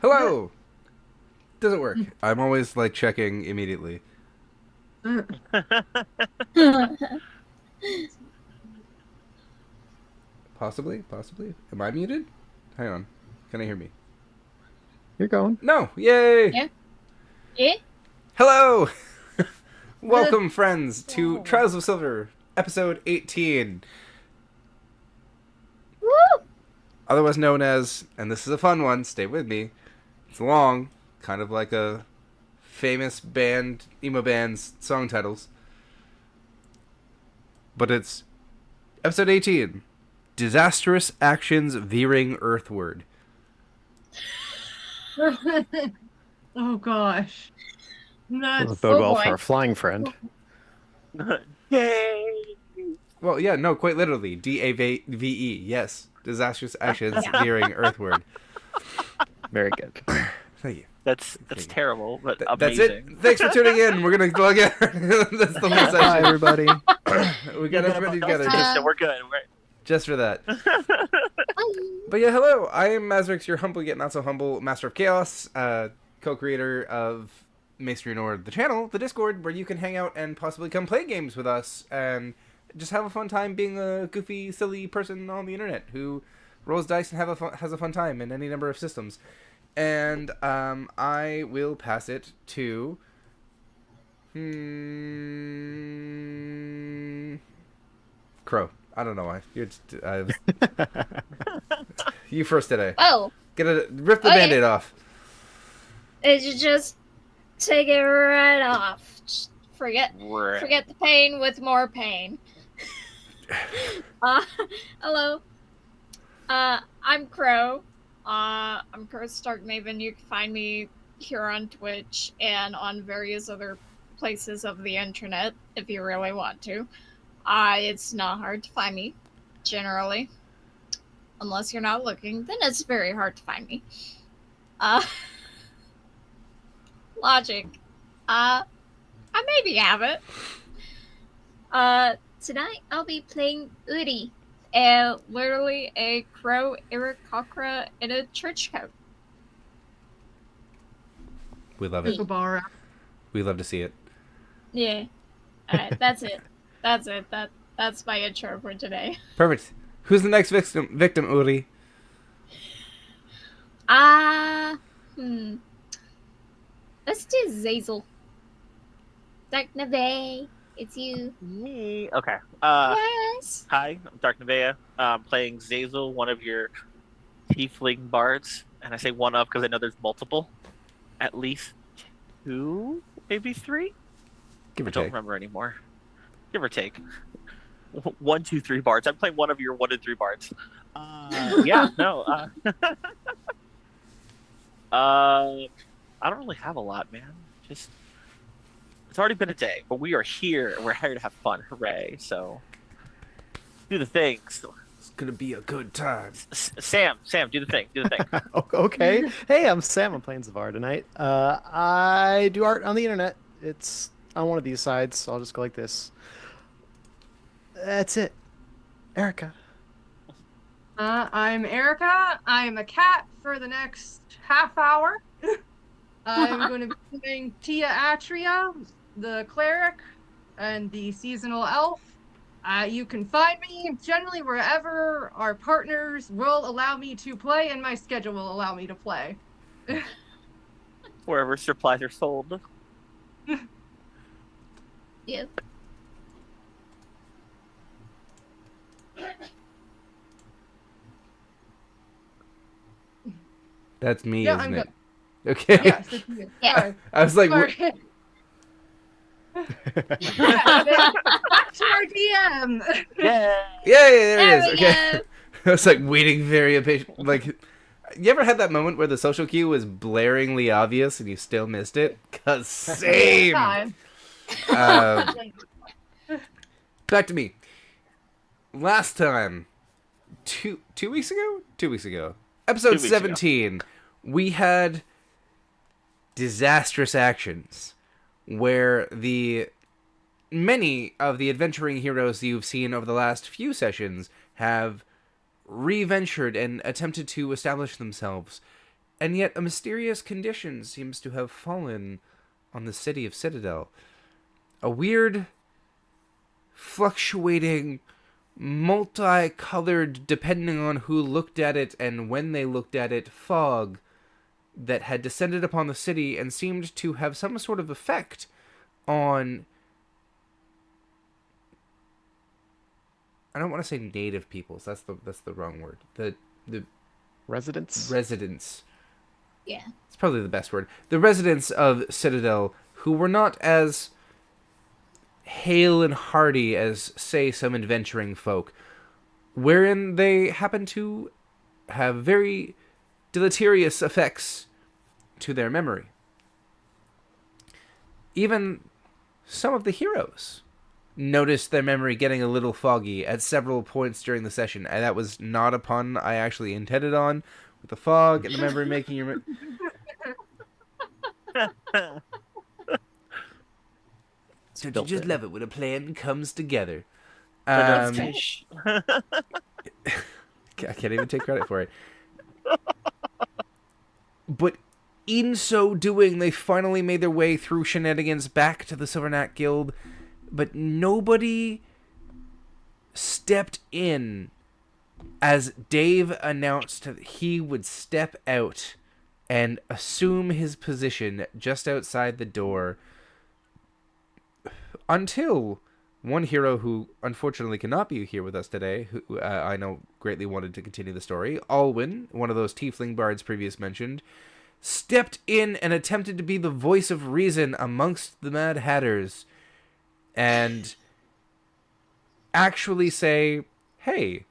Hello! Doesn't work. I'm always like checking immediately. Possibly? Possibly? Am I muted? Hang on. Can I hear me? You're going. No! Yay! Yeah. Eh? Hello! Welcome, friends, to Trials of Silver, episode 18. Woo! Otherwise known as, and this is a fun one, stay with me. It's long, kind of like a famous band, emo band's song titles. But it's episode 18. Disastrous Actions Veering Earthward. Oh gosh. Doesn't Nuts. bode Oh, well boy. for our flying friend. Yay! Well, yeah, no, quite literally. DAVE, yes. Disastrous Actions Veering Earthward. Very good. Thank you. That's Thank you. terrible, but That's amazing. it. Thanks for tuning in. We're going to log in. That's the whole Hi, session. everybody. We got everybody together So we're good. just for that. But yeah, hello. I am Mazrix, your humble yet not so humble Master of Chaos, co-creator of Masonry Nord, the channel, the Discord, where you can hang out and possibly come play games with us and just have a fun time being a goofy, silly person on the internet who rolls dice and has a fun time in any number of systems. And I will pass it to Crow. I don't know why. You first today. Oh, Rip the Okay. Band-Aid off. did you just take it right off? Just forget the pain with more pain. uh, hello. I'm Crow. I'm Crow Stark Maven. You can find me here on Twitch and on various other places of the internet if you really want to. It's not hard to find me, generally. Unless you're not looking, then it's very hard to find me. Logic. I maybe have it. Tonight I'll be playing Udi, literally a crow Aarakocra in a church coat. We love it. Kookaburra. We love to see it. Yeah. Alright, that's it. That's it. That's my intro for today. Perfect. Who's the next victim, Uri? Let's do Zazel. Dark Neve, it's you. Me. Okay. Yes. Hi, I'm Dark Nevea. Playing Zazel, one of your tiefling bards, and I say one of because I know there's multiple, at least two, maybe three. Give or I don't take. remember anymore. Give or take. 1, 2, 3 bards. I'm playing one of your 1 and 3 bards. Yeah, no. I don't really have a lot, man. Just it's already been a day, but we are here and we're here to have fun. Hooray! So do the things. It's gonna be a good time. Sam, do the thing. Do the thing. Okay. Hey, I'm Sam. I'm playing Zavar tonight. I do art on the internet. It's on one of these sides, so I'll just go like this. That's it. Erica. I'm Erica. I am a cat for the next half hour. I'm going to be playing Tia Atria, the cleric, and the seasonal elf. You can find me generally wherever our partners will allow me to play and my schedule will allow me to play. Wherever supplies are sold. Yep. That's me, Yeah, isn't I'm it? good. Okay. Yes, it's you. Yeah. Sorry. I was like, Sorry. Back to our DM. Yeah. yeah, there it There is. we Okay. go. I was like waiting very impatient. Like, you ever had that moment where the social cue was blaringly obvious and you still missed it? Cause same. Time. Um, back to me. Last time, two weeks ago, episode 2 weeks ago. 17, we had Disastrous Actions, where many of the adventuring heroes you've seen over the last few sessions have re-ventured and attempted to establish themselves And yet a mysterious condition seems to have fallen on the city of Citadel. A weird, fluctuating, multicolored, depending on who looked at it and when they looked at it, fog that had descended upon the city and seemed to have some sort of effect on... I don't want to say native peoples. That's the wrong word. The Residents? residents. Yeah. It's probably the best word. The residents of Citadel, who were not as hale and hearty as, say, some adventuring folk, wherein they happen to have very deleterious effects to their memory. Even some of the heroes noticed their memory getting a little foggy at several points during the session, and that was not a pun I actually intended on, with the fog and the memory making your... Don't you just love it when a plan comes together? I can't even take credit for it. But in so doing, they finally made their way through shenanigans back to the Silverknack Guild, but nobody stepped in as Dave announced that he would step out and assume his position just outside the door, until one hero who unfortunately cannot be here with us today, who I know greatly wanted to continue the story, Alwyn, one of those tiefling bards previously mentioned, stepped in and attempted to be the voice of reason amongst the Mad Hatters and actually say, hey,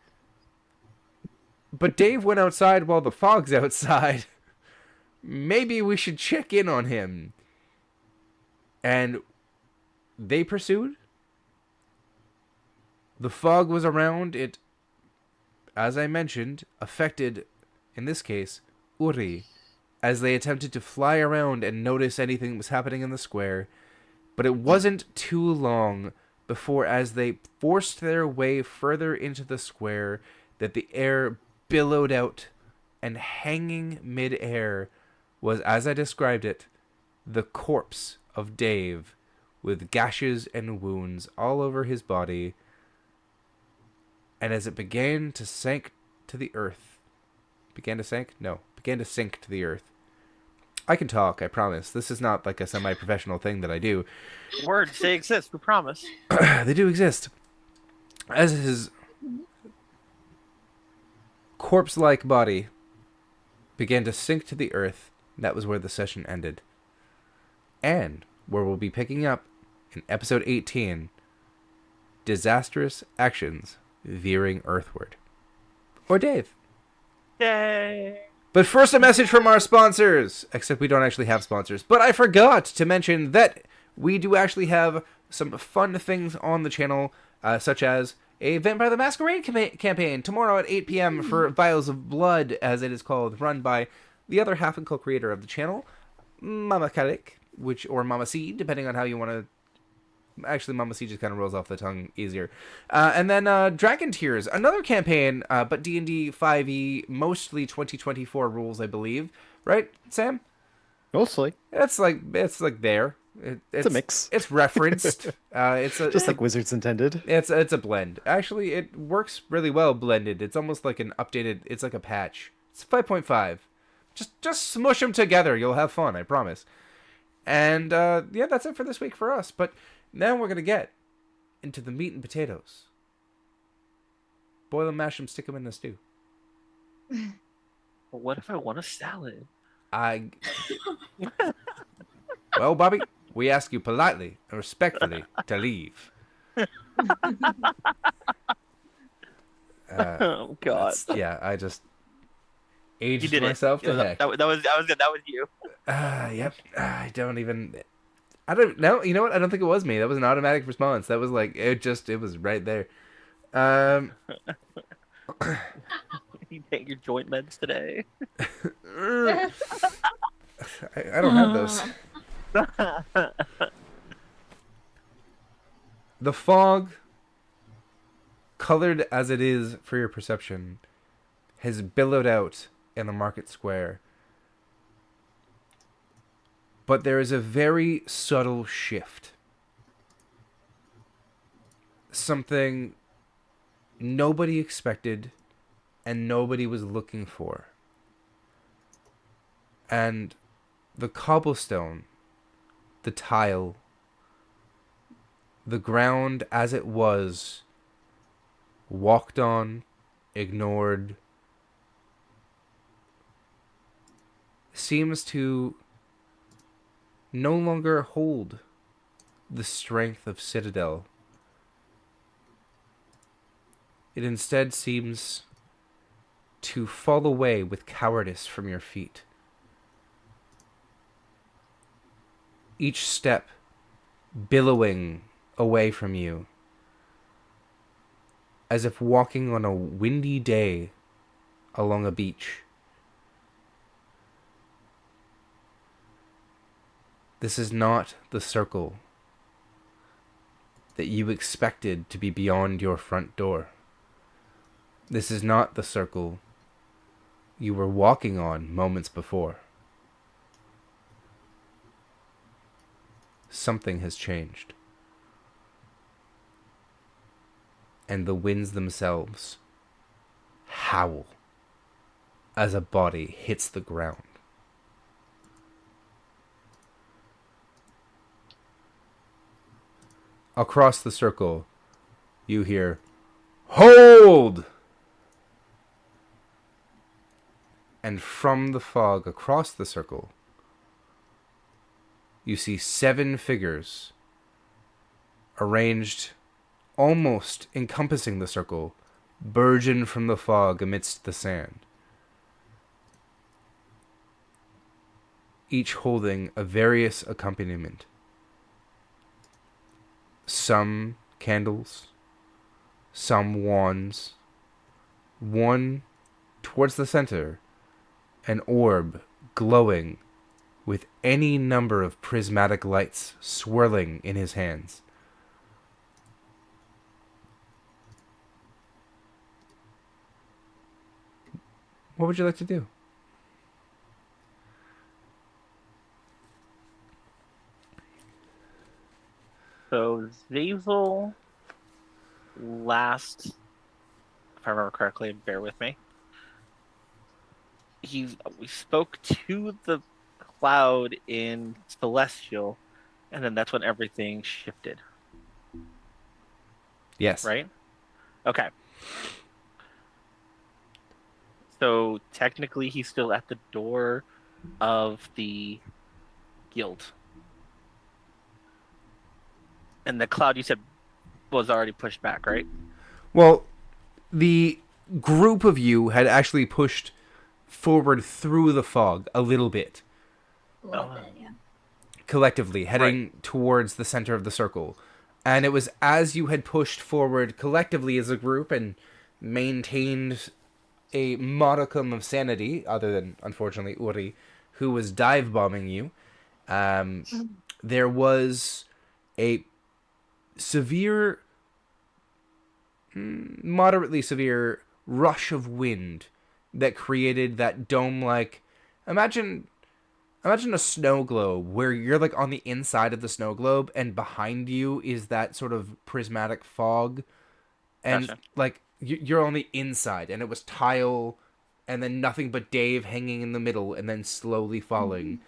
but Dave went outside while the fog's outside. Maybe we should check in on him. And they pursued. The fog was around. It, as I mentioned, affected, in this case, Uri, as they attempted to fly around and notice anything that was happening in the square. But it wasn't too long before, as they forced their way further into the square, that the air billowed out, and hanging mid-air was, as I described it, the corpse of Dave, with gashes and wounds all over his body. And as it began to sink to the earth... Began to sink to the earth. I can talk, I promise. This is not like a semi-professional thing that I do. Words, they exist, we promise. They do exist. As his corpse-like body began to sink to the earth, that was where the session ended. And where we'll be picking up in episode 18, Disastrous Actions, Veering Earthward. Or Dave. Yay! But first, a message from our sponsors. Except we don't actually have sponsors. But I forgot to mention that we do actually have some fun things on the channel, such as a Vampire the Masquerade campaign tomorrow at 8 p.m. for Vials of Blood, as it is called, run by the other half and co-creator of the channel, Mama Kalik, or Mama C, depending on how you want to... Actually, Mama C just kind of rolls off the tongue easier. And then Dragon Tears, another campaign, but D&D 5e, mostly 2024 rules, I believe. Right, Sam? Mostly. It's like there. It's a mix. It's referenced. Just like Wizards intended. It's a blend. Actually, it works really well blended. It's almost like an updated... It's like a patch. It's 5.5. Just smush them together. You'll have fun, I promise. And yeah, that's it for this week for us. But now we're going to get into the meat and potatoes. Boil them, mash them, stick them in the stew. But what if I want a salad? Well, Bobby, we ask you politely and respectfully to leave. Oh God! Yeah, I just aged You did myself to heck. That was you. Yep. I don't know. You know what? I don't think it was me. That was an automatic response. That was like it was right there. You take your joint meds today. I don't have those. The fog, colored as it is for your perception, has billowed out in the market square, but there is a very subtle shift. Something nobody expected and nobody was looking for. And the cobblestone, the tile, the ground as it was, walked on, ignored, seems to no longer hold the strength of Citadel. It instead seems to fall away with cowardice from your feet. Each step billowing away from you, as if walking on a windy day along a beach. This is not the circle that you expected to be beyond your front door. This is not the circle you were walking on moments before. Something has changed. And the winds themselves howl as a body hits the ground. Across the circle, you hear, "Hold!" And from the fog across the circle, you see 7 figures arranged almost encompassing the circle, burgeon from the fog amidst the sand. Each holding a various accompaniment. Some candles, some wands, one towards the center, an orb glowing with any number of prismatic lights swirling in his hands. What would you like to do? So Zazel last, if I remember correctly, bear with me. We spoke to the cloud in Celestial, and then that's when everything shifted. Yes. Right? Okay. So technically he's still at the door of the guild. And the cloud you said was already pushed back, right? Well, the group of you had actually pushed forward through the fog a little bit. A little bit, yeah. Collectively, heading towards the center of the circle. And it was as you had pushed forward collectively as a group and maintained a modicum of sanity, other than, unfortunately, Uri, who was dive bombing you, there was a severe, moderately severe rush of wind that created that dome-like... Imagine a snow globe where you're like on the inside of the snow globe and behind you is that sort of prismatic fog. And Gotcha. like you're on the inside and it was tile and then nothing but Dave hanging in the middle and then slowly falling.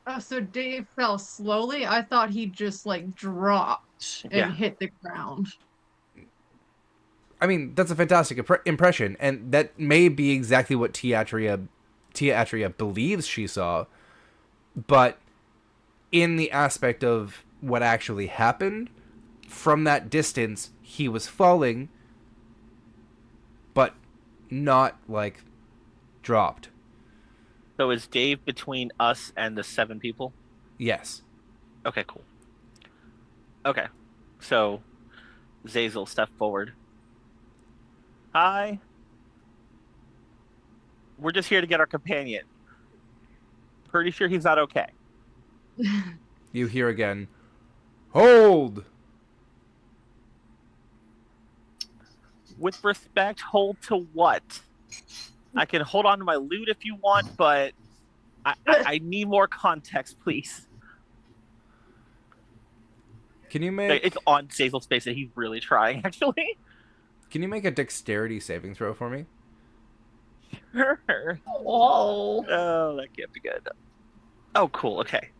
Oh, so Dave fell slowly? I thought he just like dropped and hit the ground. I mean, that's a fantastic impression, and that may be exactly what Tia Atria believes she saw, but in the aspect of what actually happened, from that distance, he was falling, but not, like, dropped. So is Dave between us and the 7 people? Yes. Okay, cool. Okay. So Zazel, step forward. Hi. We're just here to get our companion. Pretty sure he's not okay. You hear again, "Hold!" With respect, hold to what? I can hold on to my loot if you want, but I need more context, please. Can you Like, make it's on Zazel's face that he's really trying, actually. a dexterity saving throw for me? Sure. Whoa. Oh, that can't be good. Oh, cool. Okay.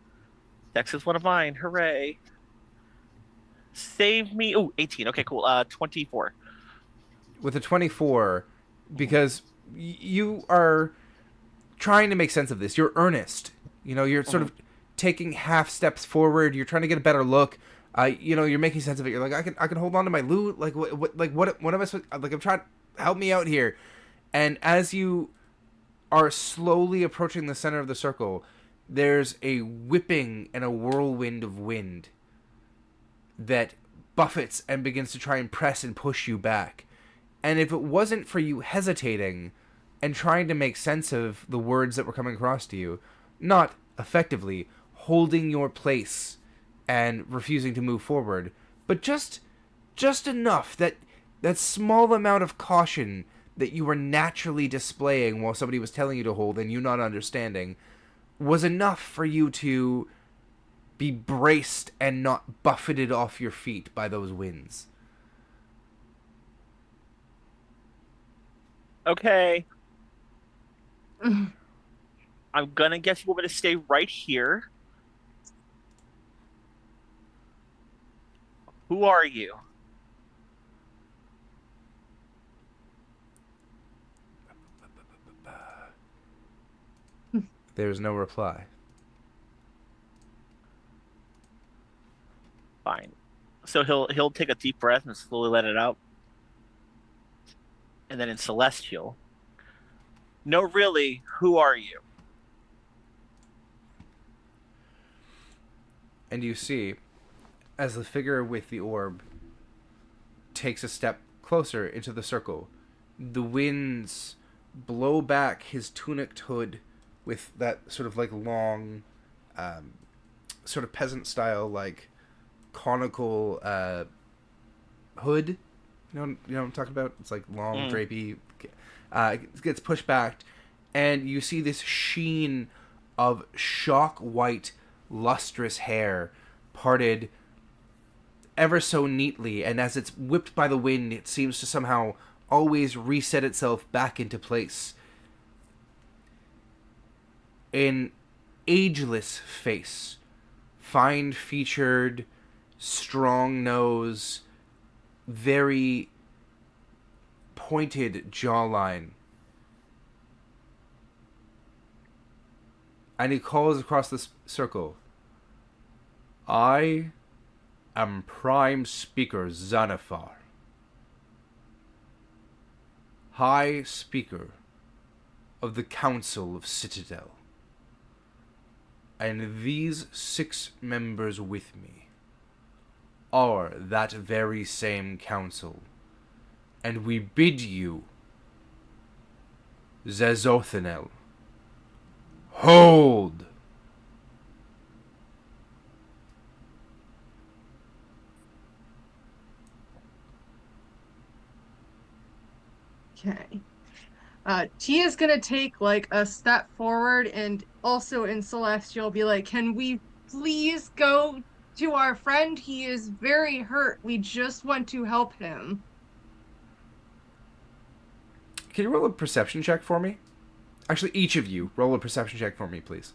Dex is one of mine. Hooray. Save me. Oh, 18. Okay, cool. 24. With a 24, because you are trying to make sense of this. You're earnest. You know, you're sort of taking half steps forward. You're trying to get a better look. You're making sense of it. You're like, I can hold on to my loot. Like, what am I supposed? Like, I'm trying. Help me out here. And as you are slowly approaching the center of the circle, there's a whipping and a whirlwind of wind that buffets and begins to try and press and push you back. And if it wasn't for you hesitating and trying to make sense of the words that were coming across to you, not effectively holding your place and refusing to move forward, but just enough, that small amount of caution that you were naturally displaying while somebody was telling you to hold and you not understanding, was enough for you to be braced and not buffeted off your feet by those winds. Okay. I'm gonna guess you want me to stay right here. Who are you? There's no reply. Fine. So he'll take a deep breath and slowly let it out. And then in Celestial, no, really, who are you? And you see, as the figure with the orb takes a step closer into the circle, the winds blow back his tuniced hood with that sort of like long, sort of peasant style, like conical hood. You know what I'm talking about? It's like long, drapey. It gets pushed back, and you see this sheen of shock white, lustrous hair parted ever so neatly, and as it's whipped by the wind, it seems to somehow always reset itself back into place. An ageless face, fine-featured, strong nose, very pointed jawline. And he calls across the circle, I am Prime Speaker Xanathar, High Speaker of the Council of Citadel. And these 6 members with me are that very same council. And we bid you, Zezothanel, hold! Okay. Tia's gonna take like a step forward and also in Celestial be like, can we please go to our friend? He is very hurt. We just want to help him. Can you roll a perception check for me? Actually, each of you, roll a perception check for me, please.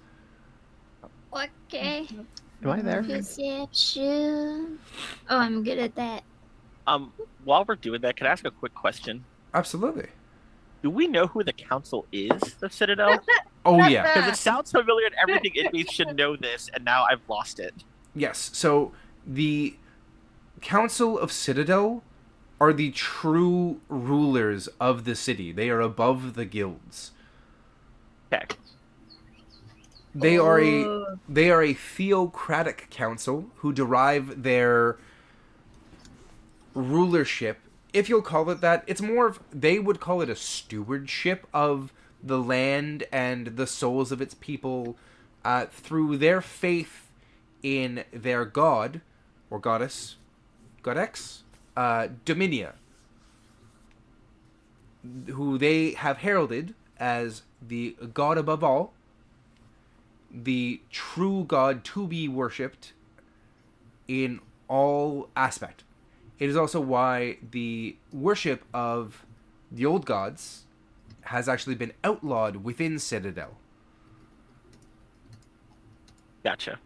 Okay. Am I there? Perception. Oh, I'm good at that. While we're doing that, can I ask a quick question? Absolutely. Do we know who the council is, the Citadel? Oh, yeah. Because it sounds familiar and everything in me should know this, and now I've lost it. Yes, so the Council of Citadel are the true rulers of the city. They are above the guilds. Okay. They are a theocratic council who derive their rulership, if you'll call it that. It's more of, they would call it a stewardship of the land and the souls of its people through their faith in their god or goddess, Dominia, who they have heralded as the god above all, the true God to be worshipped in all aspect. It is also why the worship of the old gods has actually been outlawed within Citadel. Gotcha.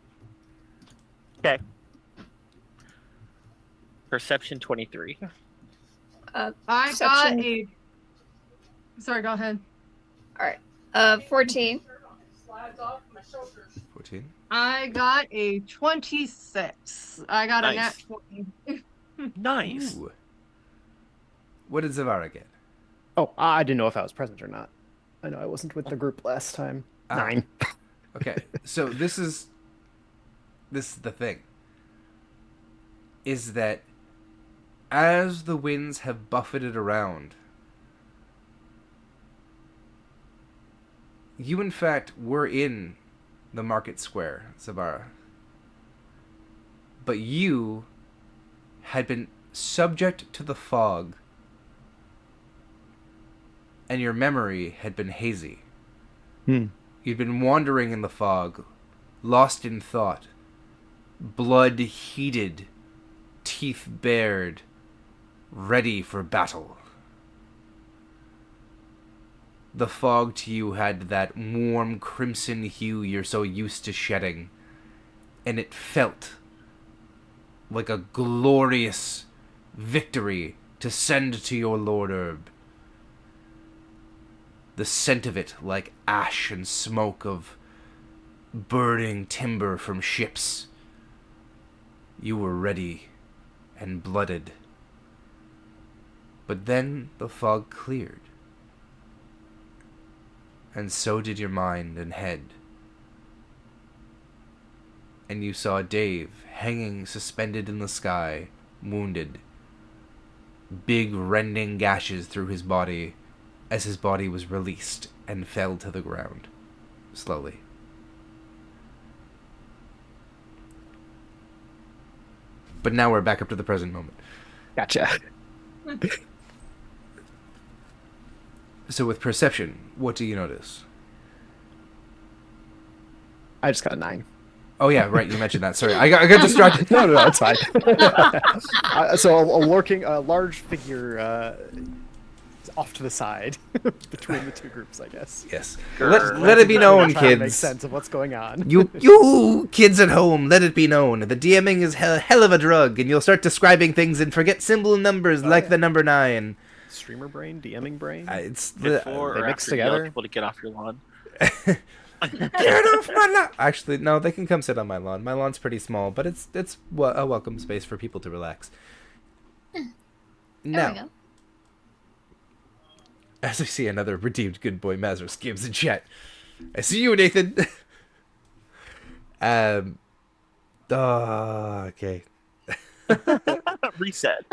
Okay. Perception 23. Uh, I got Perception. a. Sorry, go ahead. all right. 14. 14. I got a 26. I got a nat Nice. 20. Nice. Ooh. What did Zavara get? Oh, I didn't know if I was present or not. I know I wasn't with the group last time. Ah. 9. Okay, so this is the thing. Is that as the winds have buffeted around, you in fact were in the market square, Zavara. But you had been subject to the fog, and your memory had been hazy. You'd been wandering in the fog, lost in thought, blood heated, teeth bared, ready for battle. The fog to you had that warm crimson hue you're so used to shedding, and it felt like a glorious victory to send to your Lord Herb. The scent of it like ash and smoke of burning timber from ships. You were ready and blooded. But then the fog cleared. And so did your mind and head. And you saw Dave hanging suspended in the sky, wounded. Big rending gashes through his body as his body was released and fell to the ground, slowly. But now we're back up to the present moment. Gotcha. So with perception, what do you notice? I just got a 9. Oh yeah, right, you mentioned that. Sorry, I got distracted. No, it's fine. So a large figure off to the side between the two groups, I guess. Yes. Grr. Let it be known, Trying to make kids. sense of what's going on. You kids at home, let it be known. The DMing is hell of a drug, and you'll start describing things and forget symbol numbers like the number 9. Streamer brain, DMing brain. It's Before they or mix after you yell at together? people to get off your lawn. Get off my lawn! Actually, no, they can come sit on my lawn. My lawn's pretty small, but it's a welcome space for people to relax. There we Now, go. as I see another redeemed good boy Mazros Gibbs in chat, I see you, Nathan. Okay. Reset.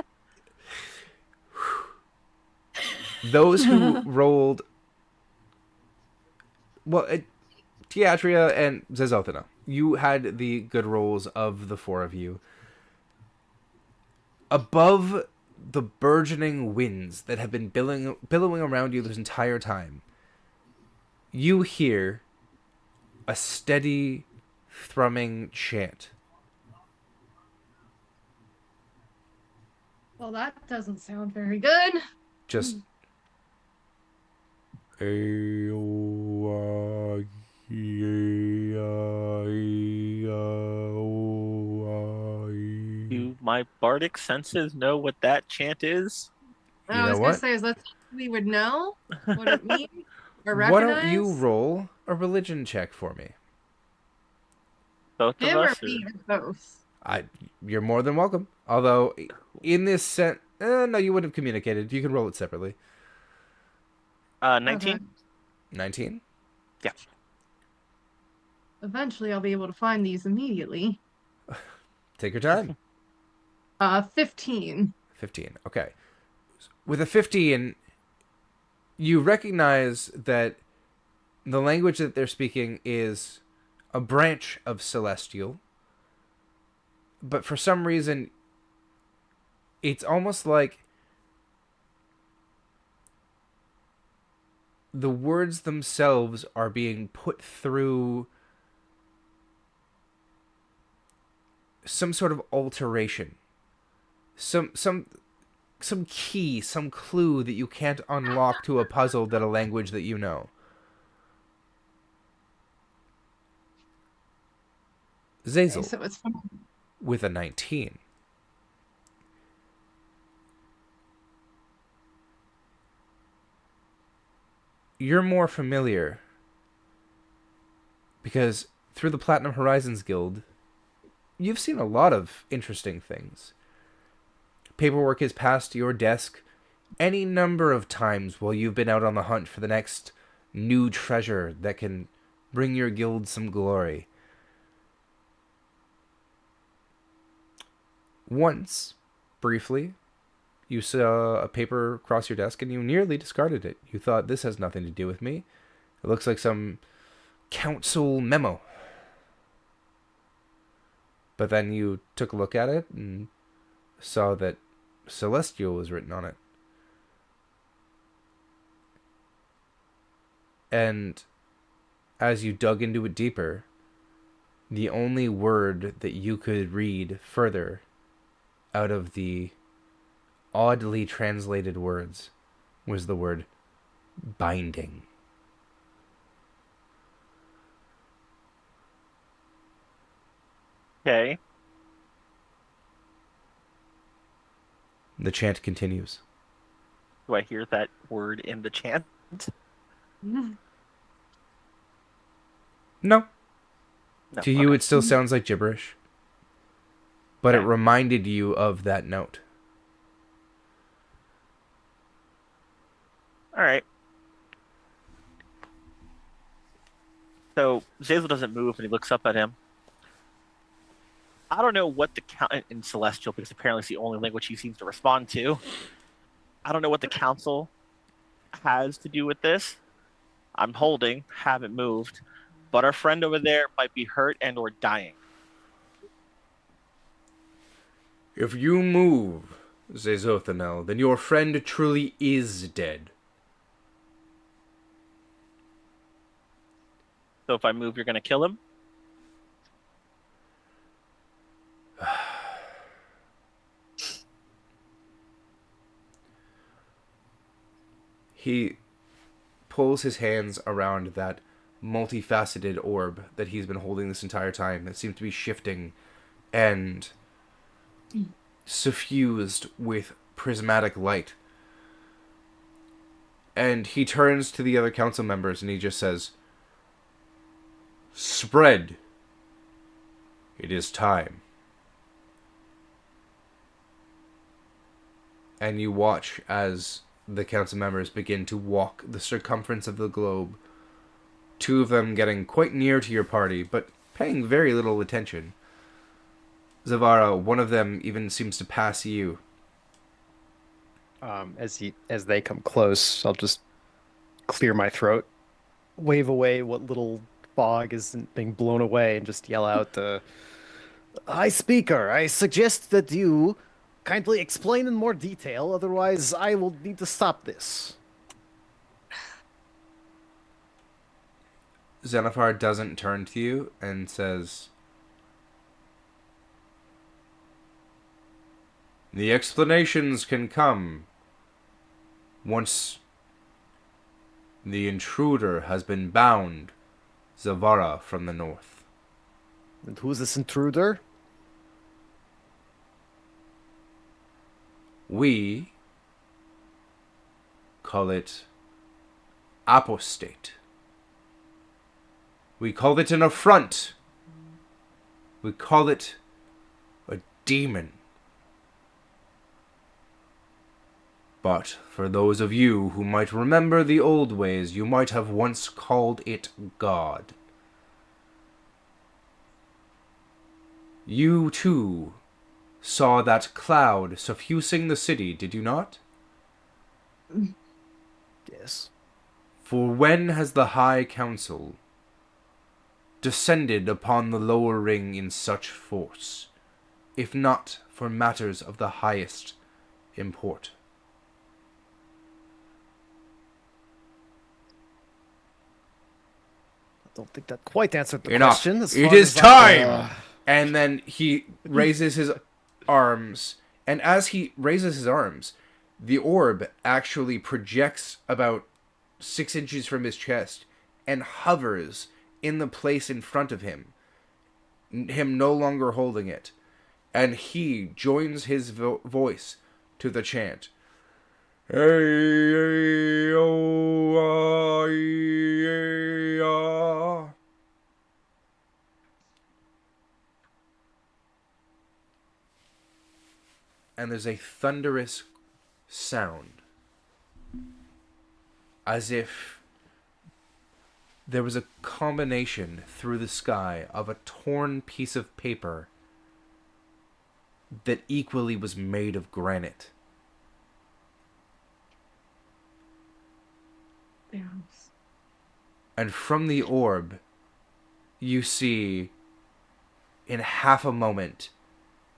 Those who rolled, well, Teatria and Zezothina, you had the good rolls of the 4 of you. Above the burgeoning winds that have been billowing around you this entire time, you hear a steady, thrumming chant. Well, that doesn't sound very good. Just... Do my bardic senses know what that chant is? You I know was gonna what? say, is that something we would know what it means or Why recognize? don't you roll a religion check for me? Both of Him or us? Or... me or both? You're more than welcome. Although, in this sense, no, you would have communicated. You can roll it separately. 19? Okay. 19? Yeah. Eventually, I'll be able to find these immediately. Take your time. 15. 15. Okay. With a 15, you recognize that the language that they're speaking is a branch of Celestial. But for some reason, it's almost like the words themselves are being put through some sort of alteration. Some key, some clue that you can't unlock to a puzzle that a language that you know. Zazel, So it's from with a 19. You're more familiar because through the Platinum Horizons Guild, you've seen a lot of interesting things. Paperwork has passed your desk any number of times while you've been out on the hunt for the next new treasure that can bring your guild some glory. Once, briefly, you saw a paper cross your desk and you nearly discarded it. You thought, this has nothing to do with me. It looks like some council memo. But then you took a look at it and saw that Celestial was written on it. And as you dug into it deeper, the only word that you could read further out of the oddly translated words was the word binding. Okay. The chant continues. Do I hear that word in the chant? No. No. To you, Okay. it still sounds like gibberish. But it Okay. reminded you of that note. All right. So Zazel doesn't move, and he looks up at him. I don't know what the count in Celestial, because apparently it's the only language he seems to respond to. I don't know what the council has to do with this. I'm holding, haven't moved, but our friend over there might be hurt and or dying. If you move, Zezothanel, then your friend truly is dead. So if I move, you're going to kill him? He pulls his hands around that multifaceted orb that he's been holding this entire time. It seems to be shifting and suffused with prismatic light. And he turns to the other council members and he just says, "Spread. It is time." And you watch as the council members begin to walk the circumference of the globe. Two of them getting quite near to your party, but paying very little attention. Zavara, one of them even seems to pass you. As they come close, I'll just clear my throat, wave away what little fog is being blown away, and just yell out, "Hi, speaker. I suggest that you kindly explain in more detail, otherwise I will need to stop this." Xenophar doesn't turn to you and says, "The explanations can come once the intruder has been bound, Zavara from the north." And who's this intruder? We call it apostate. We call it an affront. We call it a demon. But for those of you who might remember the old ways, you might have once called it God. You, too, saw that cloud suffusing the city, did you not? Yes. For when has the High Council descended upon the lower ring in such force, if not for matters of the highest import? I don't think that quite answered the Enough. question. As It far is as time! And then he raises his arms, and as he raises his arms, the orb actually projects about 6 inches from his chest and hovers in the place in front of him, him no longer holding it. And he joins his voice to the chant. Hey, oh, yeah. And there's a thunderous sound, as if there was a combination through the sky of a torn piece of paper that equally was made of granite. Yes. And from the orb, you see, in half a moment,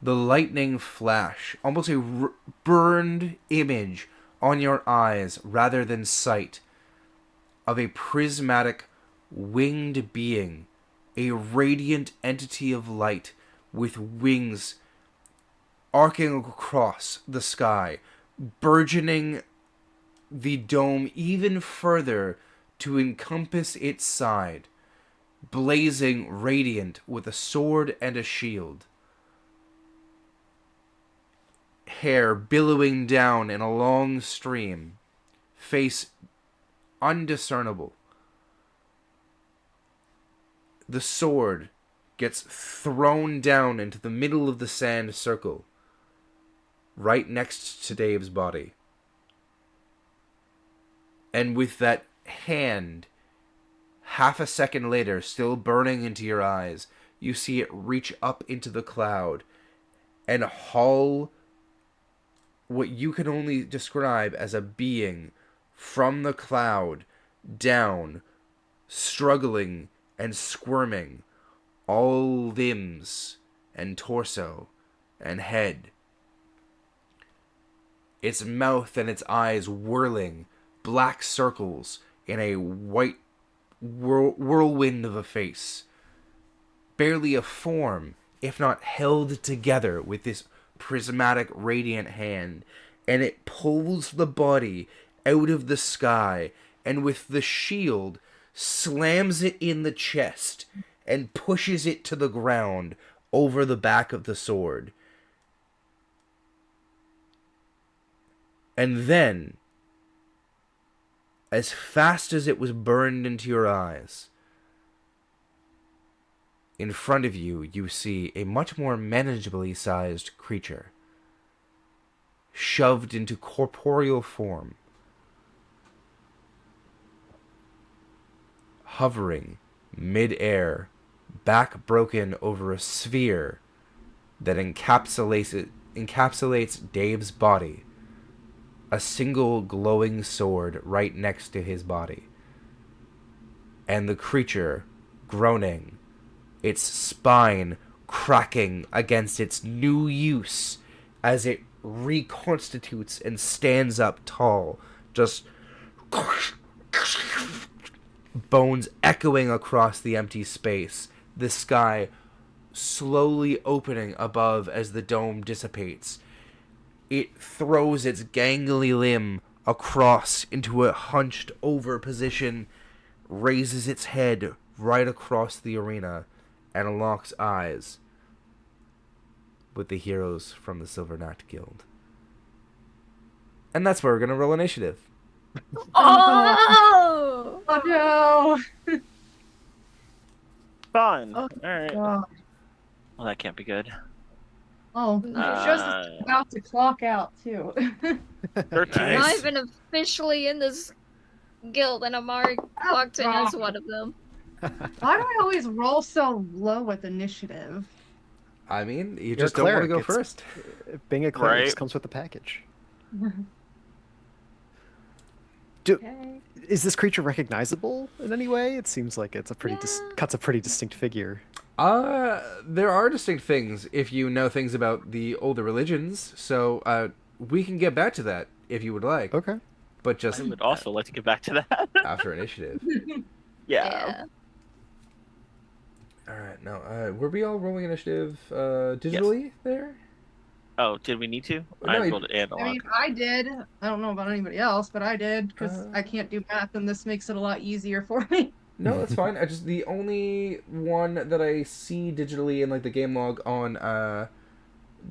the lightning flash, almost a burned image on your eyes rather than sight, of a prismatic, winged being, a radiant entity of light with wings arcing across the sky, burgeoning the dome even further to encompass its side, blazing radiant with a sword and a shield. Hair billowing down in a long stream, face undiscernible. The sword gets thrown down into the middle of the sand circle, right next to Dave's body. And with that hand, half a second later, still burning into your eyes, you see it reach up into the cloud and haul what you can only describe as a being from the cloud down, struggling and squirming, all limbs and torso and head. Its mouth and its eyes whirling, black circles in a white whirlwind of a face. Barely a form, if not held together with this prismatic radiant hand, and it pulls the body out of the sky and with the shield slams it in the chest and pushes it to the ground over the back of the sword. And then, as fast as it was burned into your eyes, in front of you, you see a much more manageably sized creature, shoved into corporeal form, hovering mid-air, back broken over a sphere that encapsulates Dave's body, a single glowing sword right next to his body, and the creature groaning, its spine cracking against its new use as it reconstitutes and stands up tall, just bones echoing across the empty space, the sky slowly opening above as the dome dissipates. It throws its gangly limb across into a hunched over position, raises its head right across the arena, and locks eyes with the heroes from the Silver Knight Guild. And that's where we're going to roll initiative. Oh! Oh no! Fun. Oh, Alright. God. Well, that can't be good. Oh, just about to clock out too. 13. I'm not Nice. even officially in this guild, and I'm already clocked in as one of them. Why do I always roll so low with initiative? I mean, you You're just a don't want to cleric. go It's- first. Being a cleric Right. just comes with the package. Okay. Is this creature recognizable in any way? It seems like it's a pretty Yeah. cuts a pretty distinct figure. There are distinct things if you know things about the older religions, so we can get back to that if you would like, Okay. but just I would also like to get back to that. after initiative. Yeah. All right, now were we all rolling initiative digitally there? Oh, did we need to? No, I you- rolled it I analog. mean, I did. I don't know about anybody else, but I did because Uh. I can't do math, and this makes it a lot easier for me. No, that's fine. I just the only one that I see digitally in like the game log on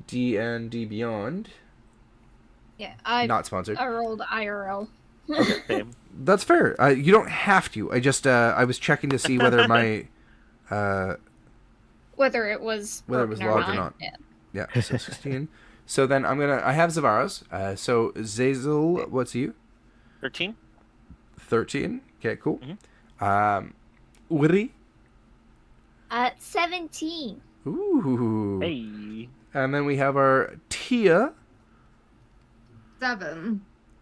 D&D Beyond. Yeah, I Not sponsored. rolled IRL. Okay. Same. That's fair. You don't have to. I just I was checking to see whether my Whether it was logged or not. Yeah. Yeah, so 16. So then I have Zavaros. So Zazel, what's you? 13? 13. Okay, cool. Uri. 17. Ooh. Hey. And then we have our Tia. 7.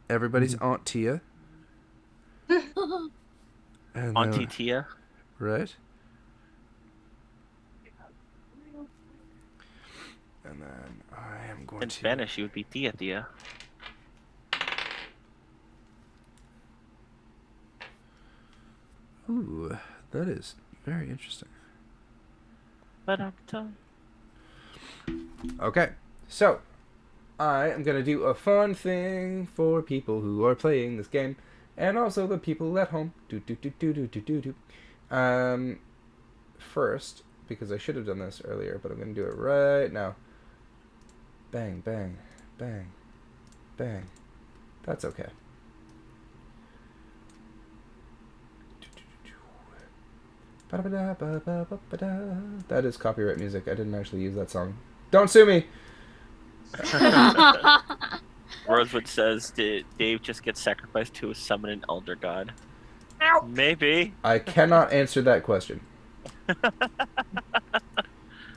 Everybody's Aunt Tia. And Auntie then, Tia. right. And then I am going In to... Spanish, you would be Tia Tia. Ooh, that is very interesting. Ba-dum-dum. Okay, so I am going to do a fun thing for people who are playing this game, and also the people at home. First, because I should have done this earlier, but I'm going to do it right now. Bang, bang, bang, bang. That's okay. That is copyright music. I didn't actually use that song. Don't sue me! Rosewood says, did Dave just get sacrificed to summon an elder god? Ow. Maybe. I cannot answer that question.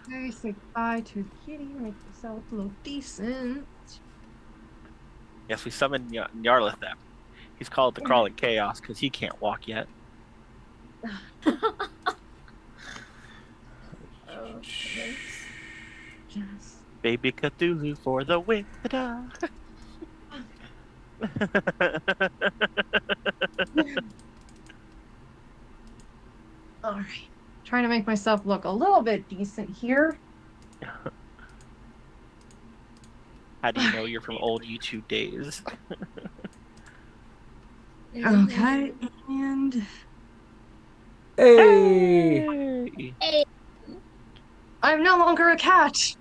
Hey, say bye to the kitty. Make yourself look decent. Yes, we summoned Nyarlathotep. He's called the Crawling Chaos because he can't walk yet. Yes. Baby Cthulhu for the win. All right. Trying to make myself look a little bit decent here. How do you know you're from old YouTube days? Okay, and Hey! Hey! I'm no longer a cat.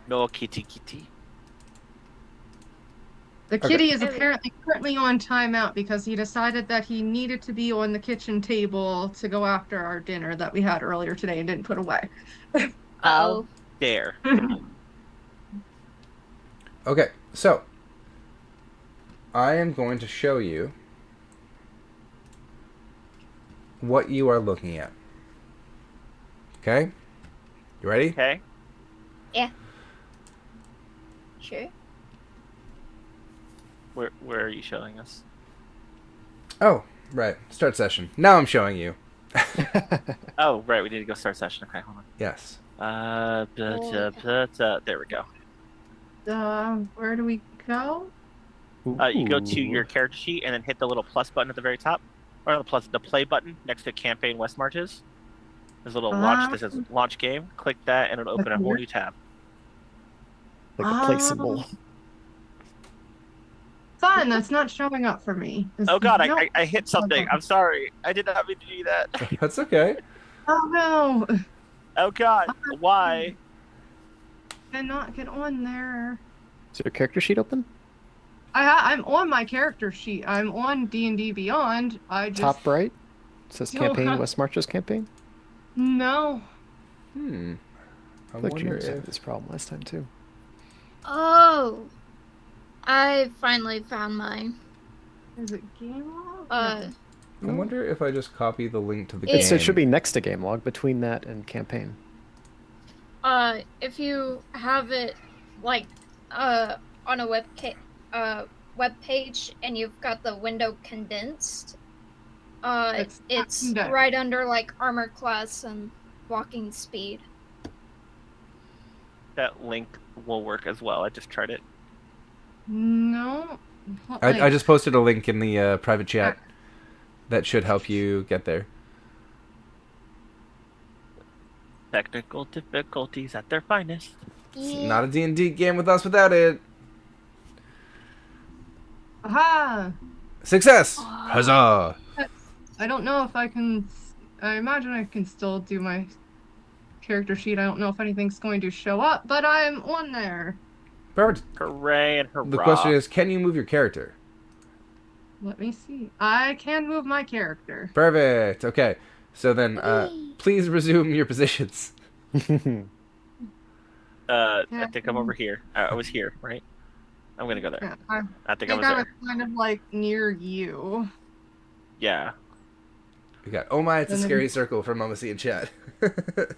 No kitty kitty. The Okay. kitty is apparently currently on timeout because he decided that he needed to be on the kitchen table to go after our dinner that we had earlier today and didn't put away. Oh. There. Okay, so I am going to show you what you are looking at. Okay? You ready? Okay. Sure. Where are you showing us? Oh, right. Start session. Now I'm showing you. Oh, right. We need to go start session. Okay, hold on. Yes. There we go. Where do we go? You go to your character sheet and then hit the little plus button at the very top, or the play button next to Campaign West Marches. There's a little launch. This says launch game. Click that, and it'll open a whole new tab. Like a play symbol. Fun, that's not showing up for me. Oh God, No. I hit something. I'm sorry. I did not mean to do that. That's okay. Oh no! Oh God, why? Cannot get on there. Is your character sheet open? I'm on my character sheet. I'm on D&D Beyond. I just Top right? It says No, campaign, huh? West Marches campaign. no. I Like wonder you had if... this problem last time too. Oh. I finally found mine. Is it game log? I wonder if I just copy the link to the It- game. So it should be next to game log, between that and campaign. If you have it like on a web page and you've got the window condensed, It's it's condensed. right under like armor class and walking speed. That link will work as well. I just tried it. No. I just posted a link in the private chat. that should help you get there. Technical difficulties at their finest. It's not a D&D game with us without it. Aha! Success! Huzzah! I don't know if I can. I imagine I can still do my character sheet. I don't know if anything's going to show up, but I'm on there. Perfect. Hooray and hurrah. The question is, can you move your character? Let me see. I can move my character. Perfect. Okay. So then, please resume your positions. I think I'm over here. I was here, right? I'm gonna go there. Yeah, I think I was I was there. kind of like near you. Yeah. We got, oh my, it's a scary circle from Mama C in chat.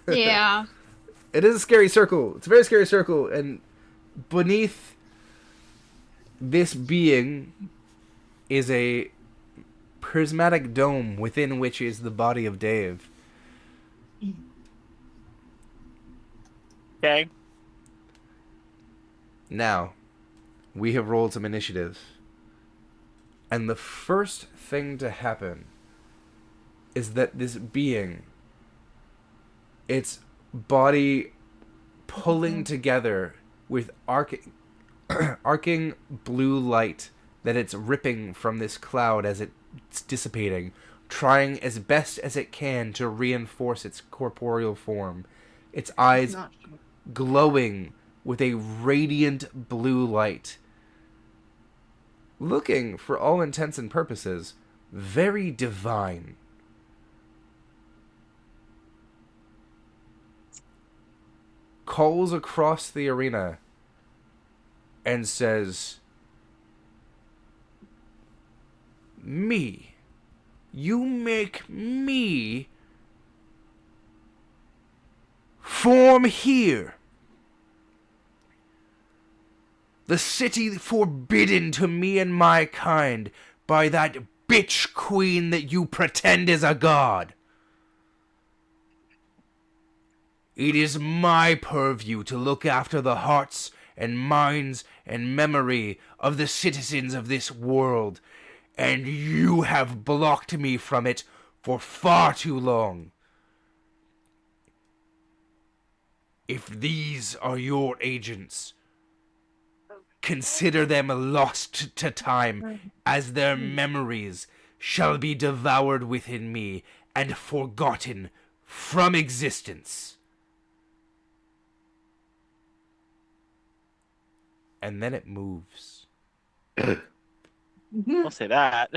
Yeah. It is a scary circle. It's a very scary circle. And beneath this being is a prismatic dome within which is the body of Dave. Okay. Now, we have rolled some initiative. And the first thing to happen is that this being, its body pulling together with arcing blue light that it's ripping from this cloud as it's dissipating, trying as best as it can to reinforce its corporeal form. Its eyes glowing with a radiant blue light. Looking, for all intents and purposes, very divine. Calls across the arena and says, "Me. You make me form here. The city forbidden to me and my kind by that bitch queen that you pretend is a god. It is my purview to look after the hearts and minds and memory of the citizens of this world, and you have blocked me from it for far too long. If these are your agents, consider them lost to time, as their memories shall be devoured within me and forgotten from existence." And then it moves. I'll say that.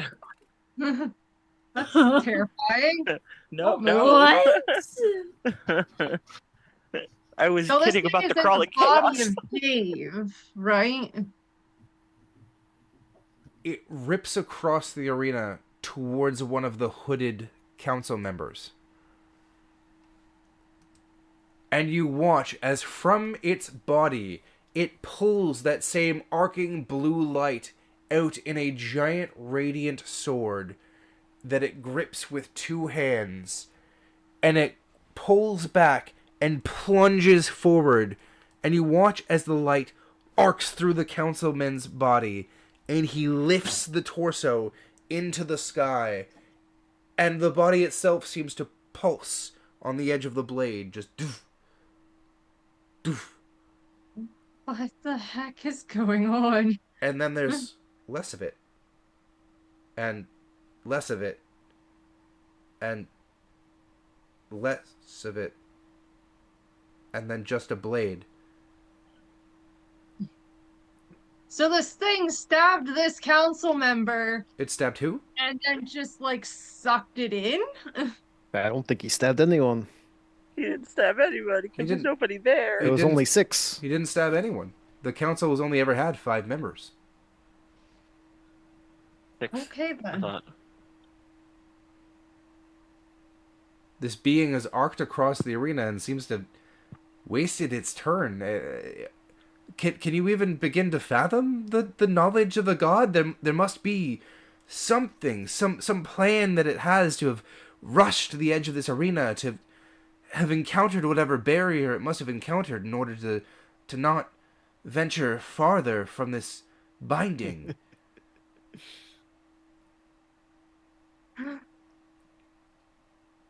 That's terrifying. No, What? I was So this kidding thing about is the in crawling body chaos. of Dave, right? It rips across the arena towards one of the hooded council members. And you watch as from its body, it pulls that same arcing blue light out in a giant radiant sword that it grips with two hands. And it pulls back and plunges forward. And you watch as the light arcs through the councilman's body. And he lifts the torso into the sky. And the body itself seems to pulse on the edge of the blade. Just doof, doof. What the heck is going on? And then there's less of it. And less of it. And less of it. And then just a blade. So this thing stabbed this council member It stabbed who? and then just like sucked it in? I don't think he stabbed anyone. He didn't stab anybody because there's didn't- nobody there. It was didn't- only 6. He didn't stab anyone. The council has only ever had 5 members. Six, Okay I then. thought. This being has arced across the arena and seems to have wasted its turn. Can you even begin to fathom the knowledge of the god? There must be something, some plan that it has to have rushed to the edge of this arena, to have encountered whatever barrier it must have encountered in order to not venture farther from this binding.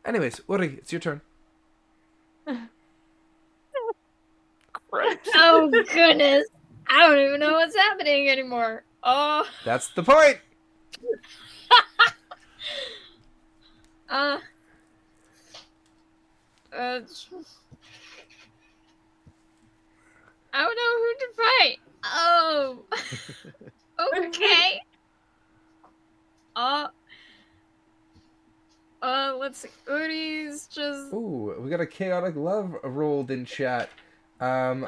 Anyways, Uri, it's your turn. Right. Oh goodness. I don't even know what's happening anymore. Oh. That's the point. Uh. I don't know who to fight. Oh. Okay. Let's see. Udi's just. Ooh, we got a chaotic love rolled in chat. Oh,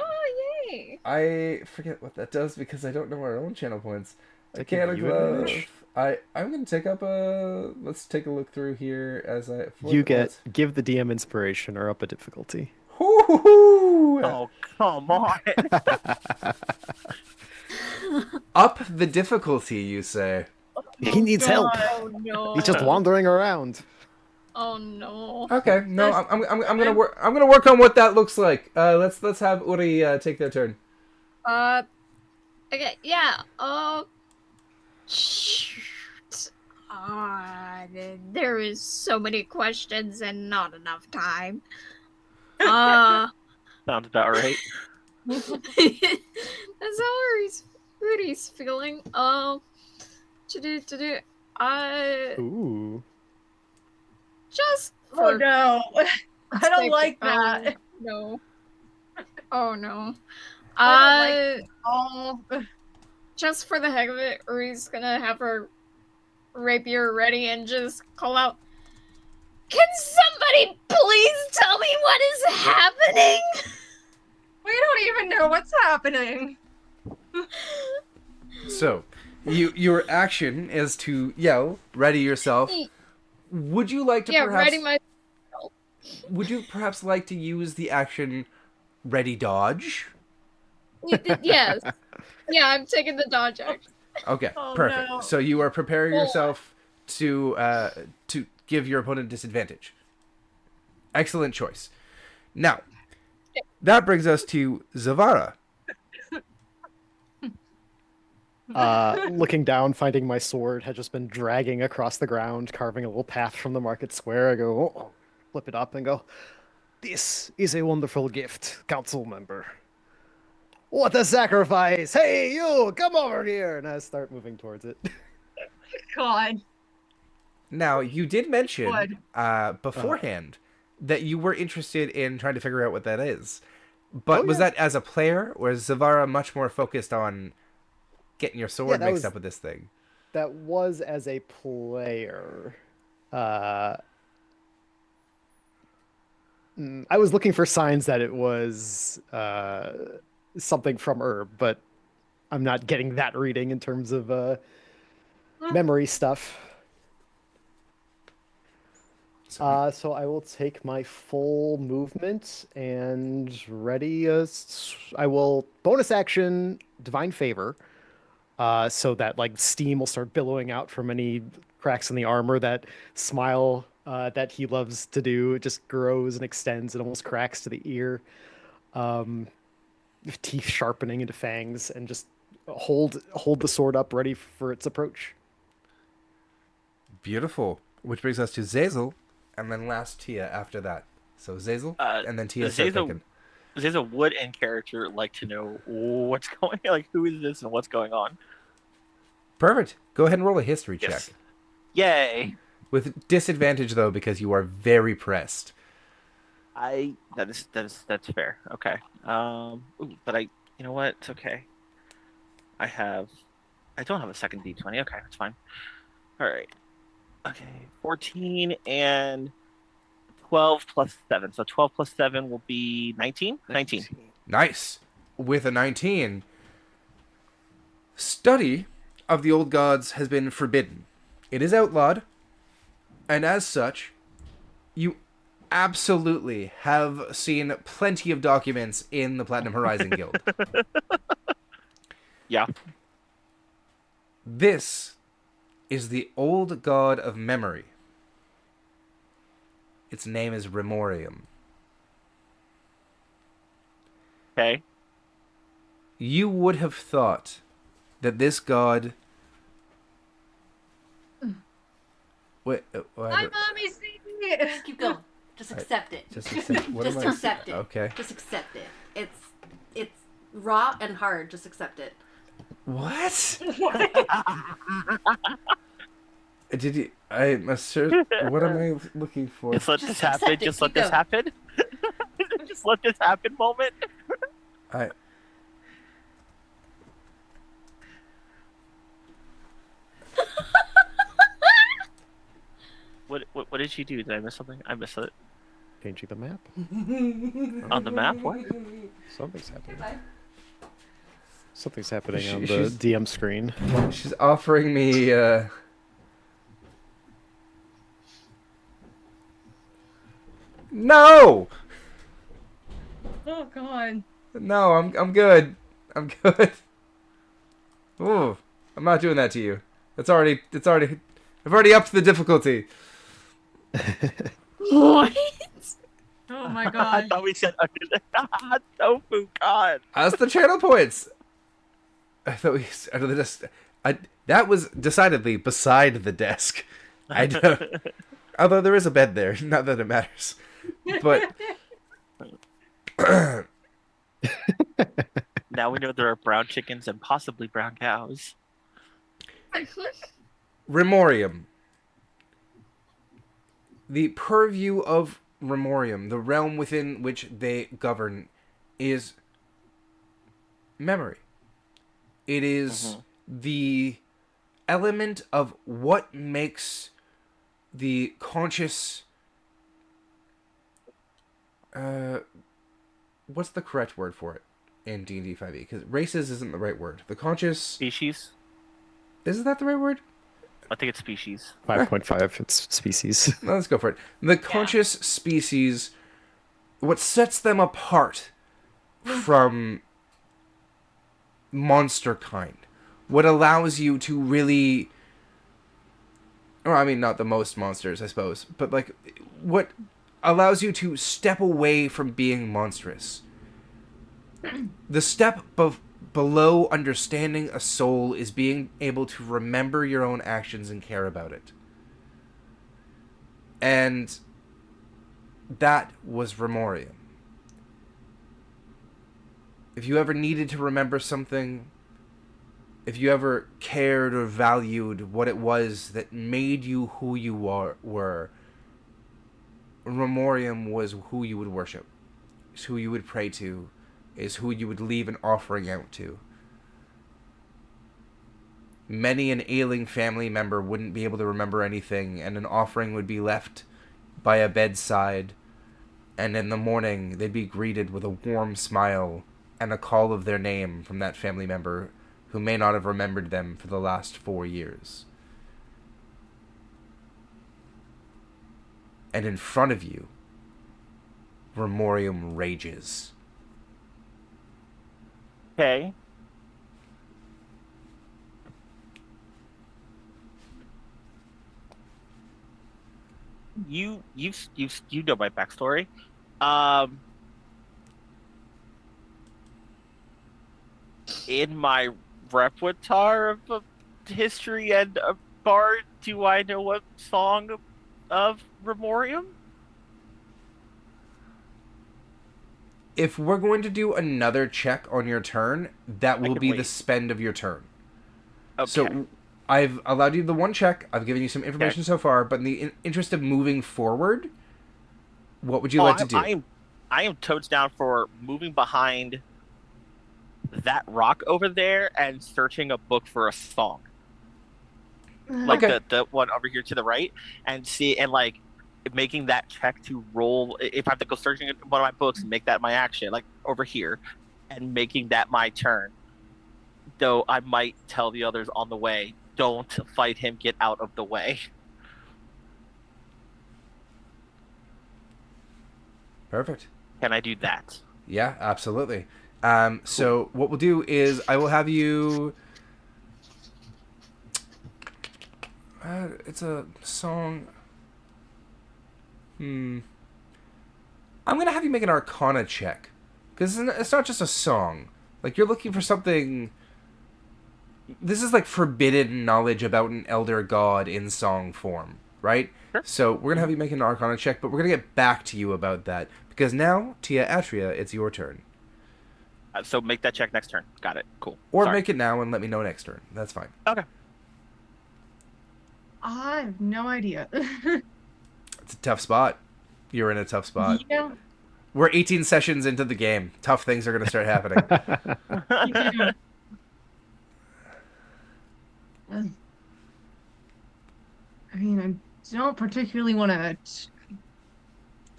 yay. I forget what that does because I don't know our own channel points. A Take a chaotic view love. advantage. I'm gonna take up a. Let's take a look through here as I. Give the DM inspiration or up a difficulty. Hoo-hoo-hoo! Oh, come on. Up the difficulty, you say? He needs help. Oh no. He's just wandering around. Oh no. Okay, no, I'm gonna work. I'm gonna work on what that looks like. Let's have Uri take their turn. Okay, yeah. Shoot. There is so many questions and not enough time. Sounds about right. That's how Rudy's feeling. Ooh. Just Oh for no. I don't sake- like that. No. Oh no. I don't Oh. Just for the heck of it, Uri's gonna have her rapier ready and just call out, "Can somebody please tell me what is happening?" We don't even know what's happening. So, your action is to yell, "Ready yourself." Would you like to Yeah, perhaps? ready my. Would you perhaps like to use the action "Ready Dodge"? Yes. Yeah, I'm taking the dodge action. Okay, Oh, perfect. no. So you are preparing Well- yourself to give your opponent disadvantage. Excellent choice. Now, that brings us to Zavara. Looking down, finding my sword had just been dragging across the ground, carving a little path from the market square. I go, oh, flip it up and go, "This is a wonderful gift, council member. What a sacrifice! Hey, you, come over here!" And I start moving towards it. God. Now, you did mention Good. beforehand that you were interested in trying to figure out what that is. But Oh, was yeah. that as a player, or is Zavara much more focused on getting your sword that mixed was- up with this thing? That was as a player. I was looking for signs that it was something from Herb, but I'm not getting that reading in terms of memory stuff. So I will take my full movement and ready. I will bonus action Divine Favor, so that like steam will start billowing out from any cracks in the armor. That smile that he loves to do, it just grows and extends and almost cracks to the ear. Teeth sharpening into fangs, and just hold the sword up ready for its approach. Beautiful. Which brings us to Zazel, and then last Tia after that. So Zazel, and then Tia start picking. Does a wood in character like to know what's going on? Like, who is this and what's going on? Perfect. Go ahead and roll a history check. Yay. With disadvantage, though, because you are very pressed. That's fair. Okay. But you know what? It's okay. I don't have a second D20. Okay, that's fine. All right. Okay, 14 and 12 plus 7. So 12 plus 7 will be 19? 19. Nice. With a 19, study of the old gods has been forbidden. It is outlawed, and as such, you absolutely have seen plenty of documents in the Platinum Horizon Guild. Yeah. This is the old god of memory. Its name is Remorium. Okay. You would have thought that this god... Wait, Hi, Mommy, see you. Just keep going. Just accept it. Just accept. What Just am I? accept it. Okay. Just accept it. It's raw and hard. Just accept it. What? Did you? I'm assert. What am I looking for? Just let Just this happen. accept it. Just let Keep this going. happen. Just let this happen moment. I. What did she do? Did I miss something? I missed it. Changing the map. On the map? What? Something's happening. Something's happening She- on the she's- DM screen. She's offering me. No. Oh god. No, I'm good. I'm good. Ooh, I'm not doing that to you. I've already upped the difficulty. What? Oh my I god. thought we said tofu. God. As the channel points. I thought we under the desk. That was decidedly beside the desk. I don't. Although there is a bed there, not that it matters. But Now we know there are brown chickens and possibly brown cows. Remorium. The purview of Remorium, the realm within which they govern, is memory. It is the element of what makes the conscious... what's the correct word for it in D&D 5e? Because races isn't the right word. The conscious... Species? Isn't that the right word? I think it's species. 5.5. It's species. No, let's go for it. The conscious species, what sets them apart from monster kind, what allows you to really, or I mean, not the most monsters, I suppose, but like, what allows you to step away from being monstrous. The step below understanding a soul is being able to remember your own actions and care about it. And that was Remorium. If you ever needed to remember something, if you ever cared or valued what it was that made you who you were, Remorium was who you would worship. It's who you would pray to. Is who you would leave an offering out to. Many an ailing family member wouldn't be able to remember anything, and an offering would be left by a bedside, and in the morning they'd be greeted with a warm smile and a call of their name from that family member who may not have remembered them for the last 4 years. And in front of you, Remorium rages. Okay. You know my backstory. In my repertoire of history and a bard, do I know what song of Remorium? If we're going to do another check on your turn, that will can be the wait. spend of your turn. Okay. So I've allowed you the one check. I've given you some information so far, but in the interest of moving forward, what would you like to do? I am totes down for moving behind that rock over there and searching a book for a song. Like Okay. the one over here to the right, and see, and like making that check to roll. If I have to go searching in one of my books and make that my action, like over here, and making that my turn. Though I might tell the others on the way, don't fight him, get out of the way. Perfect. Can I do that? Yeah, absolutely. So what we'll do is I will have you... it's a song... I'm going to have you make an Arcana check. Because it's not just a song. Like, you're looking for something... This is like forbidden knowledge about an elder god in song form. right? Sure. So we're gonna have you make an Arcana check, but we're gonna get back to you about that because now, Tia Atria, it's your turn. So make that check next turn. Got it. Cool. Or Sorry. make it now and let me know next turn. That's fine. Okay. I have no idea. It's a tough spot. You're in a tough spot. Yeah. We're 18 sessions into the game. Tough things are gonna start happening. Yeah. I mean, I don't particularly want to.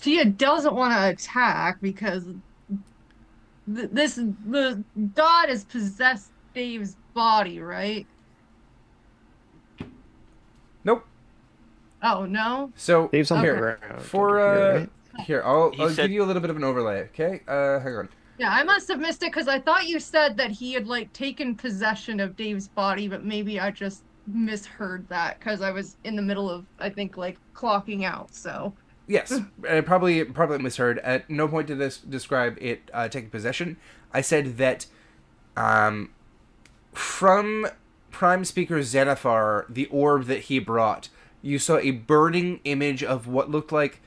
Tia doesn't want to attack because the god has possessed Dave's body, right? Nope. Oh no. So Dave's on here, the ground. for under here, right? here, I'll He said- give you a little bit of an overlay. Okay, hang on. Yeah, I must have missed it because I thought you said that he had like taken possession of Dave's body, but maybe I just misheard that because I was in the middle of, I think, like clocking out. So Yes, probably misheard. At no point did this describe it taking possession. I said that from Prime Speaker Xanathar, the orb that he brought, you saw a burning image of what looked like,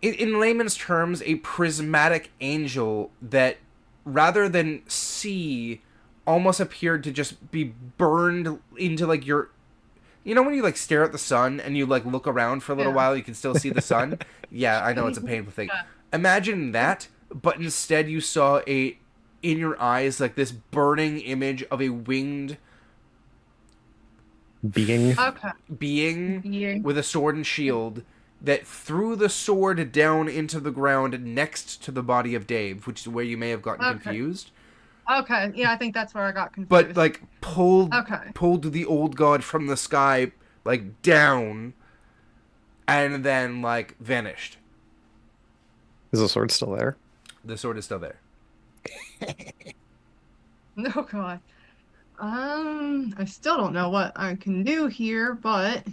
in layman's terms, a prismatic angel that, rather than see, almost appeared to just be burned into, like, your... You know when you, like, stare at the sun and you, like, look around for a little Yeah. while, you can still see the sun? Yeah, I know, it's a painful thing. Yeah. Imagine that, but instead you saw in your eyes, like, this burning image of a winged Being. okay. being Yeah. with a sword and shield that threw the sword down into the ground next to the body of Dave, which is where you may have gotten Okay. confused. Okay. Yeah, I think that's where I got confused. But, like, pulled Okay. the old god from the sky, like, down, and then, like, vanished. Is the sword still there? The sword is still there. Oh god. I still don't know what I can do here, but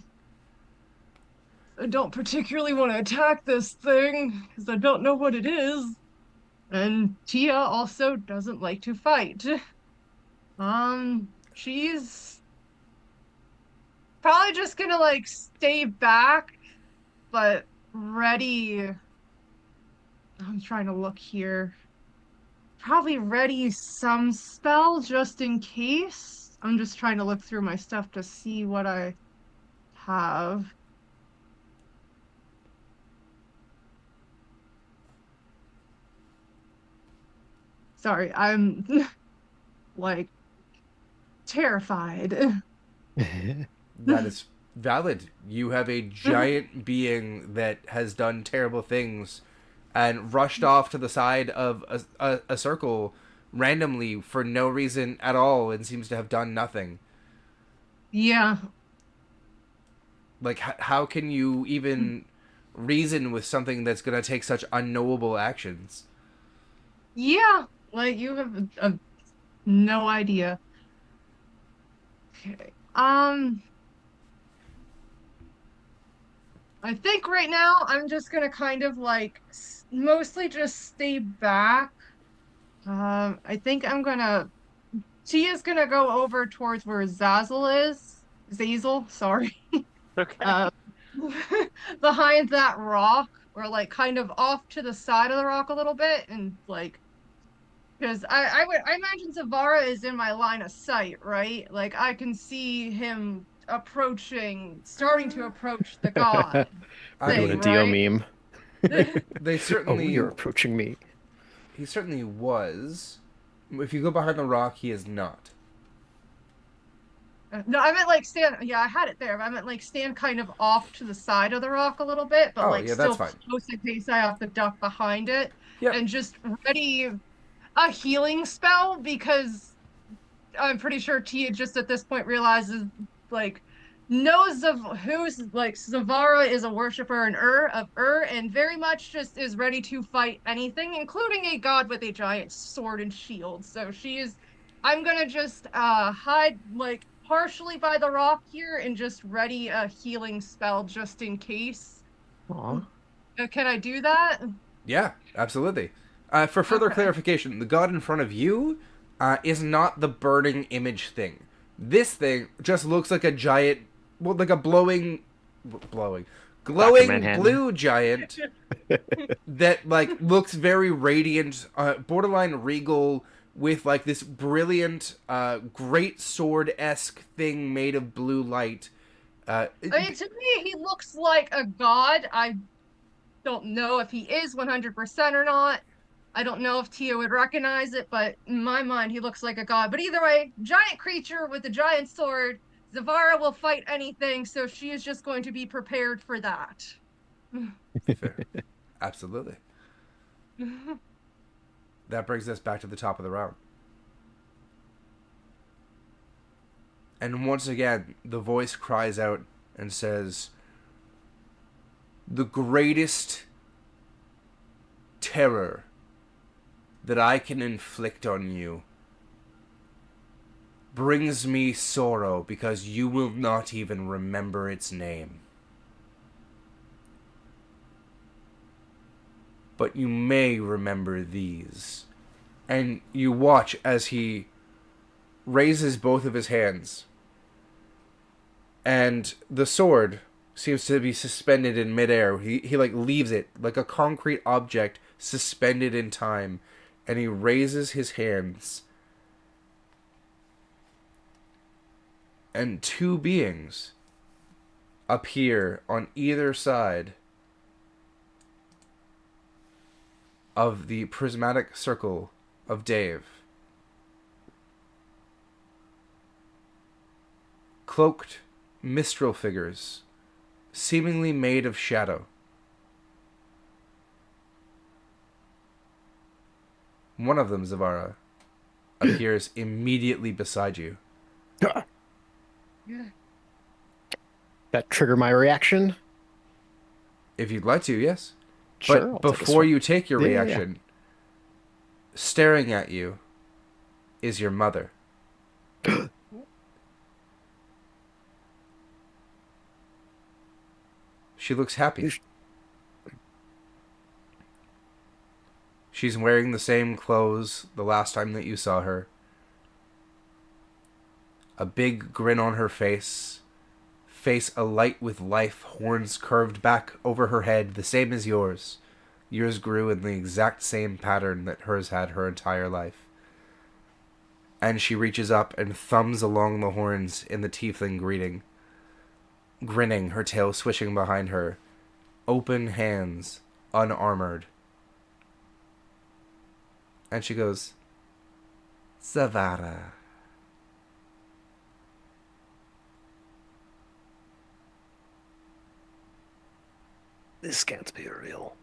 I don't particularly want to attack this thing because I don't know what it is. And Tia also doesn't like to fight. She's probably just gonna like stay back, but ready. I'm trying to look here. Probably ready some spell just in case. I'm just trying to look through my stuff to see what I have. Sorry, I'm like terrified. That is valid. You have a giant being that has done terrible things and rushed off to the side of a circle randomly for no reason at all and seems to have done nothing. Yeah. Like, how can you even reason with something that's going to take such unknowable actions? Yeah, like you have no idea. Okay. I think right now I'm just gonna kind of like mostly just stay back. I think I'm gonna. Tia's gonna go over towards where Zazel is. Zazel, sorry. Okay. Behind that rock, or like kind of off to the side of the rock a little bit, and like, because I imagine Zavara is in my line of sight, right? Like I can see him starting to approach the god. I Doing a mean, Dio right? meme. they Oh, certainly... you're approaching me. He certainly was. If you go behind the rock, he is not. No, I meant like stand. Yeah, I had it there. But I meant like stand kind of off to the side of the rock a little bit, but Oh, like yeah, still that's fine. close in case I have to duck behind it. Yep. And just ready a healing spell because I'm pretty sure Tia just at this point realizes like knows of who's like Zavara is a worshiper of Ur and very much just is ready to fight anything, including a god with a giant sword and shield. So I'm gonna just hide like partially by the rock here and just ready a healing spell just in case. Aw. Can I do that? Yeah, absolutely. For further Okay. clarification, the god in front of you is not the burning image thing. This thing just looks like a giant, well, like a blowing glowing Manhattan. blue giant that like looks very radiant, borderline regal, with like this brilliant, great sword-esque thing made of blue light. I mean, to me, he looks like a god. I don't know if he is 100% or not. I don't know if Tia would recognize it, but in my mind, he looks like a god. But either way, giant creature with a giant sword. Zavara will fight anything, so she is just going to be prepared for that. Fair. Absolutely. That brings us back to the top of the round. And once again, the voice cries out and says, "The greatest terror that I can inflict on you brings me sorrow because you will not even remember its name. But you may remember these." And you watch as he raises both of his hands, and the sword seems to be suspended in midair. He like leaves it like a concrete object suspended in time, and he raises his hands, and two beings appear on either side of the prismatic circle of Dave. Cloaked mistral figures, seemingly made of shadow. One of them, Zavara, appears immediately beside you. That trigger my reaction? If you'd like to, yes. Sure. But before you take your reaction, staring at you is your mother. She looks happy. She's wearing the same clothes the last time that you saw her. A big grin on her face. Face alight with life, horns curved back over her head, the same as yours. Yours grew in the exact same pattern that hers had her entire life. And she reaches up and thumbs along the horns in the tiefling greeting. Grinning, her tail swishing behind her. Open hands, unarmored. And she goes, "Zavara." This can't be real.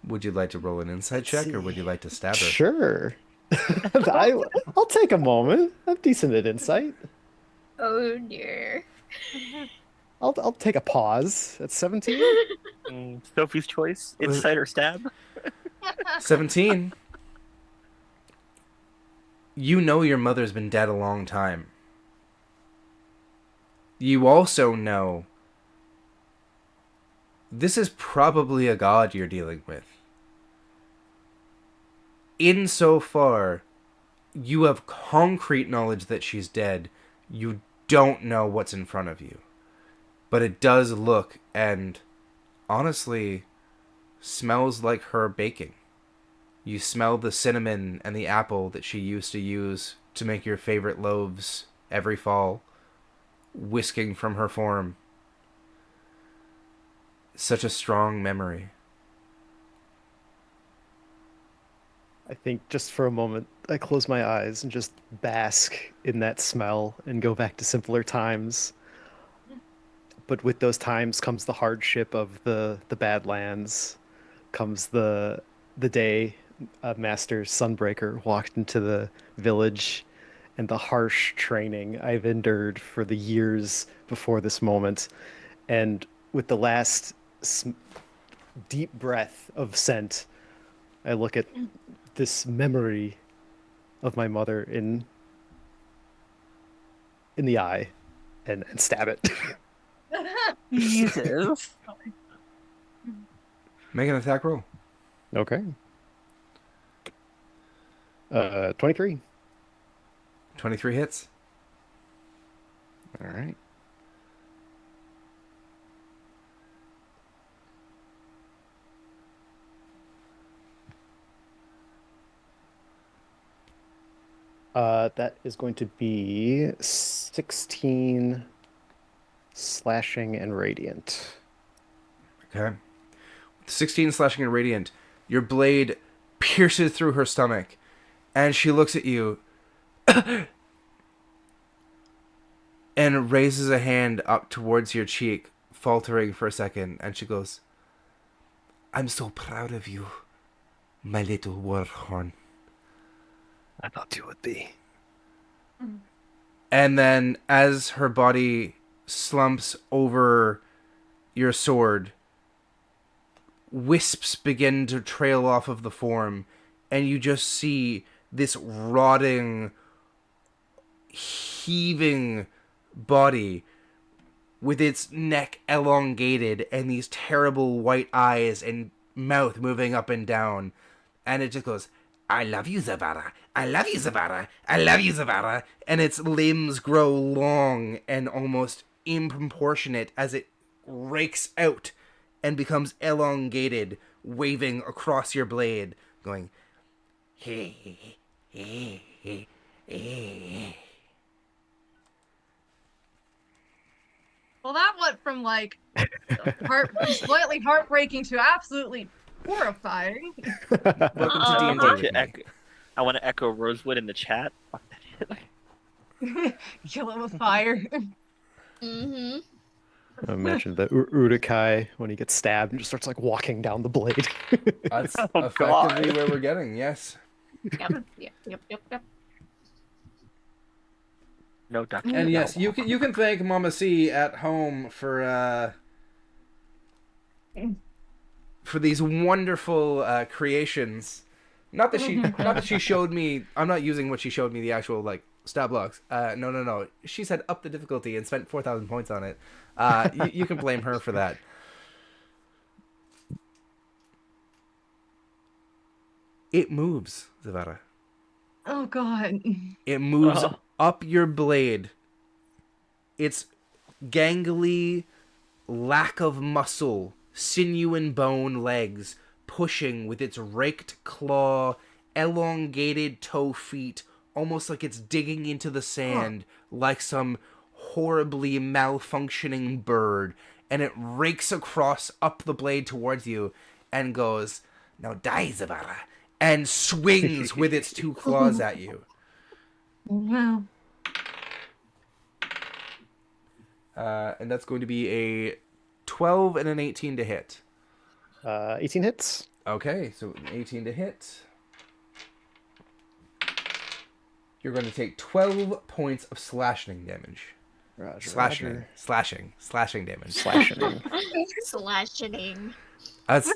Would you like to roll an insight check, or would you like to stab her? Sure. I'll take a moment. I'm decent at insight. Oh dear. I'll take a pause at 17. Sophie's choice: insight or stab. 17. You know your mother's been dead a long time. You also know this is probably a god you're dealing with. Insofar, you have concrete knowledge that she's dead. You don't know what's in front of you. But it does look, and honestly, smells like her baking. You smell the cinnamon and the apple that she used to use to make your favorite loaves every fall, whisking from her form. Such a strong memory. I think just for a moment, I close my eyes and just bask in that smell and go back to simpler times. But with those times comes the hardship of the Badlands, comes the day Master Sunbreaker walked into the village, and the harsh training I've endured for the years before this moment. And with the last deep breath of scent, I look at this memory of my mother in the eye and stab it. Jesus. Make an attack roll. Okay. 23. 23 hits. All right. That is going to be 16 slashing and radiant. Okay. 16 slashing and radiant. Your blade pierces through her stomach, and she looks at you and raises a hand up towards your cheek, faltering for a second, and she goes, "I'm so proud of you, my little warhorn." I thought you would be. And then, as her body slumps over your sword, wisps begin to trail off of the form, and you just see this rotting, heaving body with its neck elongated and these terrible white eyes and mouth moving up and down. And it just goes, "I love you, Zavara. I love you, Zavara. I love you, Zavara." And its limbs grow long and almost improportionate as it rakes out and becomes elongated, waving across your blade, going, "Hey, hey, hey, hey." Well, that went from like slightly heartbreaking to absolutely horrifying. Welcome to D&D Uh-huh. with me. I want to echo Rosewood in the chat. Fuck that shit. Kill it with fire. Mm-hmm. I imagine the Urukai when he gets stabbed and just starts like walking down the blade. That's Oh, effectively God. where we're getting, yes. Yep. No duck. And yes, you can thank Mama C at home for these wonderful creations. Not that she showed me. I'm not using what she showed me, the actual like stat blocks. No. She said up the difficulty and spent 4,000 points on it. You can blame her for that. It moves, Zavara. Oh god. It moves Oh. up your blade. Its gangly, lack of muscle, sinew and bone legs pushing with its raked claw, elongated toe feet, almost like it's digging into the sand like some horribly malfunctioning bird, and it rakes across up the blade towards you and goes, "Now die, Zavara," and swings with its two claws at you. Wow. And that's going to be a 12 and an 18 to hit. 18 hits. Okay, so an 18 to hit. You're going to take 12 points of slashing damage. Roger, Slashing roger. damage. Slashing. Slashing. That's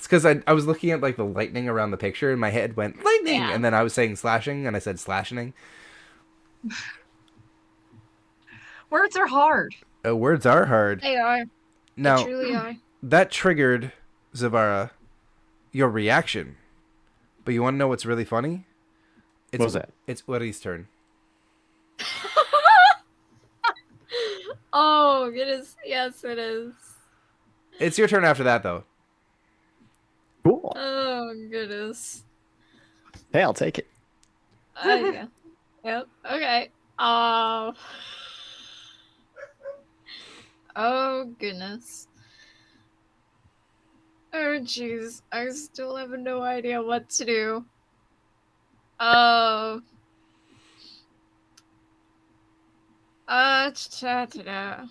because I was looking at like the lightning around the picture and my head went lightning, Yeah. and then I was saying slashing and I said slashing. Words are hard. Words are hard. They are. Now They truly are. that triggered, Zavara, your reaction. But you want to know what's really funny? It's, What was that? It's Uri's turn. Oh, it is. Yes, it is. It's your turn after that, though. Cool. Oh, goodness. Hey, I'll take it. Yeah. Yep. Okay. Oh, goodness. Oh, jeez. I still have no idea what to do. Ta-ta-ta.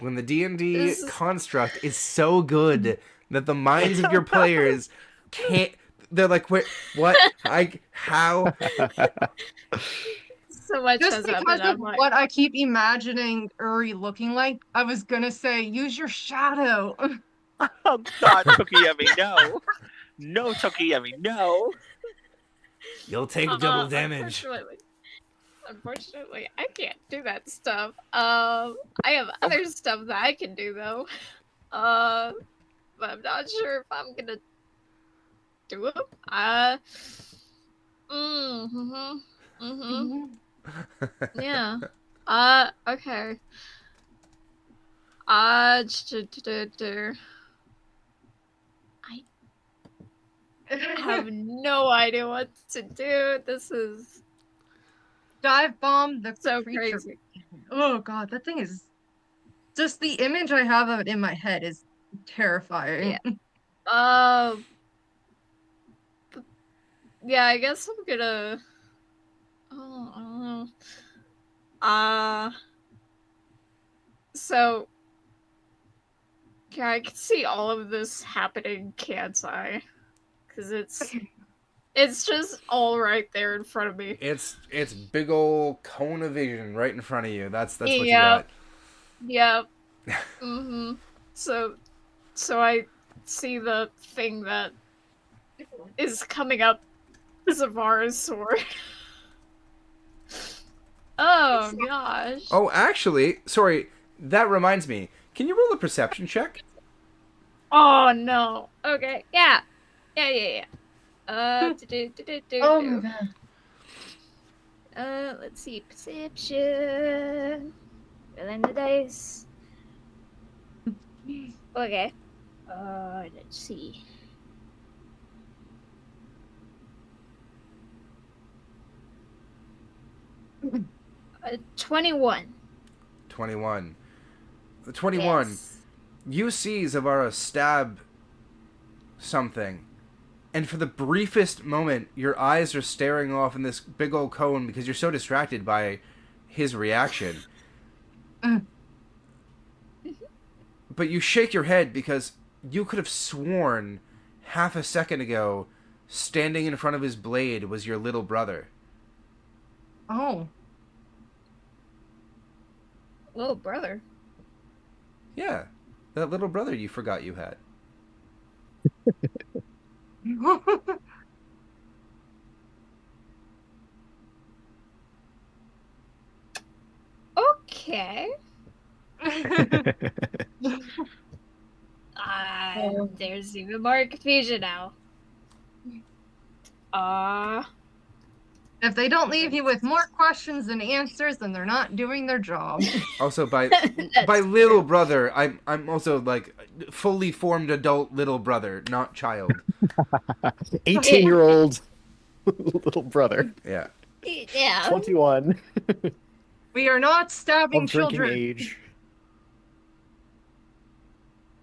When the D&D This is- construct is so good that the minds of your players can't... They're like, wait, what? How? So much Just has because happened. of I'm like, what I keep imagining Uri looking like, I was gonna say, use your shadow. Oh God, Tokiyami, no. No, Tokiyami, no. You'll take double damage. Unfortunately, I can't do that stuff. I have other stuff that I can do though. But I'm not sure if I'm gonna Do it. Mm-hmm. Mm-hmm. Yeah. Okay. I have no idea what to do. This is Dive bomb the so creature. crazy. Oh god, that thing is just the image I have of it in my head is terrifying. Yeah. Uh, yeah, I guess I'm gonna. Oh, I don't know. So yeah, I can see all of this happening, can't I? Because it's just all right there in front of me. It's big old cone of vision right in front of you. That's what you Yep. got. Yep. So I see the thing that is coming up Zavara's sword. Oh gosh. Oh, actually, sorry. That reminds me. Can you roll a perception check? Oh no. Okay. Yeah. Yeah. Oh my god. Let's see. Perception. Rolling the dice. Okay. Let's see. 21. 21. The 21. Yes. You see Zavara stab something. And for the briefest moment, your eyes are staring off in this big old cone because you're so distracted by his reaction. But you shake your head because you could have sworn half a second ago standing in front of his blade was your little brother. Oh. Little brother. Yeah, that little brother you forgot you had. Okay. There's even more confusion now. If they don't leave you with more questions than answers, then they're not doing their job. Also, by little brother, I'm also like fully formed adult little brother, not child. 18-year-old little brother. Yeah. Yeah. 21. We are not stabbing Of drinking children. age.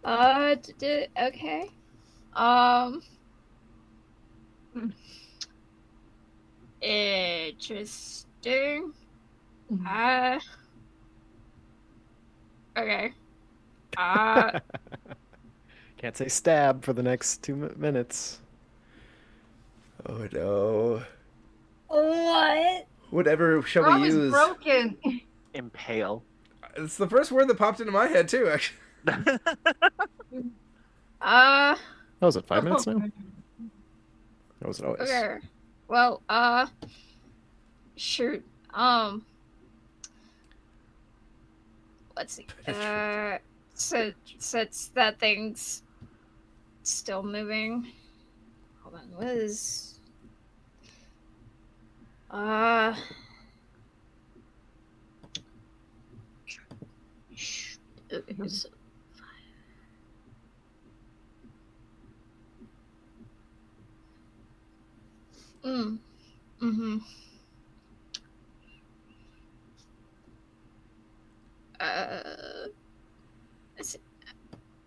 Okay. Interesting. Okay. Can't say stab for the next 2 minutes. Oh no. What? Whatever shall Rob we is use? broken. Impale. It's the first word that popped into my head too. Actually. Oh, was it 5 minutes now? That was it always. Okay. Well, shoot. Let's see. Since that thing's still moving. Hold on. What is? Okay, so mm-hmm.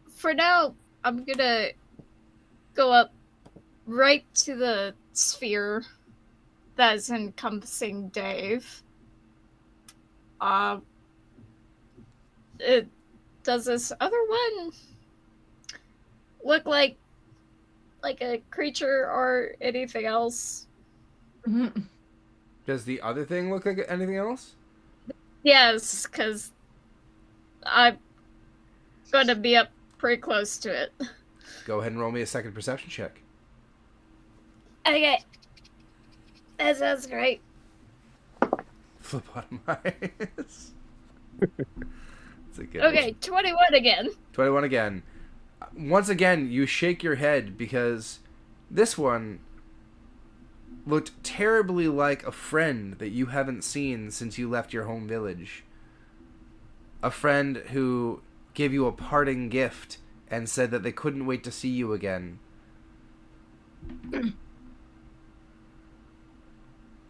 For now, I'm gonna go up right to the sphere that is encompassing Dave. Does this other one look like a creature or anything else? Does the other thing look like anything else? Yes, because I'm gonna be up pretty close to it. Go ahead and roll me a second perception check. Okay. That sounds great. Flip on my eyes. That's a good Okay, 21 again. 21 again. Once again, you shake your head because This one looked terribly like a friend that you haven't seen since you left your home village. A friend who gave you a parting gift and said that they couldn't wait to see you again.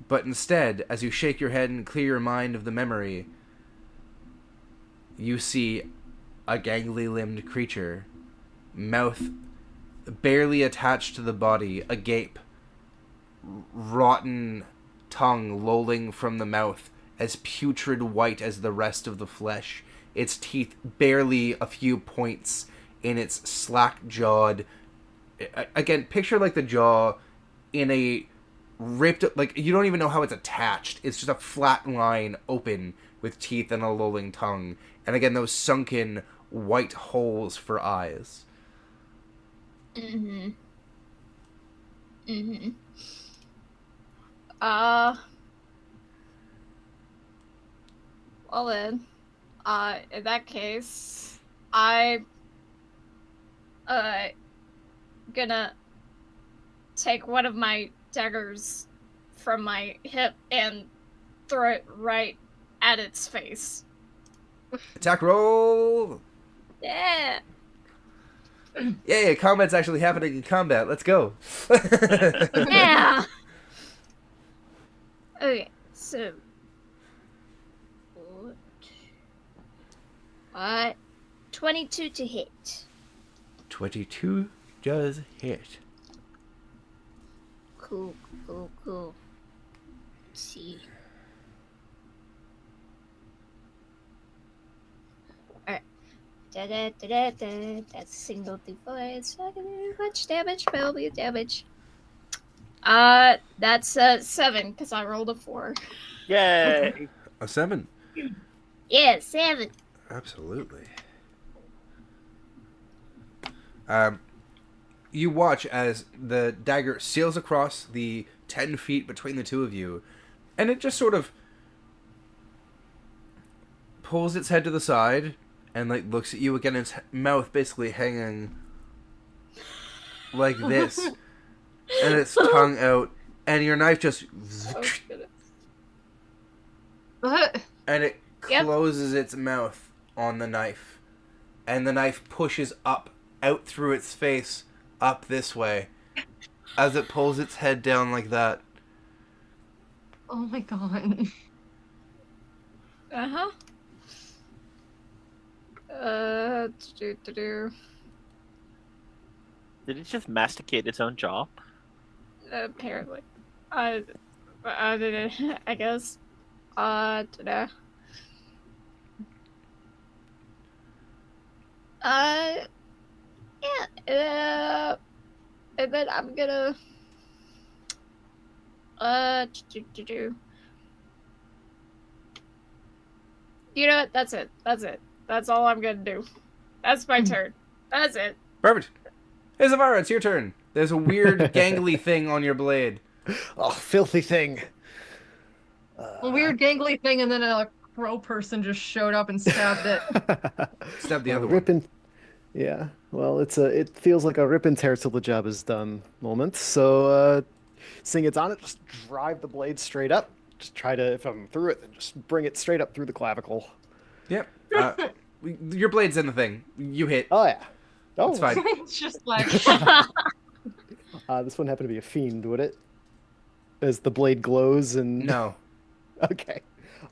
But instead, as you shake your head and clear your mind of the memory, you see a gangly-limbed creature, mouth barely attached to the body, agape, rotten tongue lolling from the mouth, as putrid white as the rest of the flesh, its teeth barely a few points in its slack-jawed... Again, picture like the jaw in a ripped... Like, you don't even know how it's attached. It's just a flat line open with teeth and a lolling tongue. And again, those sunken white holes for eyes. Mm-hmm. Mm-hmm. Well then, in that case, I'm, gonna take one of my daggers from my hip and throw it right at its face. Attack roll! Yeah! Yeah, combat's actually happening in combat. Let's go. Yeah! Okay, so... 22 to hit. 22 does hit. Cool. Let's see. Alright. Da-da-da-da-da. That's a single d4. It's not gonna do much damage, but it'll be damage. That's 7, because I rolled a 4. Yay! A 7. Yeah, 7. Absolutely. You watch as the dagger sails across the 10 feet between the two of you, and it just sort of pulls its head to the side and like looks at you again, its mouth basically hanging like this, and its tongue out, and your knife just and it closes its mouth on the knife, and the knife pushes up out through its face up this way as it pulls its head down like that. Oh my god. Uh-huh. Do. Did it just masticate its own jaw? Apparently. I guess. Dunno. Yeah, and then I'm gonna, do. You know what? That's it. That's all I'm gonna do. That's my turn. That's it. Perfect. Hey, Zavara, it's your turn. There's a weird gangly thing on your blade. Oh, filthy thing. A weird gangly thing, and then a crow person just showed up and stabbed it. Stab the other one. Ripping. Yeah. Well, it feels like a rip and tear till the job is done moment. So, seeing it's on it, just drive the blade straight up. Just try to, if I'm through it, then just bring it straight up through the clavicle. Yep. Your blade's in the thing. You hit. Oh yeah. Oh, It's fine. It's just like This one happened to be a fiend, would it? As the blade glows and... No, Okay.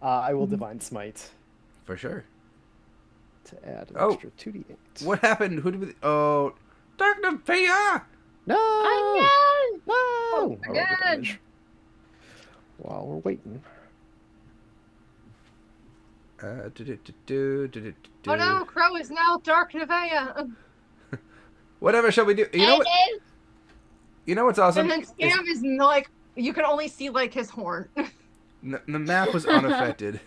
I will divine smite for sure. to add an Oh. extra 2d8. What happened? Who did we... Oh, Darkness Fia! No! I No! Oh, roll the again. damage. While we're waiting. oh no, Crow is now Dark Nevaeh. Whatever shall we do? You know what? You know what's awesome? And then Scam is like, you can only see like his horn. The map was unaffected,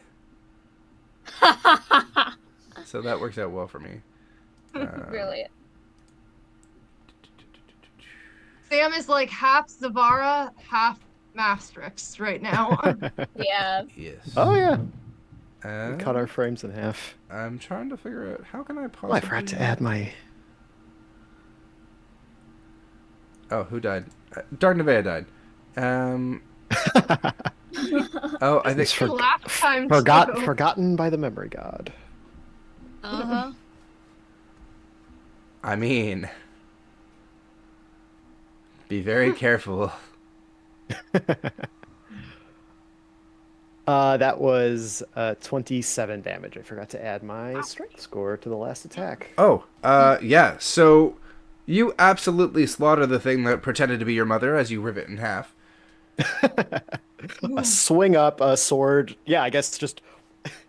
so that works out well for me. Brilliant. Sam is like half Zavara, half Mastrix right now. Yeah. Yes. Oh yeah. Uh, We cut our frames in half. I'm trying to figure out how can I Oh, possibly. I forgot to add my... Oh, who died? Dark Nevaeh died. Oh, I think. It's The last time too. forgotten by the memory god. Uh-huh. I mean, be very careful. That was 27 damage. I forgot to add my strength score to the last attack. Oh, yeah. So you absolutely slaughter the thing that pretended to be your mother as you rip it in half. A swing up, a sword. Yeah, I guess just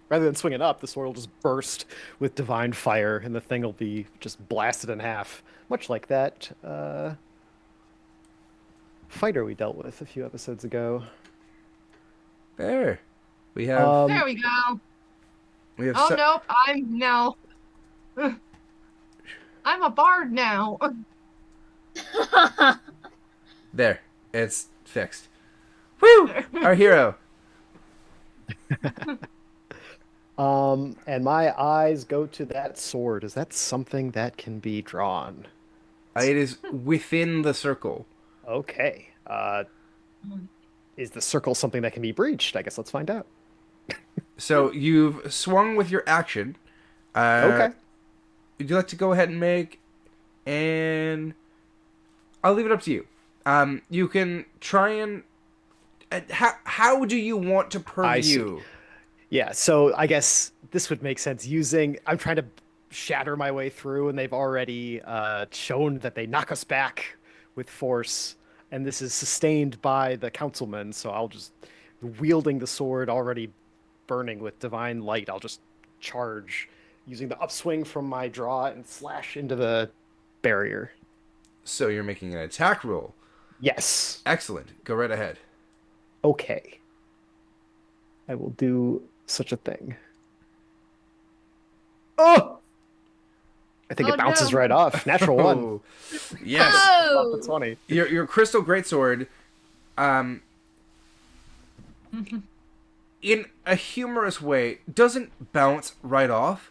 rather than swing it up, the sword will just burst with divine fire, and the thing will be just blasted in half, much like that fighter we dealt with a few episodes ago. There, we have. Um, There we go. We have. Oh nope, I'm now. I'm a bard now. There, it's fixed. Woo! Our hero. and my eyes go to that sword. Is that something that can be drawn? It is within the circle. Okay. Is the circle something that can be breached? I guess let's find out. So you've swung with your action. Okay. Would you like to go ahead and make? And I'll leave it up to you. You can try and. How do you want to I see. purview? Yeah, so I guess this would make sense I'm trying to shatter my way through, and they've already shown that they knock us back with force, and this is sustained by the councilman, so I'll just, wielding the sword already burning with divine light, I'll just charge using the upswing from my draw and slash into the barrier. So you're making an attack roll. Yes. Excellent. Go right ahead. Okay. I will do such a thing. Oh! I think Oh, it bounces no. right off. Natural one. Oh, yes. Off the Oh! 20. Your crystal greatsword, in a humorous way, doesn't bounce right off,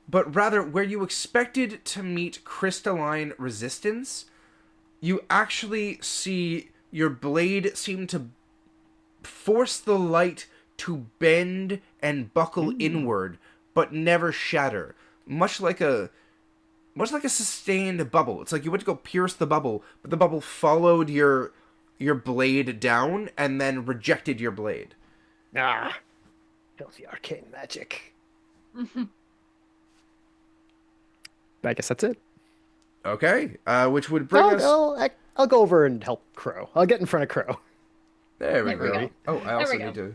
but rather where you expected to meet crystalline resistance, you actually see your blade seem to force the light to bend and buckle inward, but never shatter. Much like a sustained bubble. It's like you went to go pierce the bubble, but the bubble followed your blade down and then rejected your blade. Ah. Filthy arcane magic. I guess that's it. Okay, which would bring us. I'll go over and help Crow. I'll get in front of Crow. There we There we go. go. Oh, I also we go.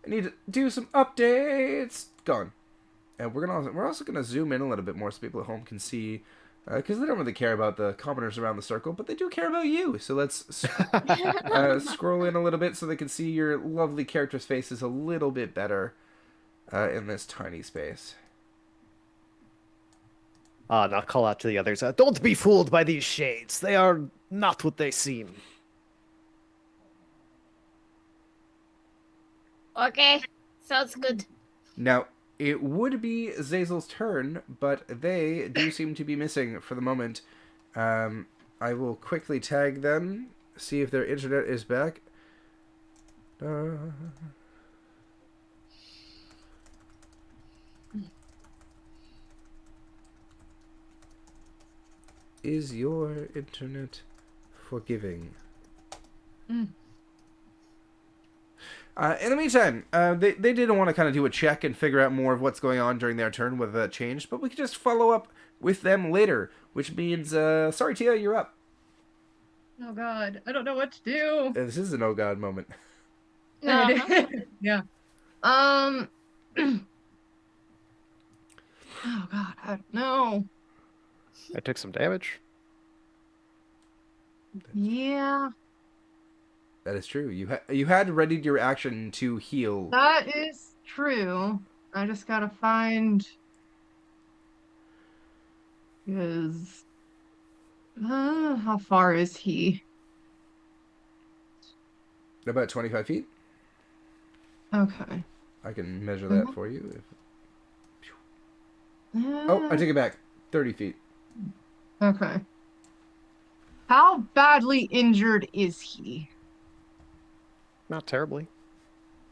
need to do some updates. Gone. And we're also gonna zoom in a little bit more so people at home can see, because they don't really care about the commoners around the circle, but they do care about you. So let's scroll in a little bit so they can see your lovely characters' faces a little bit better in this tiny space. Now call out to the others. Don't be fooled by these shades. They are not what they seem. Okay, sounds good. Now, it would be Zazel's turn, but they do seem to be missing for the moment. I will quickly tag them, see if their internet is back. Is your internet forgiving? In the meantime, they did want to kind of do a check and figure out more of what's going on during their turn, whether that changed, but we could just follow up with them later, which means, sorry, Tia, you're up. Oh god, I don't know what to do. This is an oh god moment. Uh-huh. Yeah. Oh god, I don't know. I took some damage. Yeah, That is true. You had readied your action to heal. that is true. I just gotta find his. How far is he? About 25 feet. Okay. I can measure that for you. Oh, I take it back. 30 feet. Okay. How badly injured is he? Not terribly.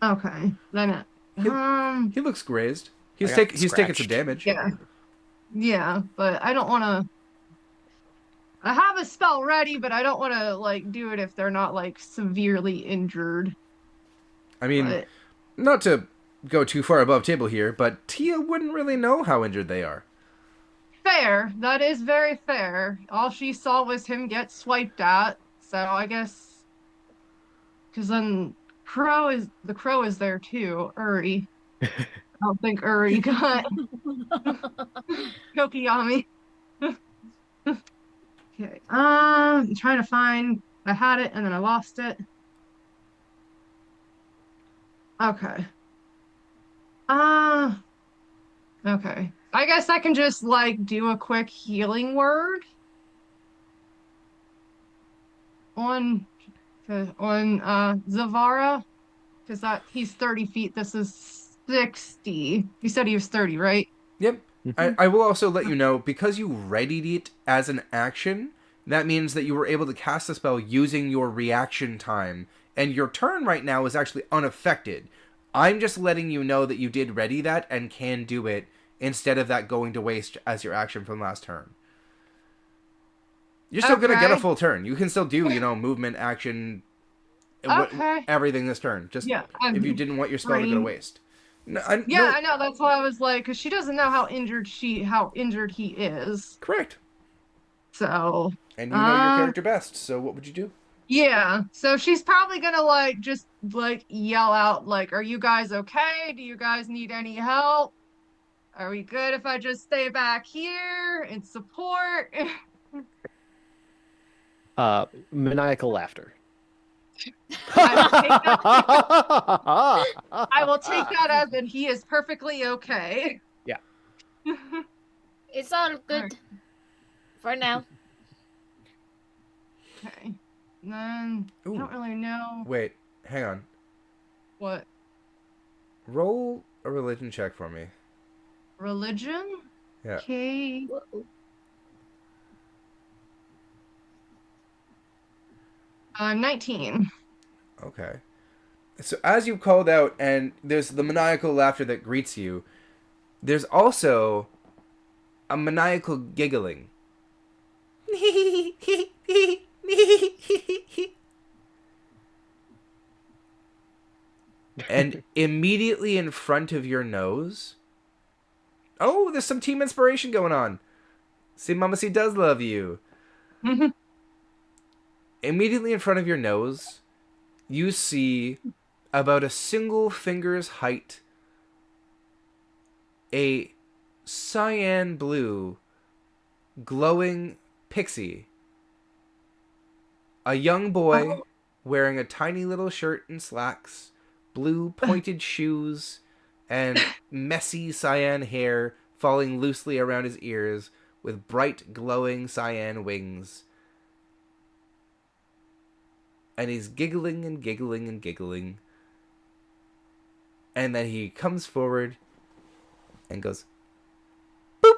Okay, then He looks grazed. I He's got taken some scratched. damage. yeah, but I don't want to. I have a spell ready, but I don't want to like do it if they're not like severely injured. I mean, But not to go too far above table here, but Tia wouldn't really know how injured they are. fair, that is very fair. All she saw was him get swiped at, so I guess because then the crow is there too. Uri. I don't think Uri got Kokiyami. Okay. I'm trying to find. I had it and then I lost it. Okay. Okay. I guess I can just like do a quick healing word on Zavara because that he's 30 feet. This is 60. You said he was 30, right? Yep. I will also let you know, because you readied it as an action, that means that you were able to cast the spell using your reaction time, and your turn right now is actually unaffected. I'm just letting you know that you did ready that and can do it instead of that going to waste as your action from last turn. You're still gonna get a full turn. You can still do, movement, action, everything this turn. Just if you didn't want your spell to go to waste. No, I know. That's why I was like, because she doesn't know how injured he is. Correct. So. And you know your character best. So what would you do? Yeah. So she's probably gonna like just like yell out like, "Are you guys okay? Do you guys need any help? Are we good if I just stay back here and support?" Maniacal laughter. I will take that as in he is perfectly okay. Yeah. It's all good for now. Okay. Then I don't really know. Wait, hang on. What? Roll a religion check for me. Religion? Yeah. Okay. 19. Okay. So as you called out, and there's the maniacal laughter that greets you, there's also a maniacal giggling. And immediately in front of your nose, there's some team inspiration going on. See, Mama C does love you. Immediately in front of your nose, you see about a single finger's height a cyan blue glowing pixie. A young boy wearing a tiny little shirt and slacks, blue pointed shoes, and messy cyan hair falling loosely around his ears with bright glowing cyan wings. And he's giggling and giggling and giggling. And then he comes forward and goes, boop.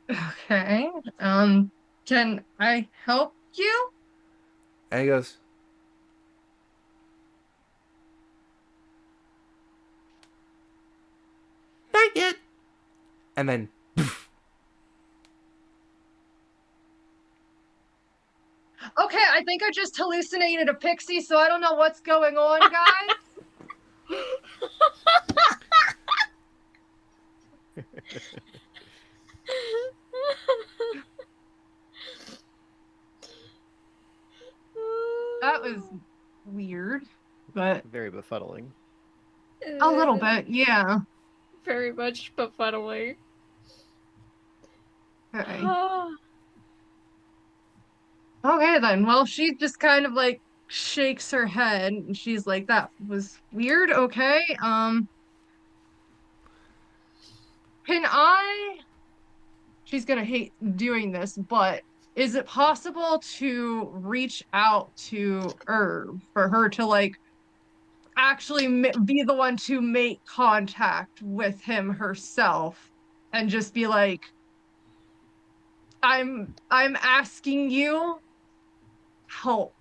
Okay. Can I help you? And he goes, not yet. And then, poof. Okay, I think I just hallucinated a pixie, so I don't know what's going on, guys. That was weird, but Very befuddling. a little bit, yeah. Very much befuddling. Okay. Okay then. Well, she just kind of like shakes her head and she's like, "That was weird." Okay. Can I? She's gonna hate doing this, but is it possible to reach out to Herb for her to like actually be the one to make contact with him herself and just be like, I'm asking you help.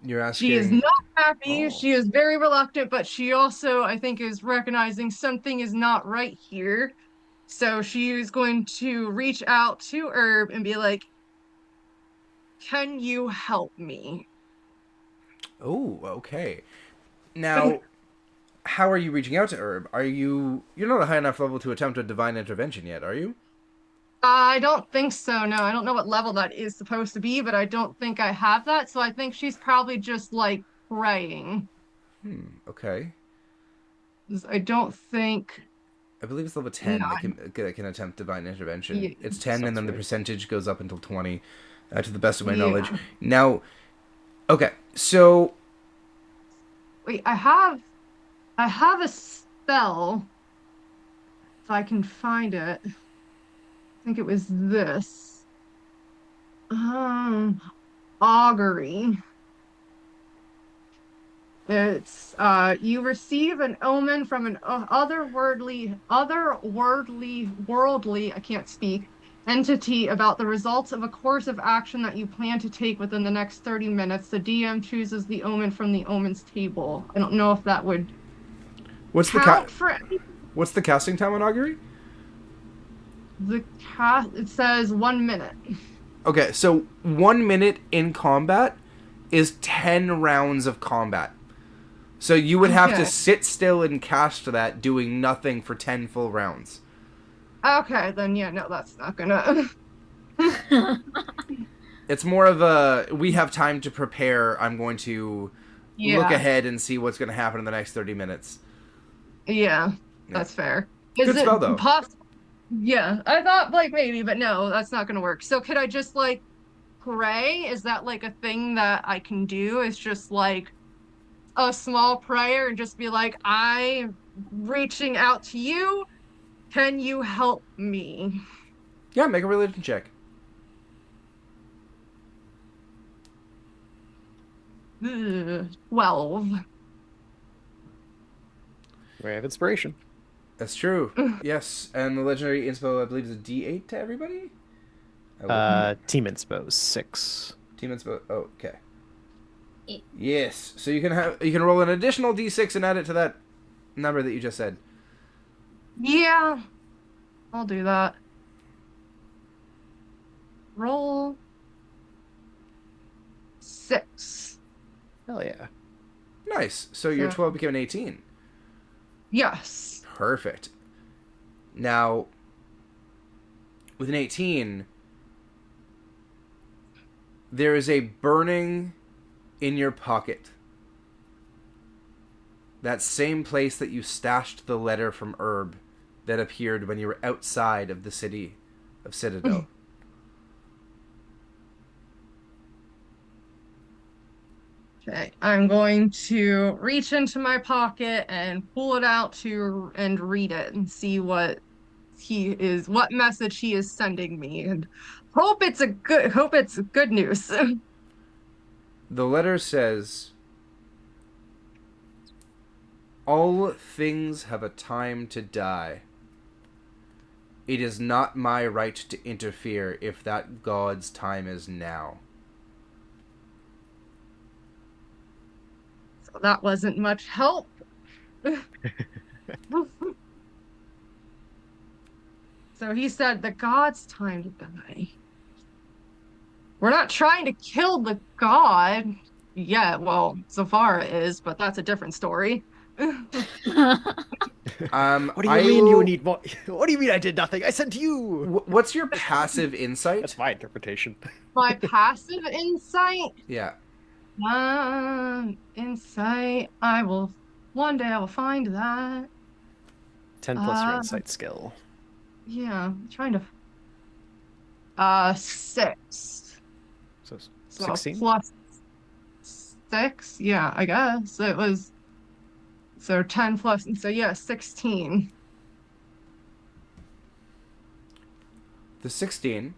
You're She is asking. not happy. Oh. She is very reluctant, but she also, I think, is recognizing something is not right here. So she is going to reach out to Herb and be like, "Can you help me?" Oh, okay. Now, how are you reaching out to Herb? You're not a high enough level to attempt a divine intervention yet, are you? I don't think so. No, I don't know what level that is supposed to be, but I don't think I have that. So I think she's probably just like praying. Okay. 'Cause I don't think. I believe it's level No, 10 that can attempt divine intervention. Yeah, It's 10, and sounds then the right. percentage goes up until 20, to the best of my Yeah. knowledge. Now, okay, so Wait, I have a spell. If I can find it. I think it was this. Augury. It's you receive an omen from an otherworldly, worldly, I can't speak, entity about the results of a course of action that you plan to take within the next 30 minutes. The DM chooses the omen from the omens table. I don't know if that would what's count for what's the casting time on Augury? it says 1 minute. Okay, so 1 minute in combat is 10 rounds of combat. So you would have to Okay. sit still and cast that, doing nothing for 10 full rounds. Okay, then yeah, no, that's not gonna. It's more of a, we have time to prepare, I'm going to look Yeah. ahead and see what's going to happen in the next 30 minutes. Yeah, that's fair. Good Is it spell, though. possible? Yeah, I thought like maybe, but no, that's not gonna work. So could I just like pray? Is that like a thing that I can do? It's just like a small prayer and just be like, I'm reaching out to you. Can you help me? Yeah, make a religion check. 12. We have inspiration. That's true. Yes, and the legendary inspo, I believe, is a D8 to everybody? Team inspo 6. Team inspo, oh, okay. 8. Yes, so you can roll an additional D6 and add it to that number that you just said. Yeah, I'll do that. Roll 6. Hell yeah. Nice. So your Yeah. 12 became an 18. Yes. Perfect. Now, with an 18, there is a burning in your pocket. That same place that you stashed the letter from Herb that appeared when you were outside of the city of Citadel. Okay, I'm going to reach into my pocket and pull it out and read it and see what message he is sending me, and hope it's good news. The letter says, "All things have a time to die. It is not my right to interfere if that God's time is now." So that wasn't much help. So he said, the God's time to die. We're not trying to kill the God. Yeah, well, so far it is, but that's a different story. What do you mean you need more? What do you mean I did nothing? I sent you. What's your passive insight? That's my interpretation. My passive insight? Yeah. Insight. One day I will find that. 10 plus your insight skill. Yeah, I'm trying to. 6. So So 16? plus 6? Yeah, I guess. It was. So 10 plus. So yeah, 16. The 16.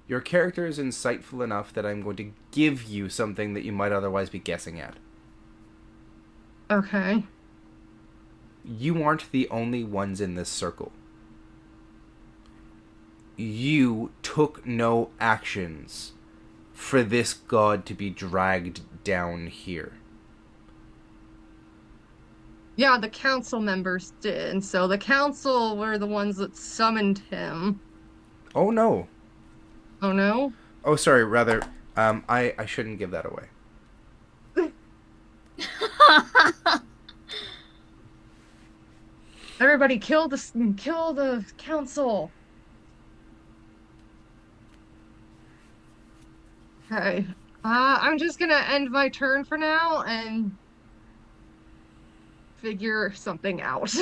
Your character is insightful enough that I'm going to give you something that you might otherwise be guessing at. Okay. You aren't the only ones in this circle. you took no actions for this god to be dragged down here. Yeah, the council members did. And so the council were the ones that summoned him. Oh no. Oh no? Oh, sorry, rather, I shouldn't give that away. Everybody kill the council. Okay. I'm just gonna end my turn for now and figure something out.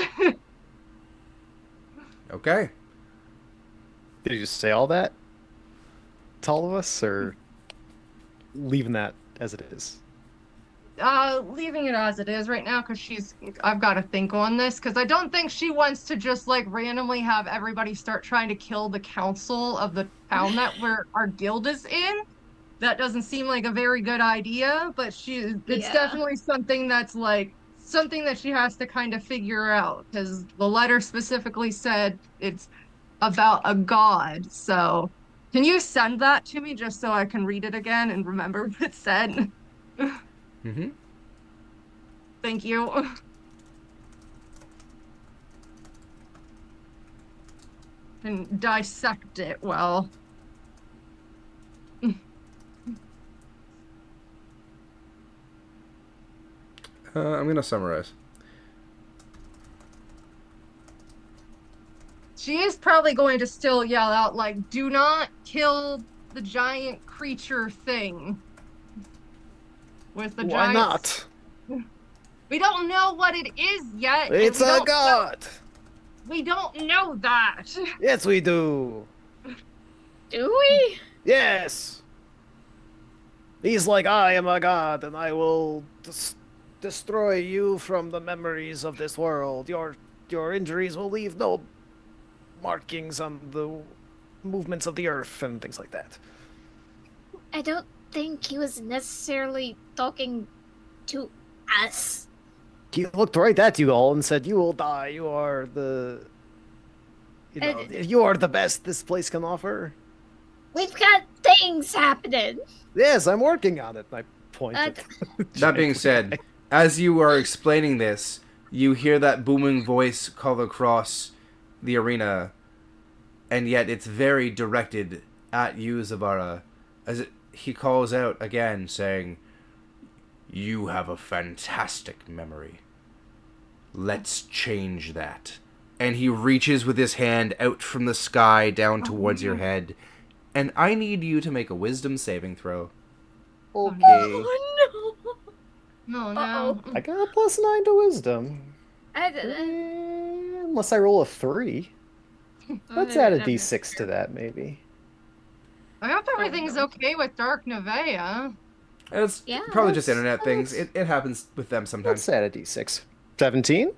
Okay. Did you just say all that to all of us, or leaving that as it is? Leaving it as it is right now because I've got to think on this because I don't think she wants to just like randomly have everybody start trying to kill the council of the town that our guild is in. That doesn't seem like a very good idea, but it's definitely something that's like something that she has to kind of figure out because the letter specifically said it's about a god. So can you send that to me just so I can read it again and remember what it said? Mm-hmm. Thank you. And dissect it well. I'm gonna summarize. She is probably going to still yell out, like, do not kill the giant creature thing. With the Why giant... not? We don't know what it is yet. It's a god! We don't know that. Yes, we do! Do we? Yes! He's like, I am a god, and I will destroy you from the memories of this world. Your injuries will leave no markings on the movements of the earth and things like that. I don't think he was necessarily talking to us. He looked right at you all and said, you will die. You are the... you are the best this place can offer. We've got things happening. Yes, I'm working on it. I pointed. That being said, as you are explaining this, you hear that booming voice call across the arena, and yet it's very directed at you, Zavara, as he calls out again, saying, "You have a fantastic memory. Let's change that." And he reaches with his hand out from the sky down towards your head, and I need you to make a wisdom saving throw. Okay. Oh No, no. no. Uh-oh. I got a +9 to wisdom. I didn't. Unless I roll a 3. Let's add a d6 to that, maybe. I hope everything's okay with Dark Nevea. It's Yeah, probably just that's- internet things. that's- It happens with them sometimes. Let's add a d6. 17?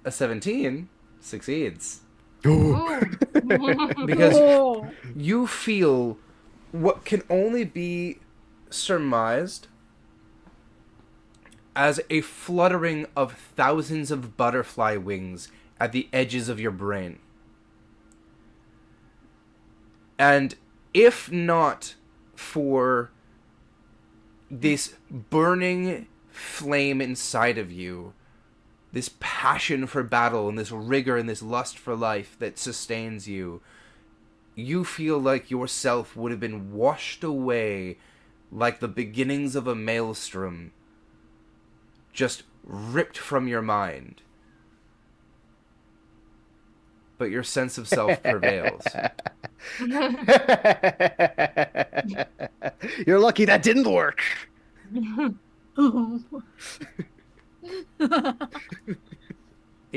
A 17 succeeds. Ooh. Because Oh. you feel what can only be surmised as a fluttering of thousands of butterfly wings at the edges of your brain. And if not for this burning flame inside of you, this passion for battle and this rigor and this lust for life that sustains you, you feel like yourself would have been washed away like the beginnings of a maelstrom, just ripped from your mind. But your sense of self prevails. You're lucky that didn't work. You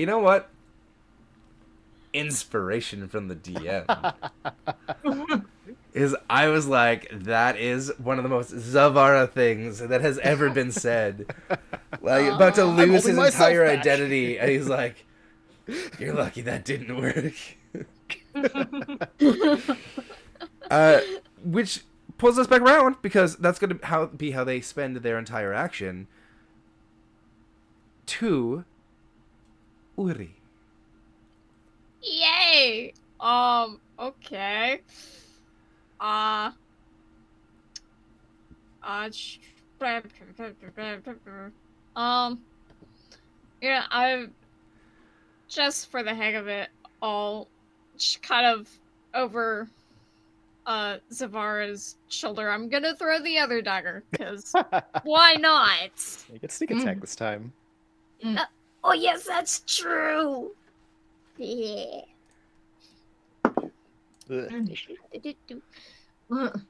know what? Inspiration from the DM. I was like, that is one of the most Zavara things that has ever been said. Like, about to lose his holding myself entire back. identity, and he's like, you're lucky that didn't work. Which pulls us back around, because that's going to be how they spend their entire action. To Uri. Yay! Okay. Uh, sh- um, yeah, I just for the heck of it, I'll kind of over Zavara's shoulder. I'm gonna throw the other dagger because why not? You get sneak attack this time. Oh yes, that's true. Yeah. Ugh.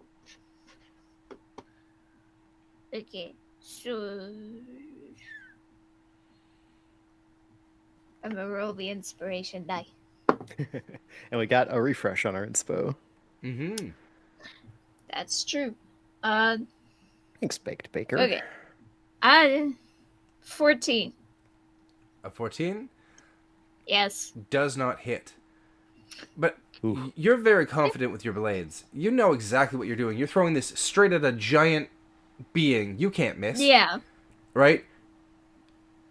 Okay, so I'm gonna roll the inspiration die. And we got a refresh on our inspo. Mm-hmm. That's true. Thanks, Baked Baker. Okay. 14. A 14 Yes. does not hit. But Ooh. you're very confident with your blades. You know exactly what you're doing. You're throwing this straight at a giant being. You can't miss. Yeah. Right?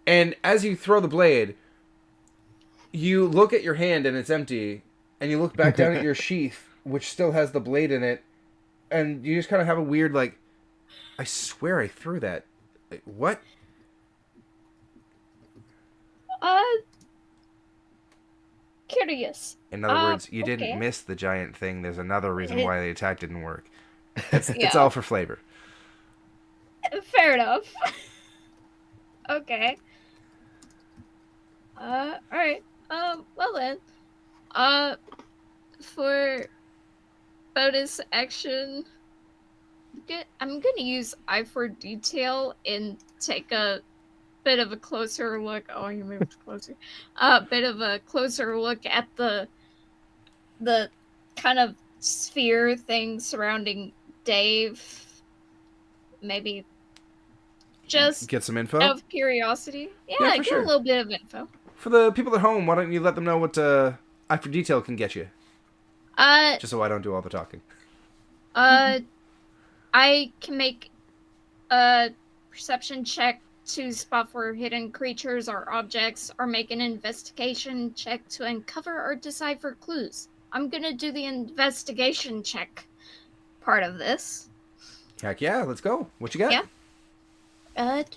And as you throw the blade, you look at your hand and it's empty, and you look back down at your sheath, which still has the blade in it, and you just kind of have a weird, like, I swear I threw that. Like, what? Curious. In other words, you okay. didn't miss the giant thing. There's another reason why the attack didn't work. It's Yeah. all for flavor. Fair enough. Okay. Alright. Well then. For bonus action, I'm gonna use eye for detail and take a bit of a closer look. Oh, you moved closer. Bit of a closer look at the kind of sphere thing surrounding Dave. Maybe just Get some info? out of curiosity. Yeah, Yeah, for get sure. a little bit of info. For the people at home, why don't you let them know what Eye for Detail can get you? Just so I don't do all the talking. I can make a perception check to spot for hidden creatures or objects, or make an investigation check to uncover or decipher clues. I'm gonna do the investigation check part of this. Heck yeah, let's go. What you got? Yeah. Alright,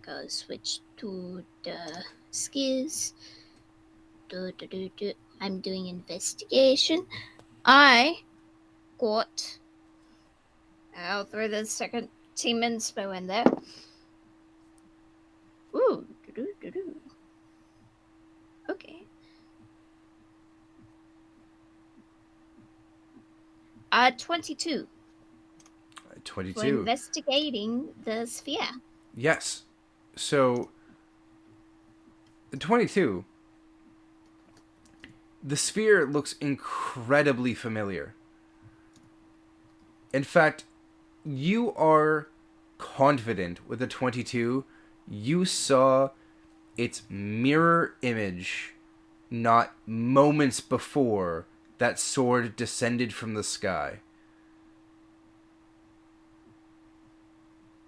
gotta switch to the skills. I'm doing investigation. I got. I'll throw the second team inspo in there. Ooh. Okay. 22. 22. For investigating the sphere. Yes. So, 22. The sphere looks incredibly familiar. In fact, you are confident with the 22. You saw its mirror image not moments before that sword descended from the sky.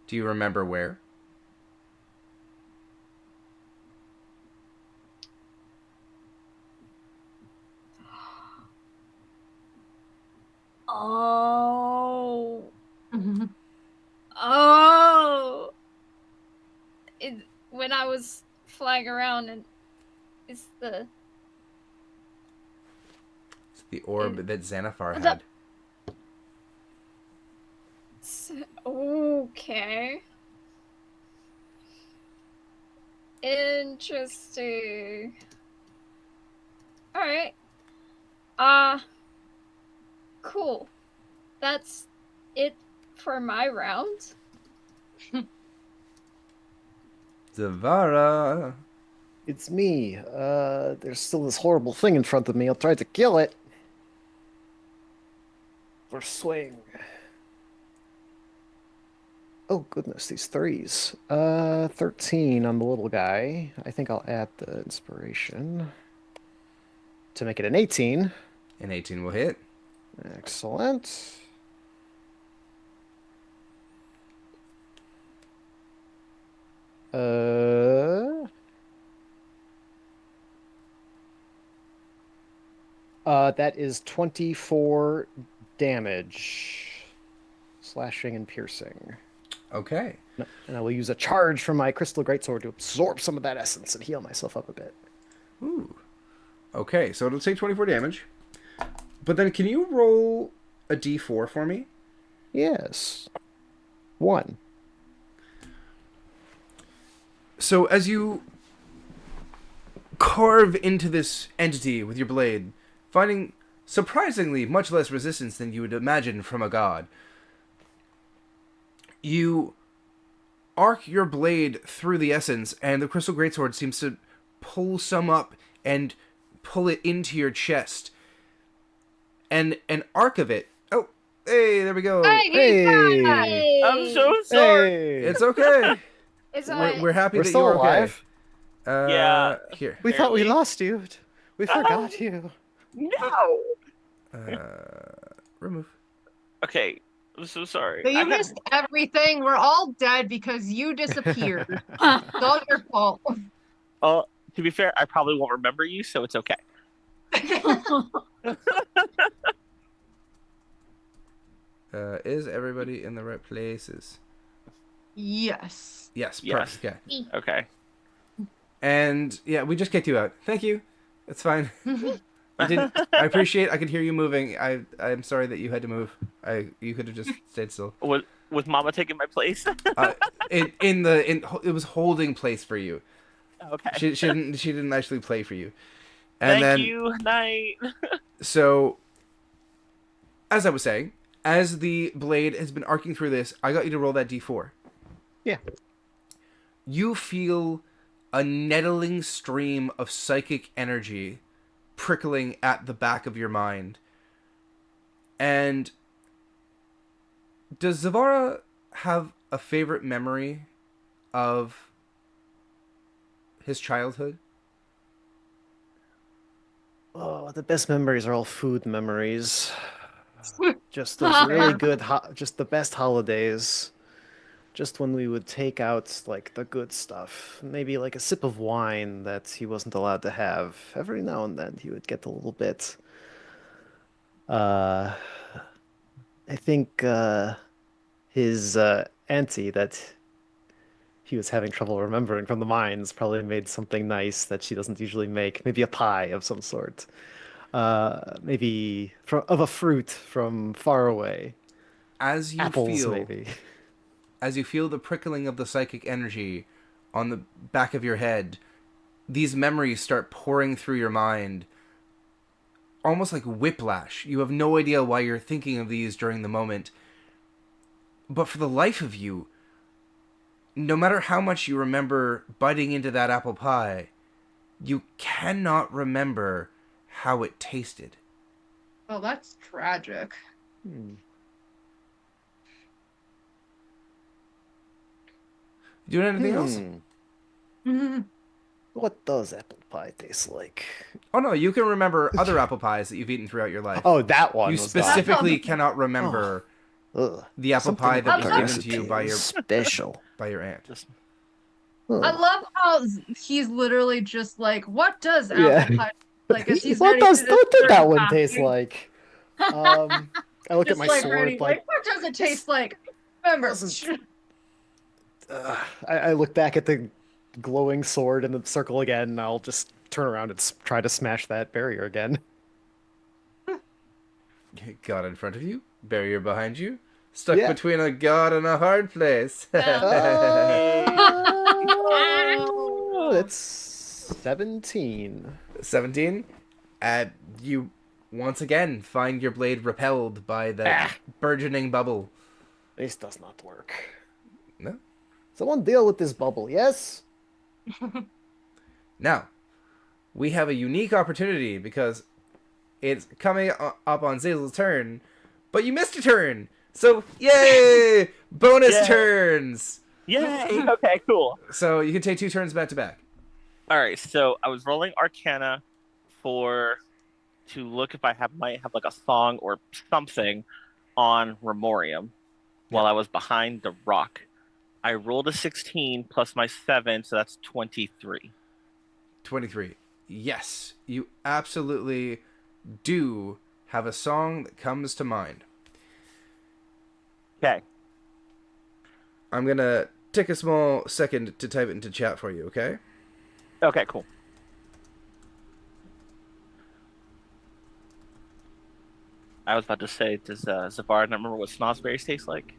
Do you remember where? Oh. Oh. When I was flying around, and it's the orb that Xanathar had. Okay. Interesting. Alright. Cool. That's it for my round. Zavara. It's me. There's still this horrible thing in front of me. I'll try to kill it. First swing. Oh, goodness, these threes. 13 on the little guy. I think I'll add the inspiration to make it an 18. An 18 will hit. Excellent. Uh, that is 24 damage, slashing and piercing. Okay. And I will use a charge from my crystal greatsword to absorb some of that essence and heal myself up a bit. Ooh. Okay, so it'll take 24 damage. But then can you roll a d4 for me? Yes. 1. So as you carve into this entity with your blade, finding surprisingly much less resistance than you would imagine from a god, you arc your blade through the essence, and the crystal greatsword seems to pull some up and pull it into your chest. And an arc of it... Oh, hey, there we go. Hey! I'm so sorry. Hey! It's okay. Is We're happy We're that still you're alive. okay. Yeah. Here. We thought we Barely. lost you. We forgot you. No. Remove. Okay, I'm so sorry. So I you had- missed everything. We're all dead because you disappeared. It's all your fault. To be fair, I probably won't remember you, so it's okay. Is everybody in the right places? Yes. Yes, Yes. perfect. Yeah. Okay. And yeah, we just kicked you out. Thank you. It's fine. You didn't. I appreciate. I could hear you moving. I'm sorry that you had to move. You could have just stayed still. Was Mama taking my place? It was holding place for you. Okay. She didn't actually play for you. And Thank then, you. Night. So, as I was saying, as the blade has been arcing through this, I got you to roll that d4. Yeah. You feel a nettling stream of psychic energy prickling at the back of your mind. And does Zavara have a favorite memory of his childhood? Oh, the best memories are all food memories. Just those really good, just the best holidays. Just when we would take out, like, the good stuff. Maybe, like, a sip of wine that he wasn't allowed to have. Every now and then he would get a little bit. I think, his, auntie that he was having trouble remembering from the mines probably made something nice that she doesn't usually make. Maybe a pie of some sort. Maybe of a fruit from far away. As you Apples, feel, maybe. as you feel the prickling of the psychic energy on the back of your head, these memories start pouring through your mind, almost like whiplash. You have no idea why you're thinking of these during the moment. But for the life of you, no matter how much you remember biting into that apple pie, you cannot remember how it tasted. Well, that's tragic. Doing anything else? Mhm. What does apple pie taste like? Oh no, you can remember other apple pies that you've eaten throughout your life. Oh, that one You was specifically cannot remember Ugh. the apple Something pie that about was the given to you recipe by is special. your aunt. I love how he's literally just like, what does apple Yeah. pie like? As he's What ready does to what did start that one talking, taste like? I look at just my like sword ready, like what does it taste like? Remember, I look back at the glowing sword in the circle again, and I'll just turn around and try to smash that barrier again. God in front of you, barrier behind you, stuck Yeah. between a god and a hard place. Oh, it's 17. 17. You once again find your blade repelled by the burgeoning bubble. This does not work. No. Someone deal with this bubble, yes? Now, we have a unique opportunity because it's coming up on Zazel's turn, but you missed a turn. So, yay! Bonus Yeah. turns! Yay! Okay, cool. So you can take 2 turns back to back. All right, so I was rolling Arcana to look if I might have like a song or something on Remorium while I was behind the rock. I rolled a 16 plus my 7, so that's 23. 23. Yes, you absolutely do have a song that comes to mind. Okay. I'm going to take a small second to type it into chat for you, okay? Okay, cool. I was about to say, does Zavard not remember what snozzberries taste like?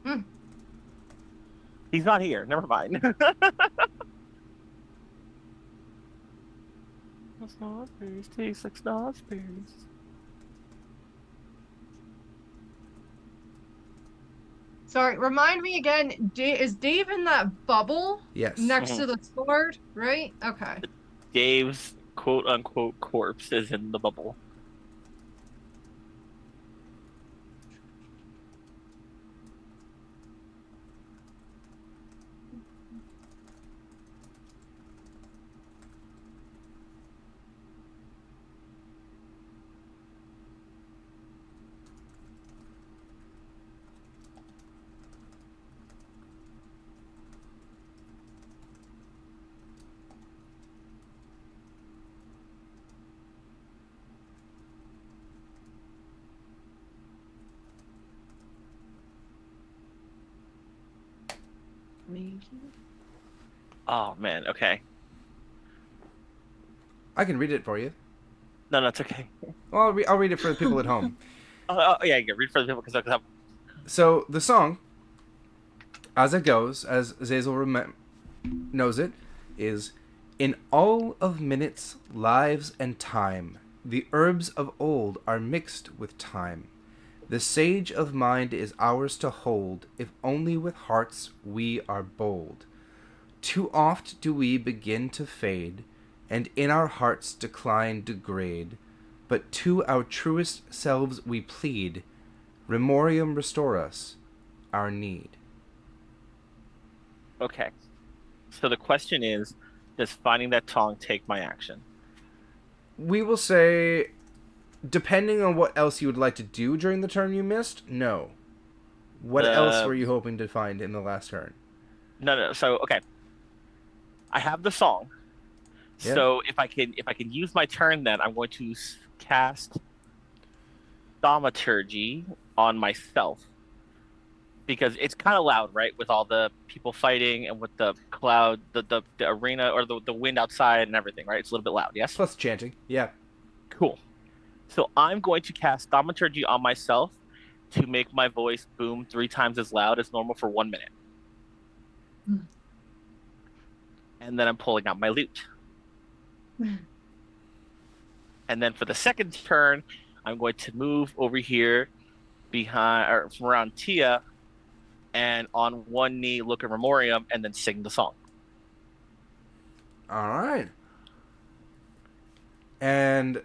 Hmm. He's not here. Never mind. Snozzberries taste like snozzberries. Sorry, remind me again. Is Dave in that bubble Yes. next to the sword? Right? Okay. Dave's quote-unquote corpse is in the bubble. Oh man, okay. I can read it for you. No, it's okay. Well, I'll read it for the people at home. Yeah, read for the people because So, the song, as it goes, as Zazel knows it, is in all of minutes, lives, and time, the herbs of old are mixed with time. The sage of mind is ours to hold, if only with hearts we are bold. Too oft do we begin to fade, and in our hearts decline degrade, but to our truest selves we plead, Remorium restore us, our need. Okay. So the question is, does finding that tongue take my action? We will say, depending on what else you would like to do during the turn you missed, no. What else were you hoping to find in the last turn? No. So okay, I have the song. Yeah. So if I can use my turn, then I'm going to cast Thaumaturgy on myself because it's kind of loud, right? With all the people fighting and with the cloud, the arena or the wind outside and everything, right? It's a little bit loud. Yes. Plus chanting. Yeah. Cool. So I'm going to cast Thaumaturgy on myself to make my voice boom 3 times as loud as normal for 1 minute. And then I'm pulling out my lute. And then for the second turn, I'm going to move over here behind or from around Tia and on one knee look at Remorium and then sing the song. All right. And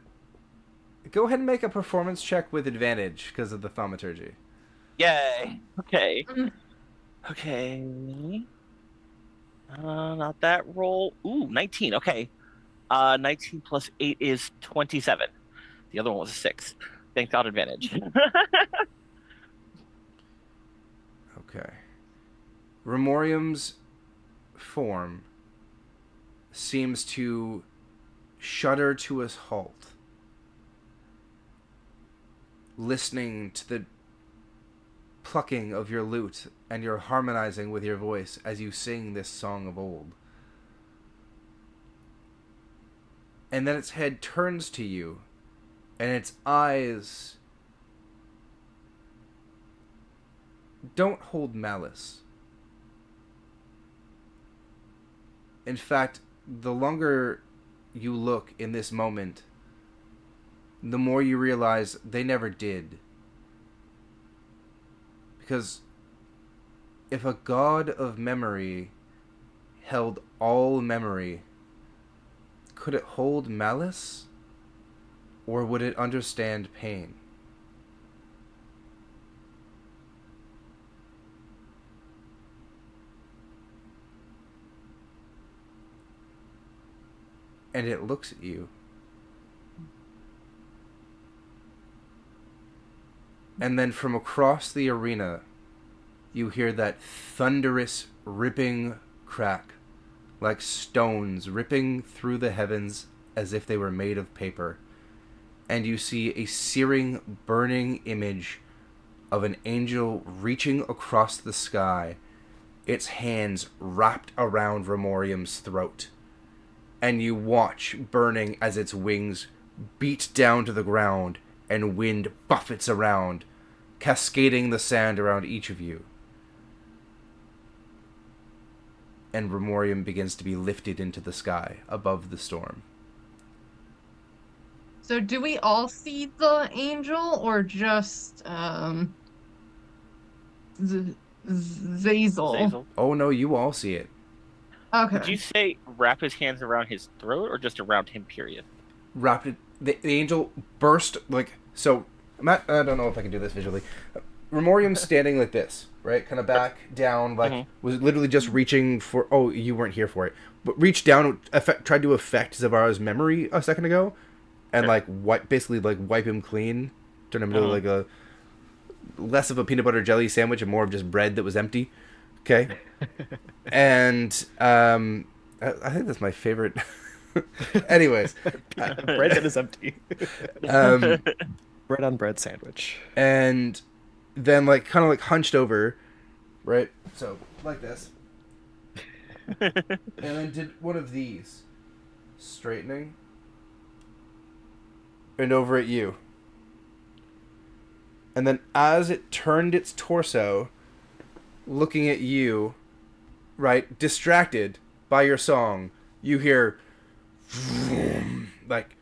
go ahead and make a performance check with advantage because of the thaumaturgy. Yay. Okay. Okay. Not that roll. Ooh, 19. Okay. 19 plus 8 is 27. The other one was a 6. Thank God advantage. Okay. Remorium's form seems to shudder to a halt, listening to the plucking of your lute and your harmonizing with your voice as you sing this song of old. And then its head turns to you, and its eyes don't hold malice. In fact, the longer you look in this moment, the more you realize they never did. Because if a god of memory held all memory, could it hold malice? Or would it understand pain? And it looks at you. And then from across the arena, you hear that thunderous, ripping crack, like stones ripping through the heavens as if they were made of paper. And you see a searing, burning image of an angel reaching across the sky, its hands wrapped around Remorium's throat. And you watch burning as its wings beat down to the ground and wind buffets around, cascading the sand around each of you. And Remorium begins to be lifted into the sky above the storm. So do we all see the angel or just Zazel? Zazel. Oh no, you all see it. Okay. Did you say wrap his hands around his throat or just around him, period? Wrapped it, the angel burst, like, so, Matt, I don't know if I can do this visually. Remorium's standing like this, right? Kind of back, down, like, was literally just reaching for, oh, you weren't here for it, but reached down, tried to affect Zavara's memory a second ago, and, like, basically, like, wipe him clean, turn him into, like, a, less of a peanut butter jelly sandwich and more of just bread that was empty, okay? And, I think that's my favorite. Anyways. Bread that is empty. Bread on bread sandwich. And then, like, kind of, like, hunched over, right? So, like this. And then did one of these. Straightening. And over at you. And then as it turned its torso, looking at you, right, distracted by your song, you hear, like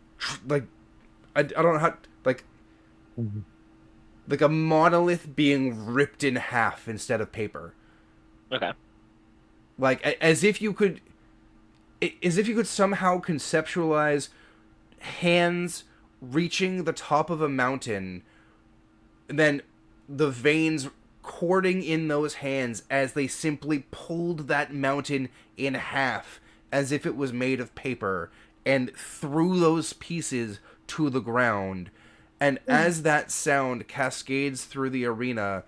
I don't know how, like a monolith being ripped in half instead of paper. Okay. Like as if you could somehow conceptualize hands reaching the top of a mountain, and then the veins cording in those hands as they simply pulled that mountain in half as if it was made of paper and threw those pieces to the ground. And as that sound cascades through the arena,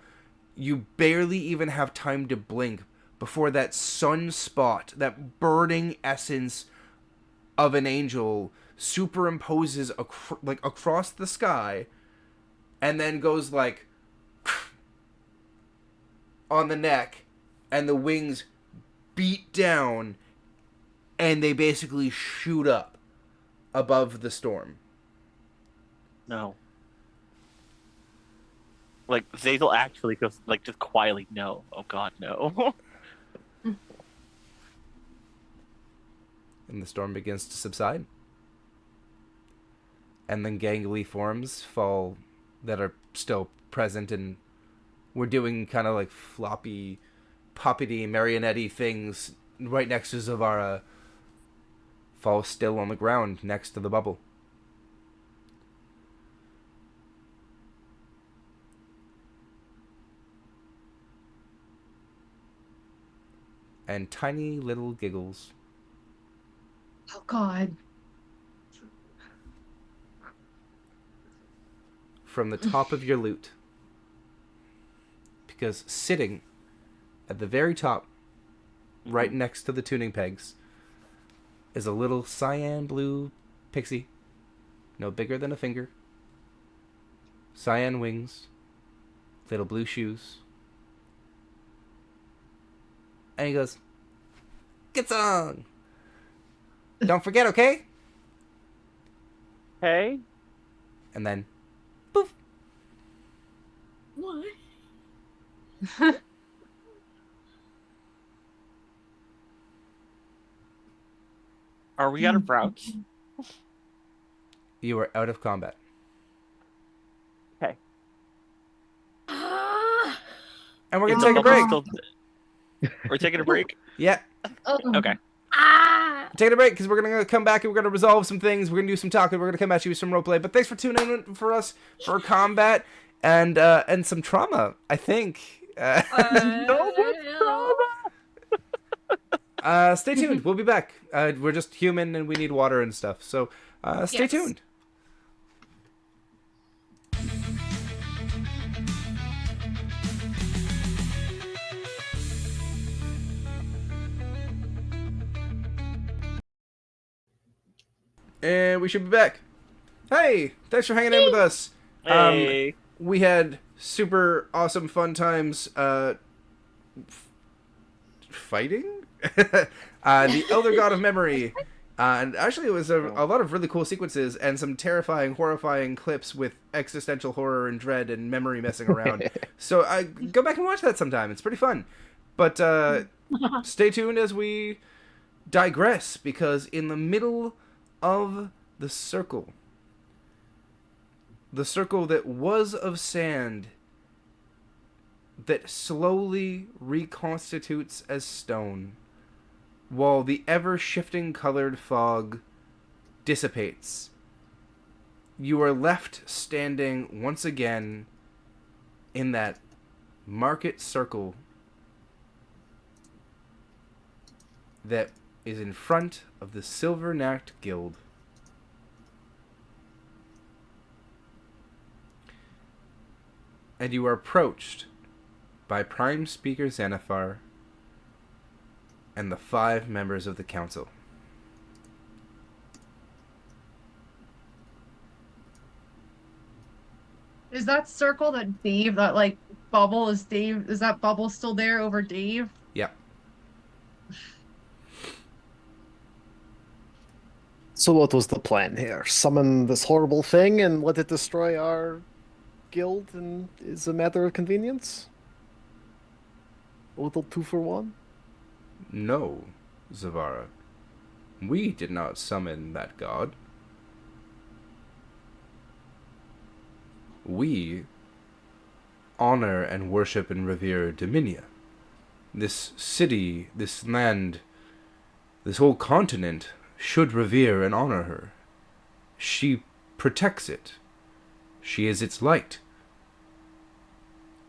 you barely even have time to blink before that sunspot, that burning essence of an angel, superimposes across the sky and then goes like on the neck, and the wings beat down and they basically shoot up above the storm. No. Like, Zazel actually goes, like, just quietly, no. Oh, God, no. And the storm begins to subside. And then gangly forms fall that are still present, and we're doing kind of like floppy, poppity, marionette-y things right next to Zavara, fall still on the ground next to the bubble. And tiny little giggles Oh God. from the top of your lute. Because sitting at the very top, right next to the tuning pegs, is a little cyan blue pixie, no bigger than a finger, cyan wings, little blue shoes. And he goes, "Good song. Don't forget, okay?" Hey? And then, poof. What? Are we out of routes? You are out of combat. Okay. Ah. And we're going to take a break. We're taking a break? Yeah. Okay. Ah. Taking a break because we're going to come back and we're going to resolve some things. We're going to do some talking. We're going to come at you with some roleplay. But thanks for tuning in for us for combat and some trauma, I think. Stay tuned. We'll be back. We're just human and we need water and stuff. So stay Yes. tuned. And we should be back. Hey, thanks for hanging in with us. Hey. We had super awesome fun times fighting the Elder God of Memory. And actually, it was a lot of really cool sequences and some terrifying, horrifying clips with existential horror and dread and memory messing around. So go back and watch that sometime. It's pretty fun. But stay tuned as we digress, because in the middle of the circle that was of sand, that slowly reconstitutes as stone, while the ever-shifting colored fog dissipates, you are left standing once again in that market circle that is in front of the Silver-Knacked Guild. And you are approached by Prime Speaker Xanathar and the 5 members of the council. Is that circle that Dave, that like bubble, is Dave, is that bubble still there over Dave? Yep. So what was the plan here? Summon this horrible thing and let it destroy our guild, and is a matter of convenience? A little 2 for 1? No, Zavara. We did not summon that god. We honor and worship and revere Dominia. This city, this land, this whole continent should revere and honor her. She protects it. She is its light.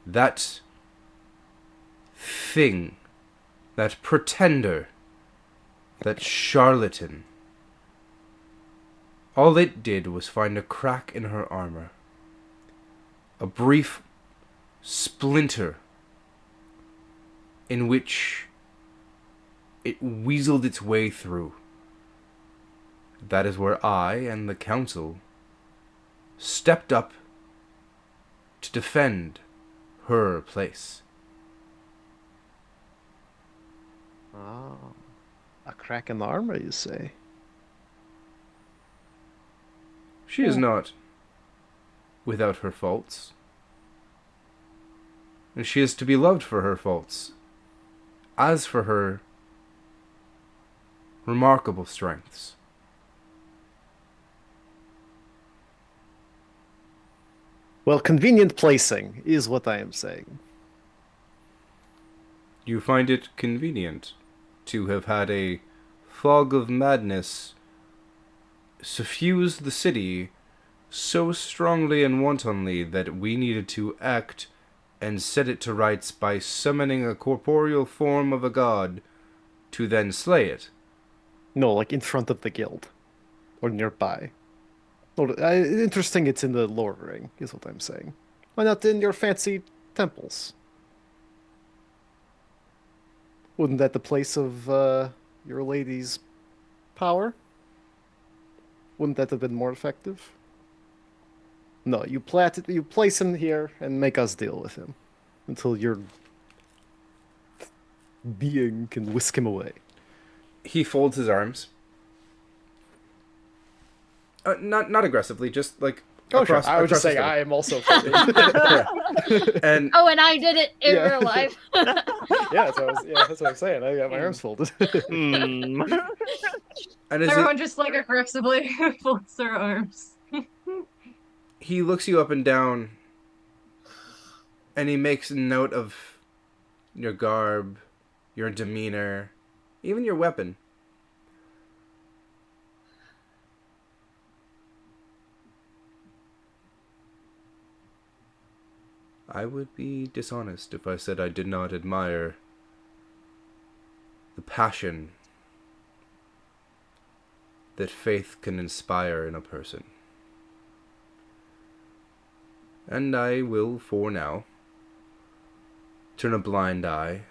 That thing, that pretender, that charlatan, all it did was find a crack in her armor. A brief splinter in which it weaseled its way through. That is where I and the council stepped up to defend her place. Ah, a crack in the armor, you say? She is not without her faults. And she is to be loved for her faults, as for her remarkable strengths. Well, convenient placing is what I am saying. You find it convenient to have had a fog of madness suffuse the city so strongly and wantonly that we needed to act and set it to rights by summoning a corporeal form of a god to then slay it. No, like in front of the guild. Or nearby. No, interesting it's in the lower ring, is what I'm saying. Why not in your fancy temples? Wouldn't that the place of your lady's power? Wouldn't that have been more effective? No, you place him here and make us deal with him until your being can whisk him away. He folds his arms. Not aggressively, just like across. I would just say his I am also. And Oh, and I did it in Yeah. real life. yeah, that's what I'm saying. I got my arms folded. Hmm. and as Everyone just like aggressively folds their arms. he looks you up and down, and he makes note of your garb, your demeanor, even your weapon. I would be dishonest if I said I did not admire the passion that faith can inspire in a person. And I will, for now, turn a blind eye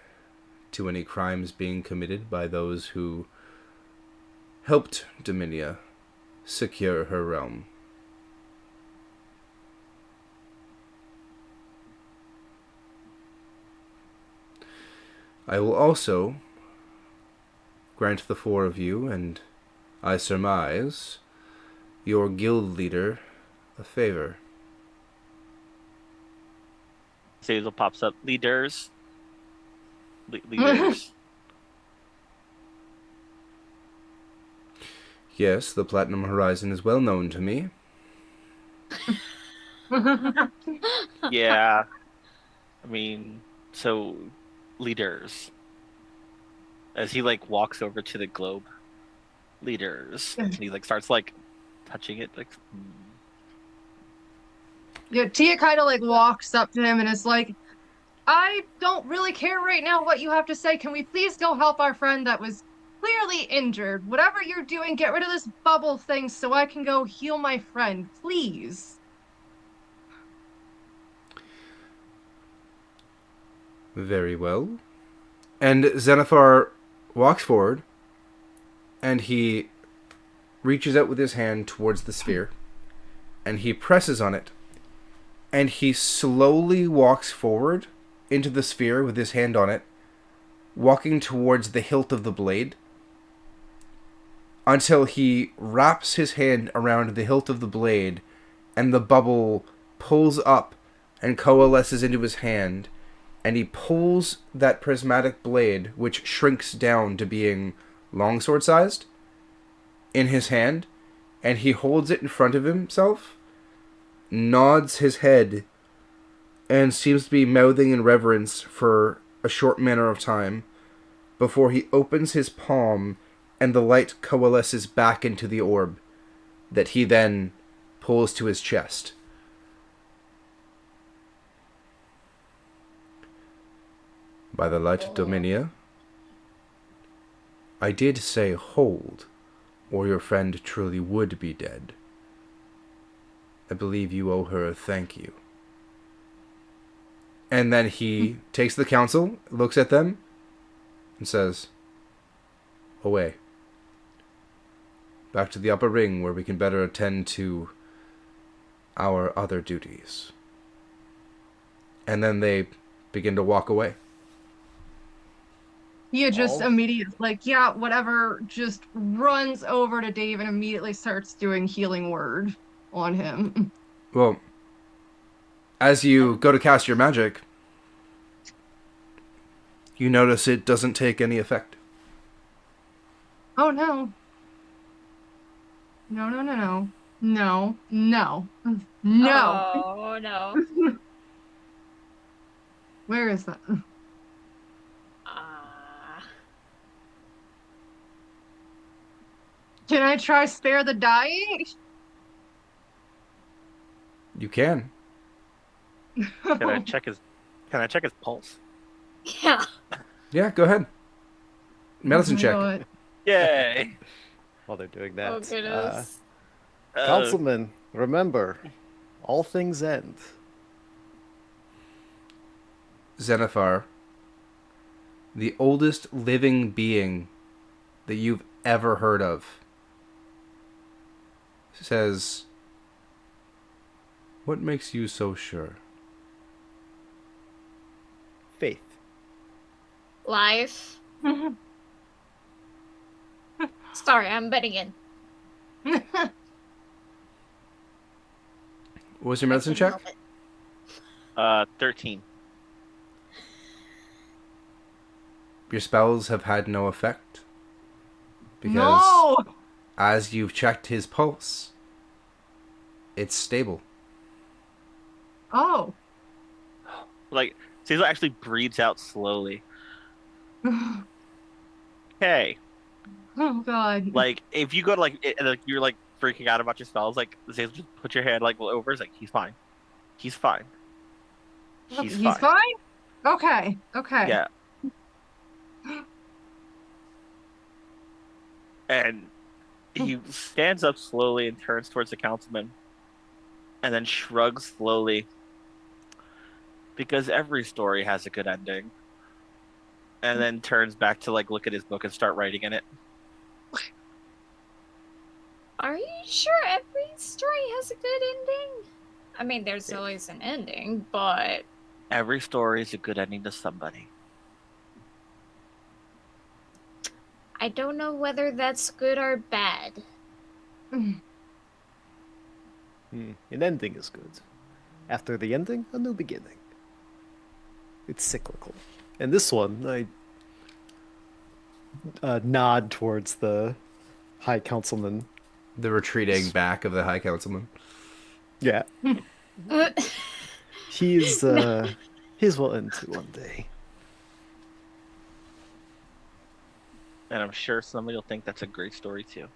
to any crimes being committed by those who helped Dominia secure her realm. I will also grant the four of you, and I surmise your guild leader, a favor. Zazel pops up. Leaders. Leaders. Yes, the Platinum Horizon is well known to me. Yeah. I mean, so leaders. As he like walks over to the globe. Leaders. And he like starts like touching it like Yeah, Tia kind of like walks up to him and is like, I don't really care right now what you have to say. Can we please go help our friend that was clearly injured? Whatever you're doing, get rid of this bubble thing so I can go heal my friend, please. Very well. And Xenophar walks forward, and he reaches out with his hand towards the sphere, and he presses on it, and he slowly walks forward into the sphere with his hand on it, walking towards the hilt of the blade, until he wraps his hand around the hilt of the blade, and the bubble pulls up and coalesces into his hand, and he pulls that prismatic blade, which shrinks down to being longsword sized, in his hand, and he holds it in front of himself, nods his head, and seems to be mouthing in reverence for a short manner of time, before he opens his palm and the light coalesces back into the orb, that he then pulls to his chest. By the light of Dominia, I did say hold, or your friend truly would be dead. I believe you owe her a thank you. And then he takes the council, looks at them, and says, away. Back to the upper ring where we can better attend to our other duties. And then they begin to walk away. He just immediately, like, yeah, whatever, just runs over to Dave and immediately starts doing healing word on him. Well, as you go to cast your magic, you notice it doesn't take any effect. Oh, no. No, no, no, no. No, no. No. Oh, no. Where is that? Can I try spare the dying? You can. Can I check his pulse? Yeah. Yeah, go ahead. Medicine check. God. Yay! While they're doing that, Oh, goodness. Councilman, remember, all things end. Xenophar, the oldest living being that you've ever heard of, says, what makes you so sure? Faith. Life. Sorry, I'm betting in. What was your medicine check? 13. Your spells have had no effect. Because No! as you've checked his pulse, it's stable. Oh. Like, Cecil actually breathes out slowly. Hey, Oh, God. like, if you go to, like, you're, like, freaking out about your spells, like, Cecil just put your hand, like, over, it's like, he's fine. He's fine. He's fine. Okay. Okay. Yeah. And he stands up slowly and turns towards the councilman. And then shrugs slowly. Because every story has a good ending. And then turns back to, like, look at his book and start writing in it. Are you sure every story has a good ending? I mean, there's always an ending, but Every story is a good ending to somebody. I don't know whether that's good or bad. An ending is good. After the ending, a new beginning. It's cyclical. And this one, I nod towards the High Councilman. The retreating back of the High Councilman. Yeah. He's will end too one day. And I'm sure somebody will think that's a great story too.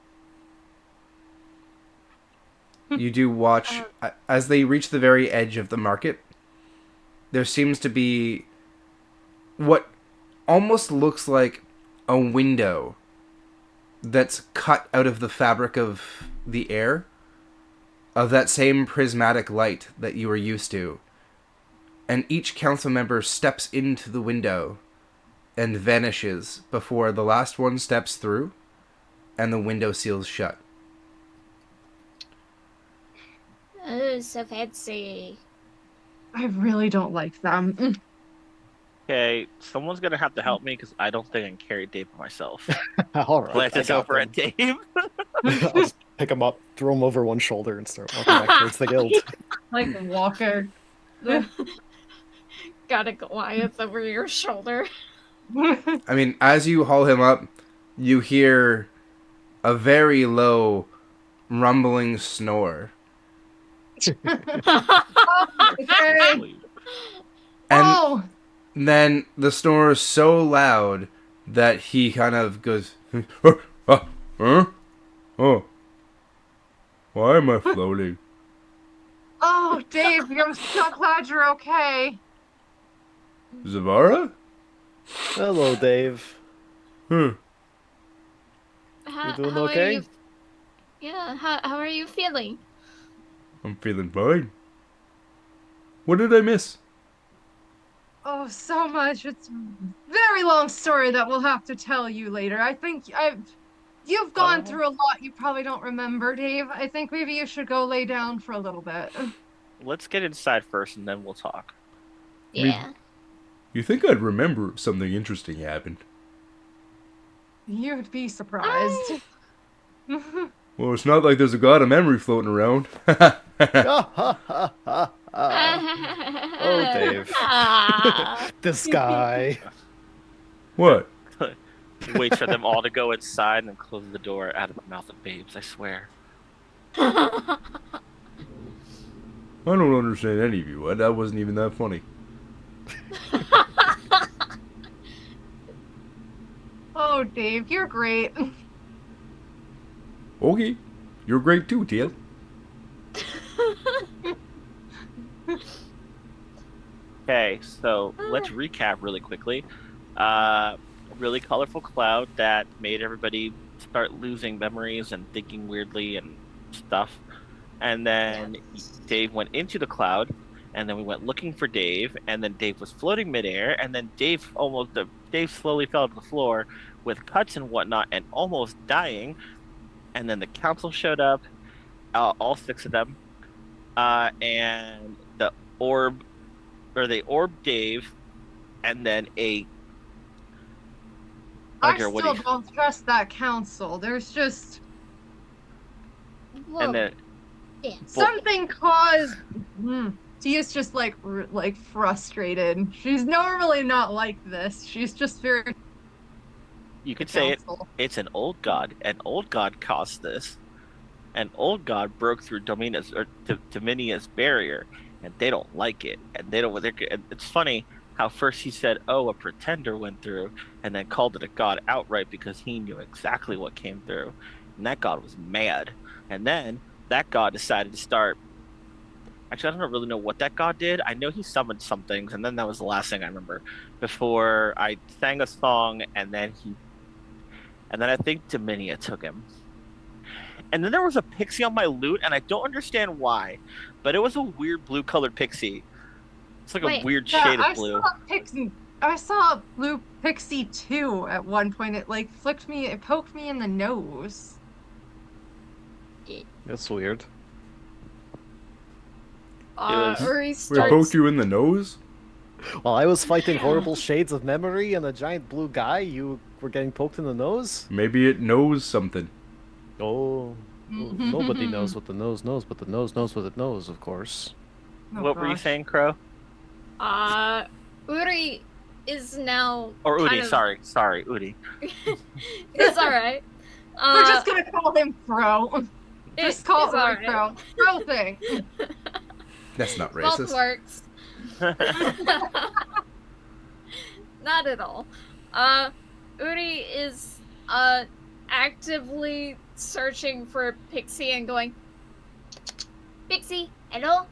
You do watch as they reach the very edge of the market. There seems to be what almost looks like a window that's cut out of the fabric of the air, of that same prismatic light that you were used to. And each council member steps into the window and vanishes before the last one steps through and the window seals shut. Oh, so fancy. I really don't like them. Okay, someone's gonna have to help me because I don't think I can carry Dave by myself. All right. Glance this over at Dave. I'll just pick him up, throw him over one shoulder, and start walking back towards the guild. Like Walker. Got a Goliath over your shoulder. I mean, as you haul him up, you hear a very low, rumbling snore. Okay. And Oh! then the snore is so loud that he kind of goes, Oh, why am I floating? Oh, Dave, I'm so glad you're okay. Zavara? Hello, Dave. Hmm. How, doing how okay? Are you... Yeah, how are you feeling? I'm feeling fine. What did I miss? Oh, so much. It's a very long story that we'll have to tell you later. I think you've gone through a lot you probably don't remember, Dave. I think maybe you should go lay down for a little bit. Let's get inside first and then we'll talk. Yeah. You think I'd remember if something interesting happened? You'd be surprised. Well, it's not like there's a god of memory floating around. Oh, Dave. This guy. What? Wait for them all to go inside and then close the door out of the mouth of babes, I swear. I don't understand any of you. That wasn't even that funny. Oh, Dave, you're great. Okay. You're great too, Tia. Okay, so let's recap really quickly. A really colorful cloud that made everybody start losing memories and thinking weirdly and stuff. And then Dave went into the cloud, and then we went looking for Dave, and then Dave was floating midair, and then Dave slowly fell to the floor with cuts and whatnot and almost dying. And then the council showed up, all 6 of them, and they orbed Dave, and then I still don't trust that council. There's just Whoa. and then Yeah. something caused. Tia's just like frustrated. She's normally not like this. She's just very. you could say council. it's an old god. An old god caused this. An old god broke through Dominia's barrier, and they don't like it. And they don't. It's funny how first he said, "Oh, a pretender went through," and then called it a god outright because he knew exactly what came through, and that god was mad. And then that god decided to start. Actually, I don't really know what that god did. I know he summoned some things, and then that was the last thing I remember. Before I sang a song, and then I think Dominia took him. And then there was a pixie on my loot, and I don't understand why, but it was a weird blue-colored pixie. It's like a weird shade of blue. I saw a blue pixie too at one point. It poked me in the nose. That's weird. was- Uri We starts. poked you in the nose? While I was fighting horrible shades of memory and a giant blue guy, you were getting poked in the nose? Maybe it knows something. Oh. Well, nobody knows what the nose knows, but the nose knows what it knows, of course. Oh, What were you gosh. saying, Crow? Uri is now. Or kind Udi? of- Sorry, Udi. It's alright. We're just gonna call him Crow. Just call it's him alright. Crow. Crow thing. That's not Both racist. works. Not at all. Uri is actively searching for Pixie and going, Pixie, hello?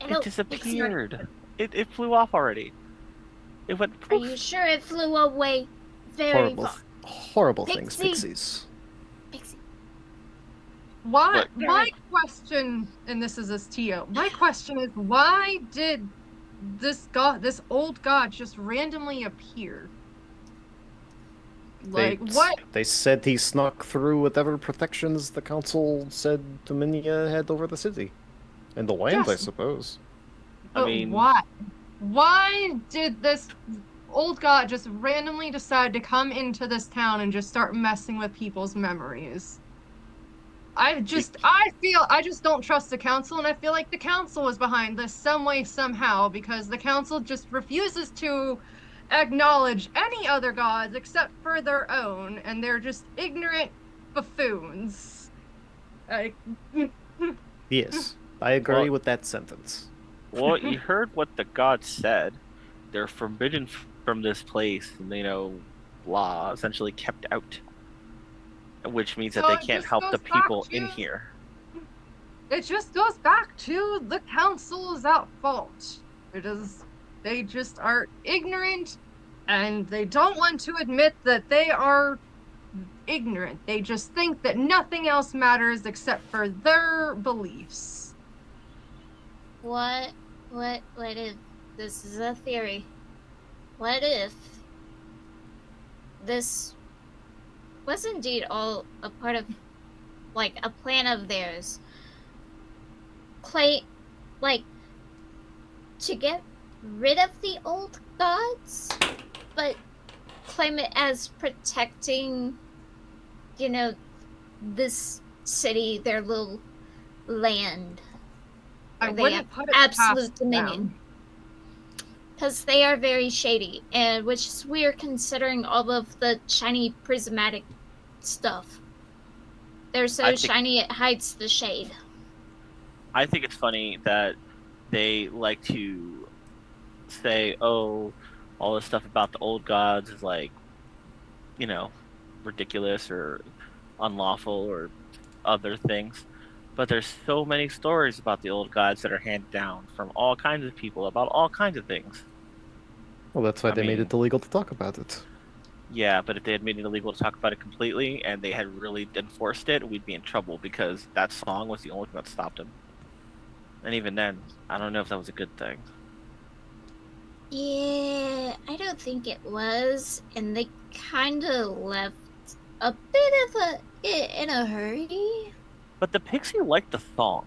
Hello, It Pixie, disappeared. It flew off already. It went Are poof. you sure it flew away very Horrible, far? horrible things, Pixie. pixies. Pixie. Why? What? My question, and this is as Tio. My question is, why did this old god, just randomly appear? Like what? They said he snuck through whatever protections the council said Dominia had over the city. And the land, I Yes. suppose. I But mean- why? Why did this old god just randomly decide to come into this town and just start messing with people's memories? I just don't trust the council, and I feel like the council is behind this some way, somehow, because the council just refuses to acknowledge any other gods except for their own, and they're just ignorant buffoons. Like, Yes, I agree Well- with that sentence. Well, you heard what the gods said. They're forbidden from this place, and blah, essentially kept out. Which means that So they it can't just help the goes back people in to- here. it just goes back to the council's at fault. They just are ignorant, and they don't want to admit that they are ignorant. They just think that nothing else matters except for their beliefs. What if, this is a theory, what if this was indeed all a part of, like, a plan of theirs? To get rid of the old gods, but claim it as protecting, this city, their little land. I They wouldn't have put it absolute past dominion. them. Because they are very shady, and which is weird considering all of the shiny prismatic stuff. They're so I think- shiny it hides the shade. I think it's funny that they like to say, "Oh, all this stuff about the old gods is ridiculous or unlawful or other things." But there's so many stories about the old gods that are handed down from all kinds of people about all kinds of things. Well, that's why I they made mean- it illegal to talk about it. Yeah, but if they had made it illegal to talk about it completely and they had really enforced it, we'd be in trouble because that song was the only thing that stopped them. And even then, I don't know if that was a good thing. Yeah, I don't think it was, and they kind of left a bit of in a hurry. But the Pixie liked the song.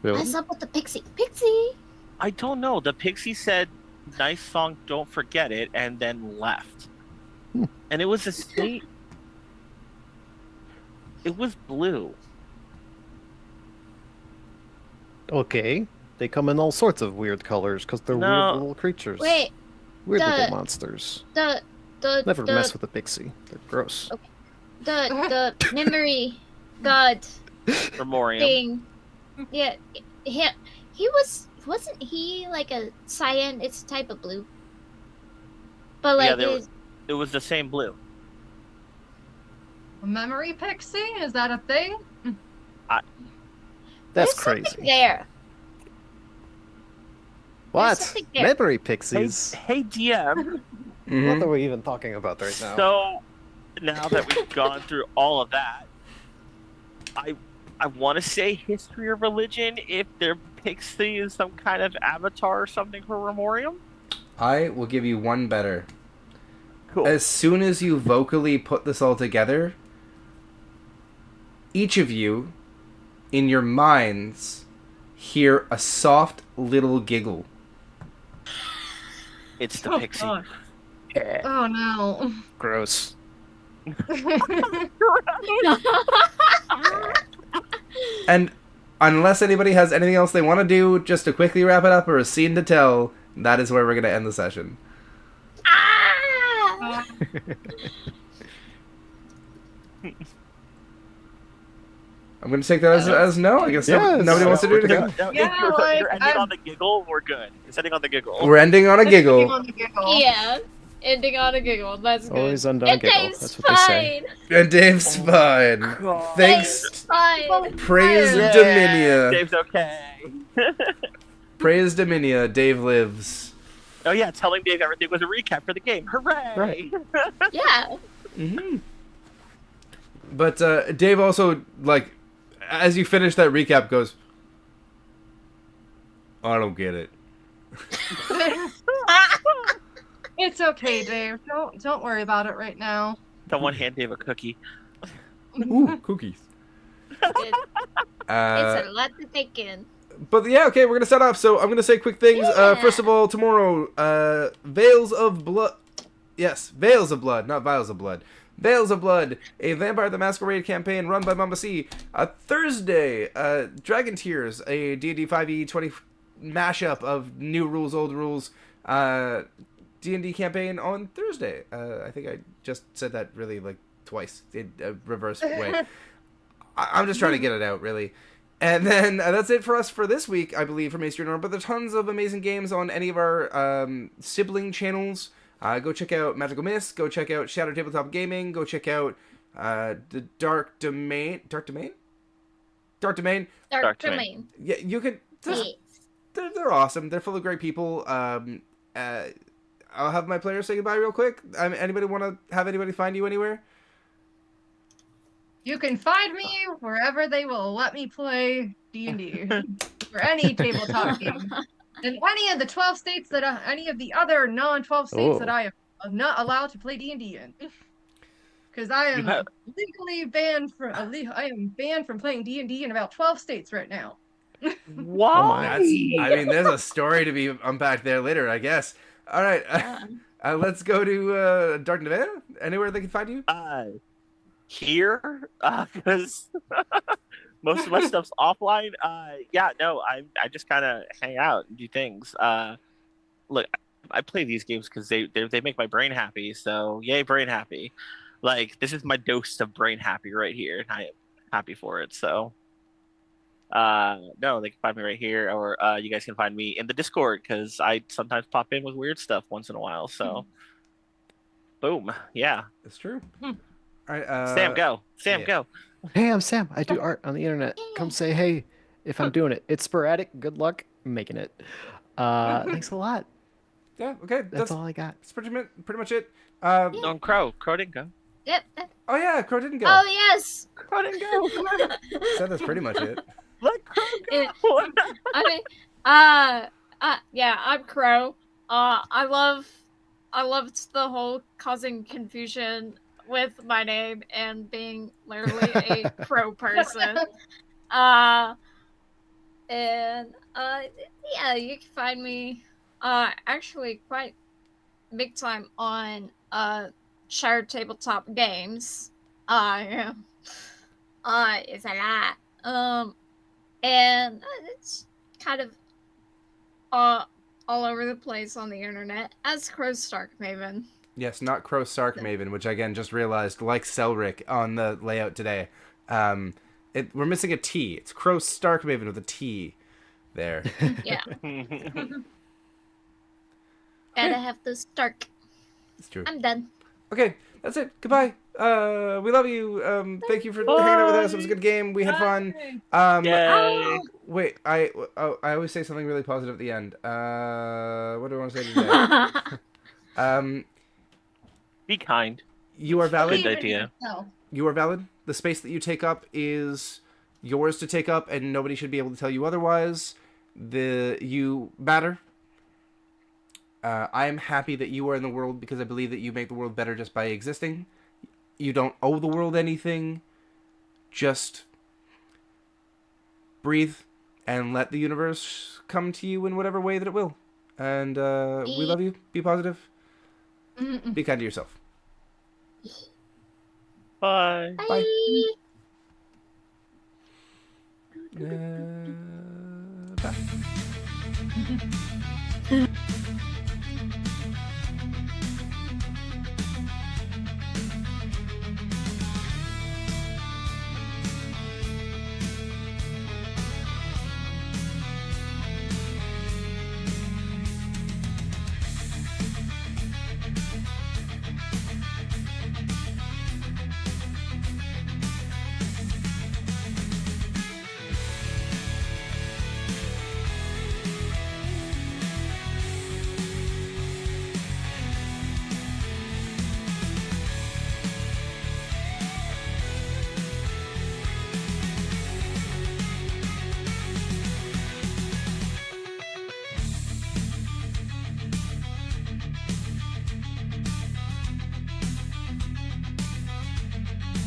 Really? What's up with the Pixie? Pixie! I don't know. The Pixie said, "Nice song, don't forget it," and then left. And it was a state. It was blue. Okay. They come in all sorts of weird colors because they're No. weird little creatures. Weird little the- monsters. the Never the, mess with a pixie. They're gross. the memory god Memoriam. thing. Yeah, wasn't he like a cyan? It's a type of blue. But like, Yeah, they were- It was the same blue. A memory pixie? Is that a thing? That's there's something crazy. there. What? something there. Memory Hey, pixies? hey DM. What are we even talking about right now? So now that we've gone through all of that, I want to say history or religion if their Pixie is some kind of avatar or something for Memoriam. I will give you one better. Cool. As soon as you vocally put this all together, each of you, in your minds, hear a soft little giggle. It's the Oh, pixie. God. Oh no. Gross. And unless anybody has anything else they want to do, just to quickly wrap it up or a scene to tell, that is where we're going to end the session. Ah! I'm going to take that as no. I guess nobody wants to do it again. No, Yeah, if you're like, ending on the giggle, we're good. It's ending on the giggle. We're ending on a giggle. On the giggle. Yeah, ending on a giggle. That's good. Always undone And giggle. Dave's That's what they say. fine. And Dave's fine. God. Thanks. Dave's fine. Praise Yeah, Dominia. Dave's okay. Praise Dominia. Dave lives. Oh yeah, telling Dave everything was a recap for the game. Hooray! Right. Yeah. Mm-hmm. But Dave also, like, as you finish that recap, goes, I don't get it. It's okay, Dave. Don't worry about it right now. Someone hand Dave a cookie. Ooh, cookies. It's Uh, a lot to take in. but yeah, okay, we're gonna start off. So I'm gonna say quick things. Yeah. First of all, tomorrow, Veils of Blood. Yes, Veils of Blood, not Vials of Blood. Veils of Blood, a Vampire the Masquerade campaign run by Mama C. Thursday, Dragon Tears, a D&D 5e20 mashup of new rules, old rules, D&D campaign on Thursday. I think I just said that really like twice in a reverse way. I'm just trying to get it out, really. And then that's it for us for this week, I believe, for Maestro Norm. But there's tons of amazing games on any of our sibling channels. Go check out Magical Mist. Go check out Shadow Tabletop Gaming. Go check out the Dark Domain. Dark Domain? Dark Domain. Dark Domain. Domain. Yeah, you can. Yes. They're awesome. They're full of great people. I'll have my players say goodbye real quick. Anybody want to have anybody find you anywhere? You can find me wherever they will let me play D&D or any tabletop game. In any of the 12 states any of the other non-12 states that I am not allowed to play D&D in. Because I am legally banned from I am banned from playing D&D in about 12 states right now. Why? There's a story to be unpacked there later, I guess. All right, let's go to Dark Nevada. Anywhere they can find you? Here, because most of my stuff's offline. I just kind of hang out and do things. Look, I play these games because they make my brain happy. So yay, brain happy. Like, this is my dose of brain happy right here, and I am happy for it. So, no, they can find me right here, or you guys can find me in the Discord because I sometimes pop in with weird stuff once in a while. So, boom, yeah. It's true. All right, Sam, go. Sam, yeah. go. Hey, I'm Sam. I do art on the internet. Come say hey if I'm doing it. It's sporadic. Good luck making it. Thanks a lot. Yeah, okay. That's all I got. That's pretty much it. On Crow. Crow didn't go. Yep. Oh yeah, Crow didn't go. Oh yes. Crow didn't go. So that's pretty much it. Let Crow go. I mean, yeah, I'm Crow. I loved the whole causing confusion with my name and being literally a crow person. Yeah, you can find me actually quite big time on shared tabletop games. Yeah. It's a lot. And it's kind of all over the place on the internet as Crow Stark Maven. Yes, not Crow Sark Maven, which I again just realized, like Selric on the layout today. We're missing a T. It's Crow Stark Maven with a T there. Yeah. Gotta have the Stark. It's true. I'm done. Okay, that's it. Goodbye. We love you. Thank you for hanging out with us. It was a good game. We had fun. Yay. Wait, I always say something really positive at the end. What do I want to say today? Be kind. You are valid. Good idea. You are valid. The space that you take up is yours to take up, and nobody should be able to tell you otherwise. You matter. I am happy that you are in the world because I believe that you make the world better just by existing. You don't owe the world anything. Just breathe, and let the universe come to you in whatever way that it will. And we love you. Be positive. Be kind to yourself. Bye. Bye. Bye.